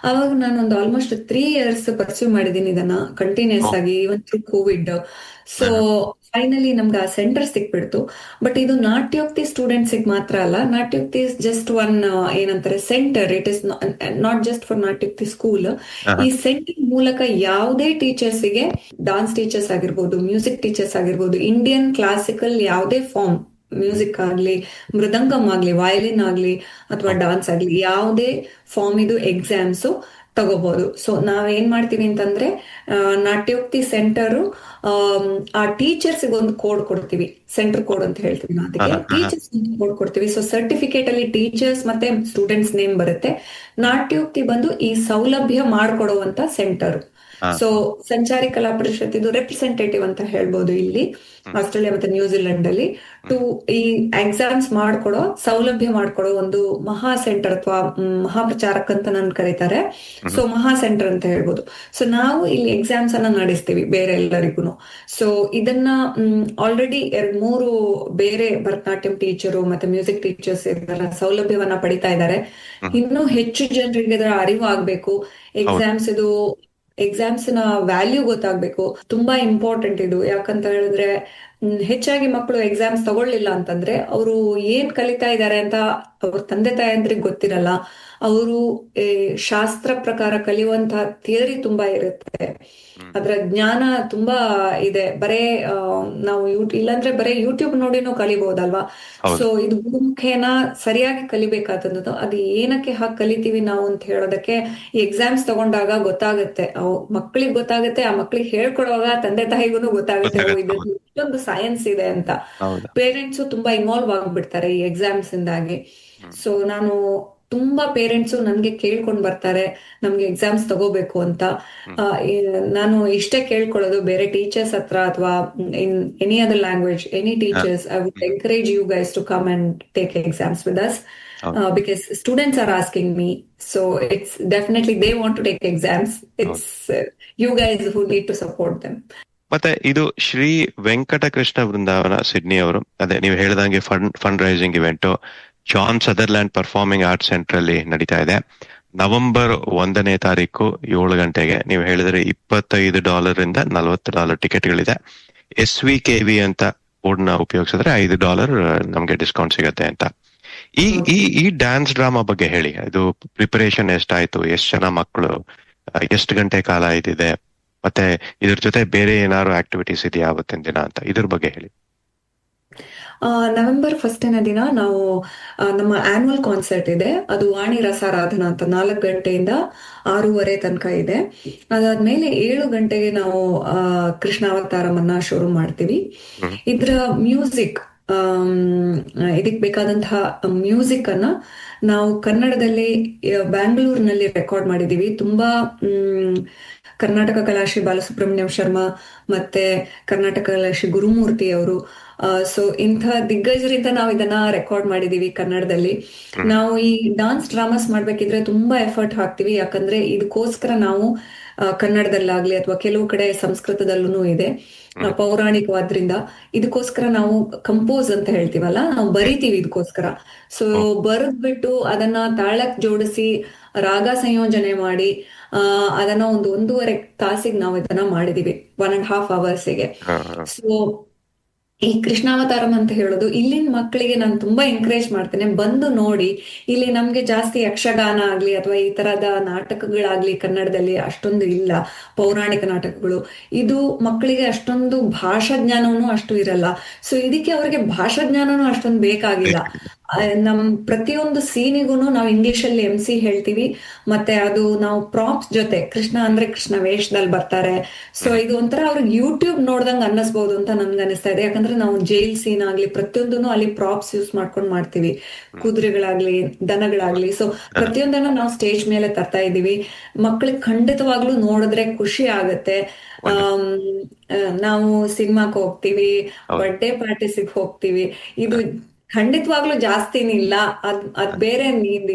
ಅವಾಗ ನಾನು ಒಂದು ಆಲ್ಮೋಸ್ಟ್ 3 years ಪರ್ಸ್ಯೂ ಮಾಡಿದೀನಿ ಇದನ್ನ ಕಂಟಿನ್ಯೂಸ್ ಆಗಿ, ಇವನ್ ಥ್ರೂ ಕೋವಿಡ್. ಸೊ ಫೈನಲಿ ನಮ್ಗೆ ಆ ಸೆಂಟರ್ ಸಿಕ್ಬಿಡ್ತು. ಬಟ್ ಇದು ನಾಟ್ಯೋಕ್ತಿ ಸ್ಟೂಡೆಂಟ್ಸ್ ಮಾತ್ರ ಅಲ್ಲ, ನಾಟ್ಯೋಕ್ತಿ ಇಸ್ ಜಸ್ಟ್ ಒನ್ ಏನಂತಾರೆ centre. It is not just for Natyokti school. ಈ ಸೆಂಟರ್ ಮೂಲಕ ಯಾವುದೇ ಟೀಚರ್ಸ್ಗೆ, ಡಾನ್ಸ್ ಟೀಚರ್ಸ್ ಆಗಿರ್ಬೋದು, ಮ್ಯೂಸಿಕ್ ಟೀಚರ್ಸ್ ಆಗಿರ್ಬೋದು, ಇಂಡಿಯನ್ ಕ್ಲಾಸಿಕಲ್ ಯಾವುದೇ ಫಾರ್ಮ್, ಮ್ಯೂಸಿಕ್ ಆಗ್ಲಿ, ಮೃದಂಗಂ ಆಗ್ಲಿ, ವಯಲಿನ್ ಆಗ್ಲಿ ಅಥವಾ ಡಾನ್ಸ್ ಆಗ್ಲಿ, ಯಾವುದೇ ಫಾರ್ಮ್ ಇದು ಎಕ್ಸಾಮ್ಸ್ ತಗೋಬಹುದು. ಸೊ ನಾವೇನ್ ಮಾಡ್ತೀವಿ ಅಂತಂದ್ರೆ ನಾಟ್ಯೋಕ್ತಿ ಸೆಂಟರ್ ಆ ಟೀಚರ್ಸ್ ಒಂದು ಕೋಡ್ ಕೊಡ್ತೀವಿ, ಸೆಂಟರ್ ಕೋಡ್ ಅಂತ ಹೇಳ್ತೀವಿ ನಾವು ಅದಕ್ಕೆ. ಟೀಚರ್ಸ್ ಕೋಡ್ ಕೊಡ್ತೀವಿ. ಸೊ ಸರ್ಟಿಫಿಕೇಟ್ ಅಲ್ಲಿ ಟೀಚರ್ಸ್ ಮತ್ತೆ ಸ್ಟೂಡೆಂಟ್ಸ್ ನೇಮ್ ಬರುತ್ತೆ. ನಾಟ್ಯೋಕ್ತಿ ಬಂದು ಈ ಸೌಲಭ್ಯ ಮಾಡ್ಕೊಡುವಂತ ಸೆಂಟರ್. ಸೊ ಸಂಚಾರಿ ಕಲಾ ಪರಿಷತ್ ಇದು ರೆಪ್ರೆಸೆಂಟೇಟಿವ್ ಅಂತ ಹೇಳ್ಬೋದು ಇಲ್ಲಿ ಆಸ್ಟ್ರೇಲಿಯಾ ಮತ್ತೆ ನ್ಯೂಜಿಲೆಂಡ್ ಅಲ್ಲಿ ಟು ಈ ಎಕ್ಸಾಮ್ಸ್ ಮಾಡ್ಕೊಡೋ, ಸೌಲಭ್ಯ ಮಾಡ್ಕೊಡೋ ಒಂದು ಮಹಾ ಸೆಂಟರ್ ಅಥವಾ ಮಹಾಪ್ರಚಾರಕ್ ಅಂತ ನನ್ ಕರೀತಾರೆ. ಸೊ ಮಹಾ ಸೆಂಟರ್ ಅಂತ ಹೇಳ್ಬೋದು. ಸೊ ನಾವು ಇಲ್ಲಿ ಎಕ್ಸಾಮ್ಸ್ ಅನ್ನ ನಡೆಸ್ತೀವಿ ಬೇರೆ ಎಲ್ಲರಿಗೂ. ಸೊ ಇದನ್ನ ಆಲ್ರೆಡಿ 2-3 ಬೇರೆ ಭರತನಾಟ್ಯಂ ಟೀಚರು ಮತ್ತೆ ಮ್ಯೂಸಿಕ್ ಟೀಚರ್ಸ್ ಇದರ ಸೌಲಭ್ಯವನ್ನ ಪಡಿತಾ ಇದ್ದಾರೆ. ಇನ್ನೂ ಹೆಚ್ಚು ಜನರಿಗೆ ಇದರ ಅರಿವು ಆಗ್ಬೇಕು. ಎಕ್ಸಾಮ್ಸ್ ನ ವ್ಯಾಲ್ಯೂ ಗೊತ್ತಾಗ್ಬೇಕು. ತುಂಬಾ ಇಂಪಾರ್ಟೆಂಟ್ ಇದು. ಯಾಕಂತ ಹೇಳಿದ್ರೆ ಹೆಚ್ಚಾಗಿ ಮಕ್ಕಳು ಎಕ್ಸಾಮ್ಸ್ ತಗೊಳ್ಳಿಲ್ಲ ಅಂತಂದ್ರೆ ಅವರು ಏನ್ ಕಲಿತಾ ಇದ್ದಾರೆ ಅಂತ ಅವ್ರ ತಂದೆ ತಾಯಂದ್ರಿಗೆ ಗೊತ್ತಿರಲ್ಲ. ಅವರು ಶಾಸ್ತ್ರ ಪ್ರಕಾರ ಕಲಿಯುವಂತಹ ಥಿಯರಿ ತುಂಬಾ ಇರುತ್ತೆ, ಅದ್ರ ಜ್ಞಾನ ತುಂಬಾ ಇದೆ. ಬರೇ ನಾವು ಇಲ್ಲಾಂದ್ರೆ ಬರೇ ಯೂಟ್ಯೂಬ್ ನೋಡಿನೂ ಕಲಿಬಹುದಲ್ವಾ. ಸೊ ಇದು ಗುರುಮುಖೇನ ಸರಿಯಾಗಿ ಕಲಿಬೇಕಾದದ್ದು. ಅದು ಏನಕ್ಕೆ ಹಾಗೆ ಕಲಿತೀವಿ ನಾವು ಅಂತ ಹೇಳೋದಕ್ಕೆ ಈ ಎಕ್ಸಾಮ್ಸ್ ತಗೊಂಡಾಗ ಗೊತ್ತಾಗುತ್ತೆ, ಮಕ್ಕಳಿಗೆ ಗೊತ್ತಾಗುತ್ತೆ, ಆ ಮಕ್ಳಿಗೆ ಹೇಳ್ಕೊಡುವಾಗ ತಂದೆ ತಾಯಿಗೂ ಗೊತ್ತಾಗುತ್ತೆ ಇಷ್ಟೊಂದು ಸೈನ್ಸ್ ಇದೆ ಅಂತ. ಪೇರೆಂಟ್ಸ್ ತುಂಬಾ ಇನ್ವಾಲ್ವ್ ಆಗ್ಬಿಡ್ತಾರೆ ಈ ಎಕ್ಸಾಮ್ಸ್ ಇಂದಾಗಿ. ಸೊ ನಾನು ತುಂಬಾ ಪೇರೆಂಟ್ಸು ನನ್ಗೆ ಕೇಳ್ಕೊಂಡ್ ಬರ್ತಾರೆ ನಮ್ಗೆ ಎಕ್ಸಾಮ್ಸ್ ತಗೋಬೇಕು ಅಂತ. ನಾನು ಇಷ್ಟೇ ಕೇಳ್ಕೊಳ್ಳೋದು, ಬೇರೆ ಟೀಚರ್ಸ್ ಹತ್ರ ಅಥವಾ in any other language, any teachers, I would encourage you guys to come and take exams with us, because students are asking me, so it's definitely they want to take exams. It's you guys who need to support them. ಮತ್ತೆ ಇದು ಶ್ರೀ ವೆಂಕಟಕೃಷ್ಣ ವೃಂದಾವನ Sydney ಅವರು, ಅದೇ ನೀವು ಹೇಳಿದಂಗೆ fund raising event John Sutherland performing arts centre ಅಲ್ಲಿ ನಡೀತಾ ಇದೆ. November 1ನೇ ತಾರೀಕು 7 ಗಂಟೆಗೆ. ನೀವು ಹೇಳಿದ್ರೆ $25 ಇಂದ $40 ಟಿಕೆಟ್ಗಳಿದೆ. SVKV ಅಂತ ಕೋಡ್ನ ಉಪಯೋಗಿಸಿದ್ರೆ $5 ನಮ್ಗೆ ಡಿಸ್ಕೌಂಟ್ ಸಿಗತ್ತೆ ಅಂತ. ಈ ಡ್ಯಾನ್ಸ್ ಡ್ರಾಮಾ ಬಗ್ಗೆ ಹೇಳಿ. ಇದು ಪ್ರಿಪರೇಷನ್ ಎಷ್ಟಾಯ್ತು, ಎಷ್ಟು ಜನ ಮಕ್ಕಳು, ಎಷ್ಟು ಗಂಟೆ ಕಾಲ ಇದಿದೆ, ಮತ್ತೆ ಇದ್ರ ಜೊತೆ ಬೇರೆ ಏನಾದ್ರು ಆಕ್ಟಿವಿಟೀಸ್ ಇದೆಯಾ ಅವತ್ತಿನ ದಿನ ಅಂತ, ಇದ್ರ ಬಗ್ಗೆ ಹೇಳಿ. ನವೆಂಬರ್ 1ನೇ ದಿನ ನಾವು ನಮ್ಮ ಆನ್ಯುವಲ್ ಕಾನ್ಸರ್ಟ್ ಇದೆ. ಅದು ವಾಣಿ ರಸಾರಾಧನಾ ಅಂತ 4 ಗಂಟೆಯಿಂದ 6:30 ತನಕ ಇದೆ. ಅದಾದ್ಮೇಲೆ 7 ಗಂಟೆಗೆ ನಾವು ಕೃಷ್ಣಾವತಾರಮನ್ನ ಶುರು ಮಾಡ್ತೀವಿ. ಇದ್ರ ಮ್ಯೂಸಿಕ್, ಇದಕ್ ಬೇಕಾದಂತಹ ಮ್ಯೂಸಿಕ್ ಅನ್ನ ನಾವು ಕನ್ನಡದಲ್ಲಿ ಬ್ಯಾಂಗ್ಳೂರ್ನಲ್ಲಿ ರೆಕಾರ್ಡ್ ಮಾಡಿದೀವಿ. ತುಂಬಾ ಕರ್ನಾಟಕ ಕಲಾಶ್ರೀ ಬಾಲಸುಬ್ರಹ್ಮಣ್ಯಂ ಶರ್ಮಾ ಮತ್ತೆ ಕರ್ನಾಟಕ ಕಲಾಶ್ರೀ ಗುರುಮೂರ್ತಿ ಅವರು, ಸೊ ಇಂಥ ದಿಗ್ಗಜರಿಂದ ನಾವು ಇದನ್ನ ರೆಕಾರ್ಡ್ ಮಾಡಿದೀವಿ ಕನ್ನಡದಲ್ಲಿ. ನಾವು ಈ ಡಾನ್ಸ್ ಡ್ರಾಮಾಸ್ ಮಾಡ್ಬೇಕಿದ್ರೆ ತುಂಬಾ ಎಫರ್ಟ್ ಹಾಕ್ತಿವಿ, ಯಾಕಂದ್ರೆ ಇದಕ್ಕೋಸ್ಕರ ನಾವು ಕನ್ನಡದಲ್ಲಾಗ್ಲಿ ಅಥವಾ ಕೆಲವು ಕಡೆ ಸಂಸ್ಕೃತದಲ್ಲೂ ಇದೆ, ಪೌರಾಣಿಕವಾದ್ರಿಂದ ಇದಕ್ಕೋಸ್ಕರ ನಾವು ಕಂಪೋಸ್ ಅಂತ ಹೇಳ್ತೀವಲ್ಲ, ನಾವು ಬರಿತೀವಿ ಇದಕ್ಕೋಸ್ಕರ. ಸೊ ಬರೆದ್ಬಿಟ್ಟು ಅದನ್ನ ತಾಳಕ್ ಜೋಡಿಸಿ ರಾಗ ಸಂಯೋಜನೆ ಮಾಡಿ ಅದನ್ನ 1.5 ತಾಸಿಗೆ ನಾವು ಇದನ್ನ ಮಾಡಿದೀವಿ, 1.5 hours. ಸೊ ಈ ಕೃಷ್ಣಾವತಾರಂ ಅಂತ ಹೇಳೋದು ಇಲ್ಲಿನ ಮಕ್ಕಳಿಗೆ ನಾನು ತುಂಬಾ ಎಂಕರೇಜ್ ಮಾಡ್ತೇನೆ, ಬಂದು ನೋಡಿ. ಇಲ್ಲಿ ನಮ್ಗೆ ಜಾಸ್ತಿ ಯಕ್ಷಗಾನ ಆಗ್ಲಿ ಅಥವಾ ಈ ತರದ ನಾಟಕಗಳಾಗ್ಲಿ ಕನ್ನಡದಲ್ಲಿ ಅಷ್ಟೊಂದು ಇಲ್ಲ, ಪೌರಾಣಿಕ ನಾಟಕಗಳು. ಇದು ಮಕ್ಕಳಿಗೆ ಅಷ್ಟೊಂದು ಭಾಷಾ ಜ್ಞಾನವೂ ಅಷ್ಟು ಇರಲ್ಲ. ಸೊ ಇದಕ್ಕೆ ಅವ್ರಿಗೆ ಭಾಷಾ ಜ್ಞಾನನೂ ಅಷ್ಟೊಂದು ಬೇಕಾಗಿಲ್ಲ. ನಮ್ ಪ್ರತಿಯೊಂದು ಸೀನಿಗೂ ನಾವು ಇಂಗ್ಲಿಷ್ ಅಲ್ಲಿ MC ಹೇಳ್ತೀವಿ, ಮತ್ತೆ ಅದು ನಾವು ಪ್ರಾಪ್ಸ್ ಜೊತೆ, ಕೃಷ್ಣ ಅಂದ್ರೆ ಕೃಷ್ಣ ವೇಷದಲ್ಲಿ ಬರ್ತಾರೆ. ಸೊ ಇದು ಒಂಥರ ಅವ್ರಿಗೆ ಯೂಟ್ಯೂಬ್ ನೋಡ್ದಂಗ್ ಅನ್ನಿಸ್ಬಹುದು ಅಂತ ನನ್ಗೆ ಅನಿಸ್ತಾ ಇದೆ. ಯಾಕಂದ್ರೆ ನಾವು ಜೈಲ್ ಸೀನ್ ಆಗ್ಲಿ ಪ್ರತಿಯೊಂದನ್ನು ಅಲ್ಲಿ ಪ್ರಾಪ್ಸ್ ಯೂಸ್ ಮಾಡ್ಕೊಂಡು ಮಾಡ್ತೀವಿ, ಕುದುರೆಗಳಾಗ್ಲಿ ದನಗಳಾಗ್ಲಿ. ಸೊ ಪ್ರತಿಯೊಂದನ್ನು ನಾವು ಸ್ಟೇಜ್ ಮೇಲೆ ತರ್ತಾ ಇದೀವಿ. ಮಕ್ಕಳಿಗೆ ಖಂಡಿತವಾಗ್ಲೂ ನೋಡಿದ್ರೆ ಖುಷಿ ಆಗತ್ತೆ. ನಾವು ಸಿನಿಮಾಕ್ ಹೋಗ್ತೀವಿ, ಬರ್ಡೇ ಪಾರ್ಟೀಸಿಗೆ ಹೋಗ್ತೀವಿ. ಇದು ಖಂಡಿತವಾಗ್ಲೂ ಜಾಸ್ತಿನಿಲ್ಲ, ಅದ್ ಬೇರೆ.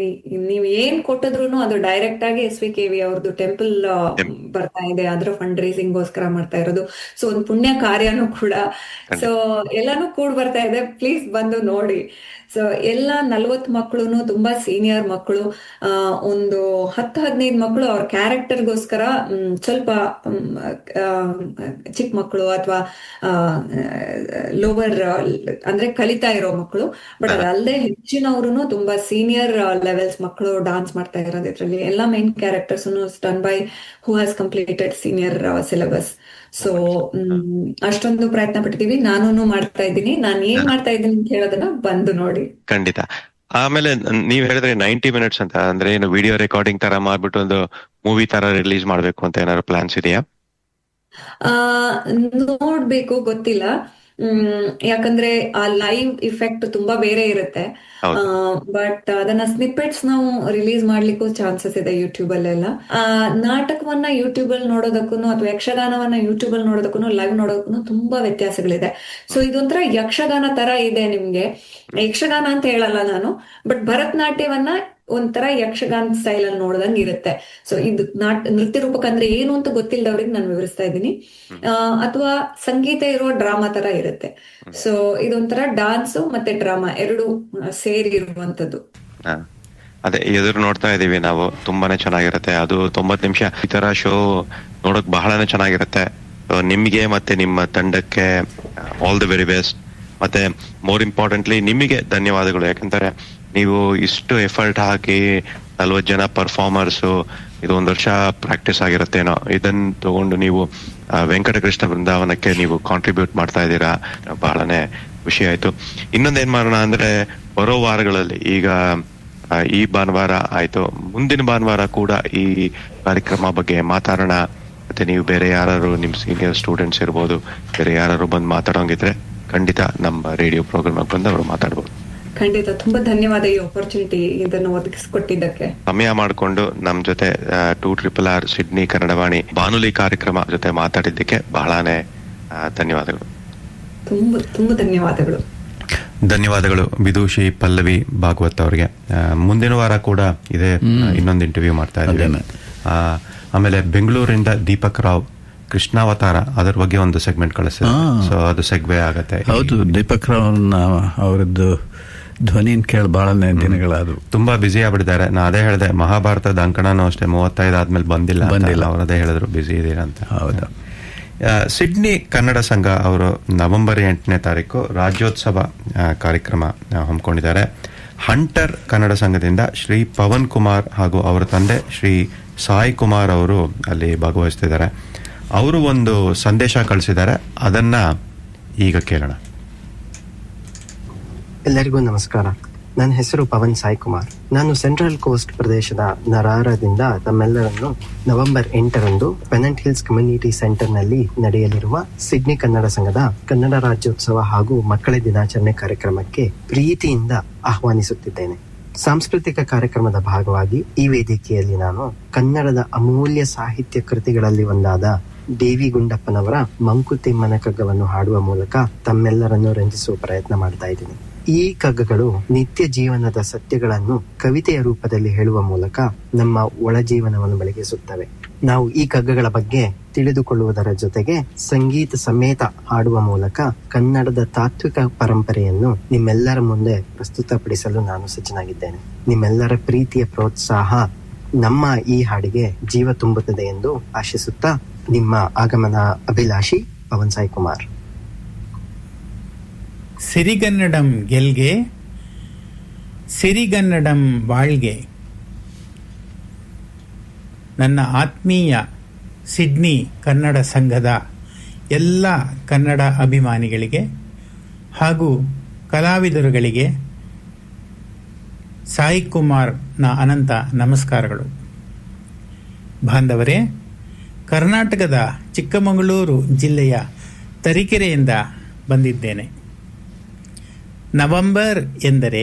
ನೀವ್ ಏನ್ ಕೊಟ್ಟಿದ್ರು ಅದು ಡೈರೆಕ್ಟ್ ಆಗಿ SVKV ಅವ್ರದ್ದು ಟೆಂಪಲ್ ಬರ್ತಾ ಇದೆ, ಅದ್ರ ಫಂಡ್ ರೈಸಿಂಗ್ ಗೋಸ್ಕರ ಮಾಡ್ತಾ ಇರೋದು. ಸೊ ಒಂದ್ ಪುಣ್ಯ ಕಾರ್ಯನೂ ಕೂಡ. ಸೊ ಎಲ್ಲಾನು ಕೂಡ ಬರ್ತಾ ಇದೆ, ಪ್ಲೀಸ್ ಬಂದು ನೋಡಿ. ಸೊ ಎಲ್ಲ 40 ಮಕ್ಕಳು ತುಂಬಾ ಸೀನಿಯರ್ ಮಕ್ಕಳು, ಒಂದು 10-15 ಮಕ್ಕಳು ಅವ್ರ ಕ್ಯಾರೆಕ್ಟರ್ಗೋಸ್ಕರ ಸ್ವಲ್ಪ ಚಿಕ್ಕ ಮಕ್ಕಳು ಅಥವಾ ಲೋವರ್ ಅಂದ್ರೆ ಕಲಿತಾ ಇರೋ ಮಕ್ಕಳು. ಬಟ್ ಅದಲ್ಲದೆ ಹೆಚ್ಚಿನವ್ರು ತುಂಬಾ ಸೀನಿಯರ್ ಲೆವೆಲ್ಸ್ ಮಕ್ಕಳು ಡಾನ್ಸ್ ಮಾಡ್ತಾ ಇರೋದು. ಇದ್ರಲ್ಲಿ ಎಲ್ಲಾ main characters done by who has completed senior syllabus. So ಅಷ್ಟೊಂದು ಪ್ರಯತ್ನ ಪಡ್ತೀವಿ, ನಾನು ಮಾಡ್ತಾ ಇದ್ದೀನಿ. ನಾನು ಏನ್ ಮಾಡ್ತಾ ಇದ್ದೀನಿ ಅಂತ ಹೇಳೋದನ್ನ ಬಂದು ನೋಡಿ. ಖಂಡಿತ. ಆಮೇಲೆ ನೀವ್ ಹೇಳಿದ್ರೆ 90 minutes ಅಂತ, ಅಂದ್ರೆ ಏನು ವಿಡಿಯೋ ರೆಕಾರ್ಡಿಂಗ್ ತರ ಮಾಡ್ಬಿಟ್ಟು ಒಂದು ಮೂವಿ ತರ ರಿಲೀಸ್ ಮಾಡ್ಬೇಕು ಅಂತ ಏನಾದ್ರು ಪ್ಲಾನ್ಸ್ ಇದೆಯಾ? ನೋಡ್ಬೇಕು, ಗೊತ್ತಿಲ್ಲ. ಯಾಕಂದ್ರೆ ಆ ಲೈವ್ ಇಫೆಕ್ಟ್ ತುಂಬಾ ಬೇರೆ ಇರುತ್ತೆ. ಬಟ್ ಅದನ್ನ ಸ್ನಿಪ್ಪೆಟ್ಸ್ ನಾವು ರಿಲೀಸ್ ಮಾಡ್ಲಿಕ್ಕೂ ಚಾನ್ಸಸ್ ಇದೆ ಯೂಟ್ಯೂಬ್ ಅಲ್ಲೆಲ್ಲ. ನಾಟಕವನ್ನ ಯೂಟ್ಯೂಬ್ ಅಲ್ಲಿ ನೋಡೋದಕ್ಕೂ ಅಥವಾ ಯಕ್ಷಗಾನವನ್ನ ಯೂಟ್ಯೂಬ್ ಅಲ್ಲಿ ನೋಡೋದಕ್ಕೂ ಲೈವ್ ನೋಡೋದಕ್ಕೂ ತುಂಬಾ ವ್ಯತ್ಯಾಸಗಳಿದೆ. ಸೊ ಇದೊಂಥರ ಯಕ್ಷಗಾನ ತರ ಇದೆ. ನಿಮ್ಗೆ ಯಕ್ಷಗಾನ ಅಂತ ಹೇಳಲ್ಲ ನಾನು, ಬಟ್ ಭರತನಾಟ್ಯವನ್ನ ಒಂಥರ ಯಕ್ಷಗಾನ ಸ್ಟೈಲ್ ಅಲ್ಲಿ ನೋಡ್ದಂಗ್ ಇರುತ್ತೆ. ಸೊ ಇದು ನೃತ್ಯ ರೂಪಕ ಅಂದ್ರೆ ಏನು ಅಂತ ಗೊತ್ತಿಲ್ಲದವ್ರಿಗೆ ನಾನು ವಿವರಿಸ್ತಾ ಇದ್ದೀನಿ. ಅಥವಾ ಸಂಗೀತ ಇರೋ ಡ್ರಾಮಾ ತರ ಇರುತ್ತೆ. ಸೊ ಇದೊಂಥರ ಡಾನ್ಸ್ ಮತ್ತೆ ಡ್ರಾಮಾ ಎರಡು ಸೇರಿರುವಂತದ್ದು. ಅದೇ ಎದುರು ನೋಡ್ತಾ ಇದೀವಿ ನಾವು, ತುಂಬಾನೇ ಚೆನ್ನಾಗಿರುತ್ತೆ. ಅದು 90 ನಿಮಿಷ ಈ ತರ ಶೋ ನೋಡಕ್ ಬಹಳನೇ ಚೆನ್ನಾಗಿರುತ್ತೆ. ನಿಮ್ಗೆ ಮತ್ತೆ ನಿಮ್ಮ ತಂಡಕ್ಕೆ ಆಲ್ ದಿ ವೆರಿ ಬೆಸ್ಟ್. ಮತ್ತೆ ಮೋರ್ ಇಂಪಾರ್ಟೆಂಟ್ಲಿ ನಿಮಗೆ ಧನ್ಯವಾದಗಳು. ಯಾಕಂದ್ರೆ ನೀವು ಇಷ್ಟು ಎಫರ್ಟ್ ಹಾಕಿ 40 ಜನ ಪರ್ಫಾರ್ಮರ್ಸು, ಇದು 1 ವರ್ಷ ಪ್ರಾಕ್ಟೀಸ್ ಆಗಿರುತ್ತೇನೋ, ಇದನ್ನ ತಗೊಂಡು ನೀವು ವೆಂಕಟಕೃಷ್ಣ ಬೃಂದಾವನಕ್ಕೆ ನೀವು ಕಾಂಟ್ರಿಬ್ಯೂಟ್ ಮಾಡ್ತಾ ಇದ್ದೀರಾ, ಬಹಳನೇ ಖುಷಿ ಆಯ್ತು. ಇನ್ನೊಂದೇನ್ ಮಾಡೋಣ ಅಂದ್ರೆ, ಬರೋ ವಾರಗಳಲ್ಲಿ ಈಗ ಈ ಭಾನುವಾರ ಆಯ್ತು, ಮುಂದಿನ ಭಾನುವಾರ ಕೂಡ ಈ ಕಾರ್ಯಕ್ರಮ ಬಗ್ಗೆ ಮಾತಾಡೋಣ. ಮತ್ತೆ ನೀವು ಬೇರೆ ಯಾರು ನಿಮ್ ಸೀನಿಯರ್ ಸ್ಟೂಡೆಂಟ್ಸ್ ಇರ್ಬೋದು, ಬೇರೆ ಯಾರು ಬಂದು ಮಾತಾಡೋಂಗಿದ್ರೆ ಖಂಡಿತ ನಮ್ಮ ರೇಡಿಯೋ ಪ್ರೋಗ್ರಾಮ್ ಬಂದು ಅವರು ಮಾತಾಡ್ಬೋದು. ಖಂಡಿತ. ತುಂಬಾ ಧನ್ಯವಾದ ಈ ಆಪರ್ಚುನಿಟಿ ಇದನ್ನು ಒದಗಿಸಿಕೊಟ್ಟಿದ್ದಕ್ಕೆ. ಸಮಯ ಮಾಡಿಕೊಂಡು ನಮ್ ಜೊತೆ 2RRR ಸಿಡ್ನಿ ಕನ್ನಡವಾಣಿ ಬಾನುಲಿ ಕಾರ್ಯಕ್ರಮ ಜೊತೆ ಮಾತಾಡಿದ್ದಕ್ಕೆ ಬಹಳನೇ ಧನ್ಯವಾದಗಳು. ತುಂಬಾ ಧನ್ಯವಾದಗಳು. ಧನ್ಯವಾದಗಳು ವಿದೂಷಿ ಪಲ್ಲವಿ ಭಾಗವತ್ ಅವರಿಗೆ. ಮುಂದಿನ ವಾರ ಕೂಡ ಇದೇ ಇನ್ನೊಂದು ಇಂಟರ್ವ್ಯೂ ಮಾಡ್ತಾ ಇದ್ದೀವಿ. ಆಮೇಲೆ ಬೆಂಗಳೂರಿಂದ ದೀಪಕ್ ರಾವ್ ಕೃಷ್ಣಾವತಾರ ಅದರ ಬಗ್ಗೆ ಒಂದು ಸೆಗ್ಮೆಂಟ್ ಕಳಿಸಿದೆ. ಸೊ ಅದು ಸೆಗ್ವೆ ಆಗತ್ತೆ. ಹೌದು, ದೀಪಕ್ ರಾವ್ ಅವರದ್ದು ಧ್ವನಿನ್ ಕೇಳಿ ಬಹಳನೇ ದಿನಗಳಾದ್ರು. ತುಂಬಾ ಬ್ಯುಸಿ ಆಗ್ಬಿಟ್ಟಿದ್ದಾರೆ. ನಾ ಅದೇ ಹೇಳಿದೆ, ಮಹಾಭಾರತದ ಅಂಕಣನೂ ಅಷ್ಟೇ 35 ಆದ್ಮೇಲೆ ಬಂದಿಲ್ಲ. ಅವ್ರು ಅದೇ ಹೇಳಿದ್ರು ಬ್ಯುಸಿ ಇದೀರ ಅಂತ. ಹೌದು. ಸಿಡ್ನಿ ಕನ್ನಡ ಸಂಘ ಅವರು ನವೆಂಬರ್ 8ನೇ ತಾರೀಕು ರಾಜ್ಯೋತ್ಸವ ಕಾರ್ಯಕ್ರಮ ಹಮ್ಮಿಕೊಂಡಿದ್ದಾರೆ. ಹಂಟರ್ ಕನ್ನಡ ಸಂಘದಿಂದ ಶ್ರೀ ಪವನ್ ಕುಮಾರ್ ಹಾಗೂ ಅವರ ತಂದೆ ಶ್ರೀ ಸಾಯಿ ಕುಮಾರ್ ಅವರು ಅಲ್ಲಿ ಭಾಗವಹಿಸ್ತಿದ್ದಾರೆ. ಅವರು ಒಂದು ಸಂದೇಶ ಕಳಿಸಿದ್ದಾರೆ, ಅದನ್ನ ಈಗ ಕೇಳೋಣ. ಎಲ್ಲರಿಗೂ ನಮಸ್ಕಾರ. ನನ್ನ ಹೆಸರು ಪವನ್ ಸಾಯಿ ಕುಮಾರ್. ನಾನು ಸೆಂಟ್ರಲ್ ಕೋಸ್ಟ್ ಪ್ರದೇಶದ ನರಾರದಿಂದ ತಮ್ಮೆಲ್ಲರನ್ನು ನವೆಂಬರ್ 8ರಂದು ಪೆನೆಂಟ್ ಹಿಲ್ಸ್ ಕಮ್ಯುನಿಟಿ ಸೆಂಟರ್ನಲ್ಲಿ ನಡೆಯಲಿರುವ ಸಿಡ್ನಿ ಕನ್ನಡ ಸಂಘದ ಕನ್ನಡ ರಾಜ್ಯೋತ್ಸವ ಹಾಗೂ ಮಕ್ಕಳ ದಿನಾಚರಣೆ ಕಾರ್ಯಕ್ರಮಕ್ಕೆ ಪ್ರೀತಿಯಿಂದ ಆಹ್ವಾನಿಸುತ್ತಿದ್ದೇನೆ. ಸಾಂಸ್ಕೃತಿಕ ಕಾರ್ಯಕ್ರಮದ ಭಾಗವಾಗಿ ಈ ವೇದಿಕೆಯಲ್ಲಿ ನಾನು ಕನ್ನಡದ ಅಮೂಲ್ಯ ಸಾಹಿತ್ಯ ಕೃತಿಗಳಲ್ಲಿ ಒಂದಾದ ದೇವಿ ಗುಂಡಪ್ಪನವರ ಮಂಕುತಿಮ್ಮನ ಕಗ್ಗವನ್ನು ಹಾಡುವ ಮೂಲಕ ತಮ್ಮೆಲ್ಲರನ್ನು ರಂಜಿಸುವ ಪ್ರಯತ್ನ ಮಾಡ್ತಾ ಇದ್ದೀನಿ. ಈ ಕಗ್ಗಗಳು ನಿತ್ಯ ಜೀವನದ ಸತ್ಯಗಳನ್ನು ಕವಿತೆಯ ರೂಪದಲ್ಲಿ ಹೇಳುವ ಮೂಲಕ ನಮ್ಮ ಒಳ ಜೀವನವನ್ನು ಬೆಳಗಿಸುತ್ತವೆ. ನಾವು ಈ ಕಗ್ಗಗಳ ಬಗ್ಗೆ ತಿಳಿದುಕೊಳ್ಳುವುದರ ಜೊತೆಗೆ ಸಂಗೀತ ಸಮೇತ ಹಾಡುವ ಮೂಲಕ ಕನ್ನಡದ ತಾತ್ವಿಕ ಪರಂಪರೆಯನ್ನು ನಿಮ್ಮೆಲ್ಲರ ಮುಂದೆ ಪ್ರಸ್ತುತಪಡಿಸಲು ನಾನು ಸಜ್ಜನಾಗಿದ್ದೇನೆ. ನಿಮ್ಮೆಲ್ಲರ ಪ್ರೀತಿಯ ಪ್ರೋತ್ಸಾಹ ನಮ್ಮ ಈ ಹಾಡಿಗೆ ಜೀವ ತುಂಬುತ್ತದೆ ಎಂದು ಆಶಿಸುತ್ತಾ, ನಿಮ್ಮ ಆಗಮನ ಅಭಿಲಾಷಿ ಪವನ್ ಸಾಯಿ ಕುಮಾರ್. ಸಿರಿಗನ್ನಡಂ ಗೆಲ್ಗೆ, ಸಿರಿಗನ್ನಡಂ ಬಾಳ್ಗೆ. ನನ್ನ ಆತ್ಮೀಯ ಸಿಡ್ನಿ ಕನ್ನಡ ಸಂಘದ ಎಲ್ಲ ಕನ್ನಡ ಅಭಿಮಾನಿಗಳಿಗೆ ಹಾಗೂ ಕಲಾವಿದರುಗಳಿಗೆ ಸಾಯಿ ಕುಮಾರ್ನ ಅನಂತ ನಮಸ್ಕಾರಗಳು. ಬಾಂಧವರೇ, ಕರ್ನಾಟಕದ ಚಿಕ್ಕಮಗಳೂರು ಜಿಲ್ಲೆಯ ತರೀಕೆರೆಯಿಂದ ಬಂದಿದ್ದೇನೆ. ನವೆಂಬರ್ ಎಂದರೆ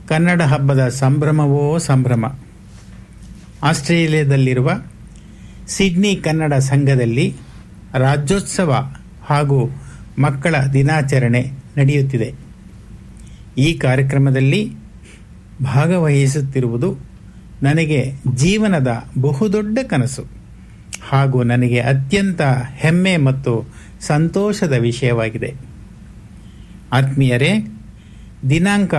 ಕನ್ನಡ ಹಬ್ಬದ ಸಂಭ್ರಮವೋ ಸಂಭ್ರಮ. ಆಸ್ಟ್ರೇಲಿಯಾದಲ್ಲಿರುವ ಸಿಡ್ನಿ ಕನ್ನಡ ಸಂಘದಲ್ಲಿ ರಾಜ್ಯೋತ್ಸವ ಹಾಗೂ ಮಕ್ಕಳ ದಿನಾಚರಣೆ ನಡೆಯುತ್ತಿದೆ. ಈ ಕಾರ್ಯಕ್ರಮದಲ್ಲಿ ಭಾಗವಹಿಸುತ್ತಿರುವುದು ನನಗೆ ಜೀವನದ ಬಹುದೊಡ್ಡ ಕನಸು ಹಾಗೂ ನನಗೆ ಅತ್ಯಂತ ಹೆಮ್ಮೆ ಮತ್ತು ಸಂತೋಷದ ವಿಷಯವಾಗಿದೆ. ಆತ್ಮೀಯರೇ, ದಿನಾಂಕ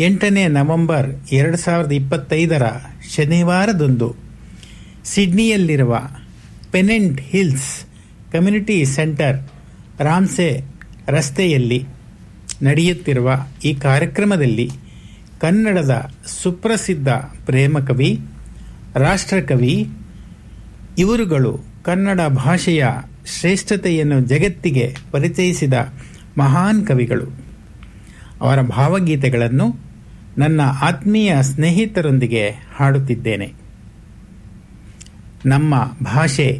8ನೇ ನವೆಂಬರ್ 2025 ಶನಿವಾರದಂದು ಸಿಡ್ನಿಯಲ್ಲಿರುವ Pennant Hills community centre Ramsay ರಸ್ತೆಯಲ್ಲಿ ನಡೆಯುತ್ತಿರುವ ಈ ಕಾರ್ಯಕ್ರಮದಲ್ಲಿ ಕನ್ನಡದ ಸುಪ್ರಸಿದ್ಧ ಪ್ರೇಮಕವಿ, ರಾಷ್ಟ್ರಕವಿ, ಇವರುಗಳು ಕನ್ನಡ ಭಾಷೆಯ ಶ್ರೇಷ್ಠತೆಯನ್ನು ಜಗತ್ತಿಗೆ ಪರಿಚಯಿಸಿದ ಮಹಾನ್ ಕವಿಗಳು. ಅವರ ಭಾವಗೀತೆಗಳನ್ನು ನನ್ನ ಆತ್ಮೀಯ ಸ್ನೇಹಿತರೊಂದಿಗೆ ಹಾಡುತ್ತಿದ್ದೇನೆ. ನಮ್ಮ ಭಾಷೆ,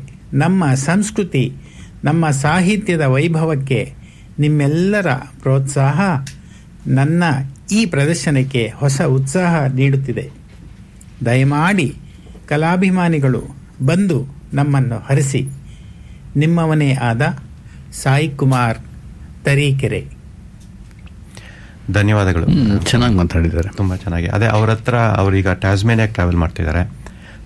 ನಮ್ಮ ಸಂಸ್ಕೃತಿ, ನಮ್ಮ ಸಾಹಿತ್ಯದ ವೈಭವಕ್ಕೆ ನಿಮ್ಮೆಲ್ಲರ ಪ್ರೋತ್ಸಾಹ ನನ್ನ ಈ ಪ್ರದರ್ಶನಕ್ಕೆ ಹೊಸ ಉತ್ಸಾಹ ನೀಡುತ್ತಿದೆ. ದಯಮಾಡಿ ಕಲಾಭಿಮಾನಿಗಳು ಬಂದು ನಮ್ಮನ್ನು ಹರಿಸಿ. ನಿಮ್ಮವನೇ ಆದ ಸಾಯಿ ಕುಮಾರ್, ತರೀಕೆರೆ. ಧನ್ಯವಾದಗಳು. ಚೆನ್ನಾಗಿ ಮಾತಾಡಿದ್ದಾರೆ, ತುಂಬಾ ಚೆನ್ನಾಗಿ. ಅದೇ ಅವ್ರ ಹತ್ರ ಅವ್ರೀಗ ಟ್ಯಾಸ್ಮೇನಿಯಾಗೆ ಟ್ರಾವೆಲ್ ಮಾಡ್ತಿದ್ದಾರೆ.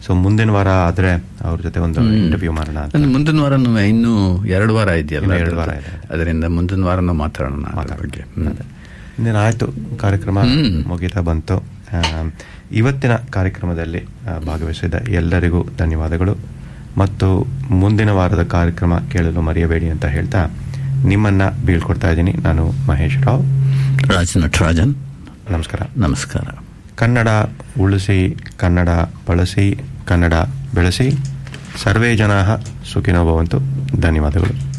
ಸೊ ಮುಂದಿನ ವಾರ ಆದ್ರೆ ಅವ್ರ ಜೊತೆ ಒಂದು ಇಂಟರ್ವ್ಯೂ ಮಾಡೋಣ. ಮುಂದಿನ ವಾರ ಇನ್ನೂ 2 ವಾರ ಇದೆಯಲ್ಲ, 2 ವಾರ ಇದೆ. ಅದರಿಂದ ಮುಂದಿನ ವಾರ ನಾವು ಮಾತಾಡೋಣ ಬಗ್ಗೆ. ಇನ್ನೇನು ಆಯ್ತು, ಕಾರ್ಯಕ್ರಮ ಮುಗಿತಾ ಬಂತು. ಇವತ್ತಿನ ಕಾರ್ಯಕ್ರಮದಲ್ಲಿ ಭಾಗವಹಿಸಿದ ಎಲ್ಲರಿಗೂ ಧನ್ಯವಾದಗಳು. ಮತ್ತು ಮುಂದಿನ ವಾರದ ಕಾರ್ಯಕ್ರಮ ಕೇಳಲು ಮರೆಯಬೇಡಿ ಅಂತ ಹೇಳ್ತಾ ನಿಮ್ಮನ್ನ ಬೀಳ್ಕೊಡ್ತಾ ಇದ್ದೀನಿ. ನಾನು ಮಹೇಶ್ ರಾವ್, ರಾಜ್ ನಟರಾಜನ್. ನಮಸ್ಕಾರ. ನಮಸ್ಕಾರ. ಕನ್ನಡ ಉಳಿಸಿ, ಕನ್ನಡ ಬಳಸಿ, ಕನ್ನಡ ಬೆಳೆಸಿ. ಸರ್ವೇ ಜನಾಃ ಸುಖಿನೋ ಭವಂತು. ಧನ್ಯವಾದಗಳು.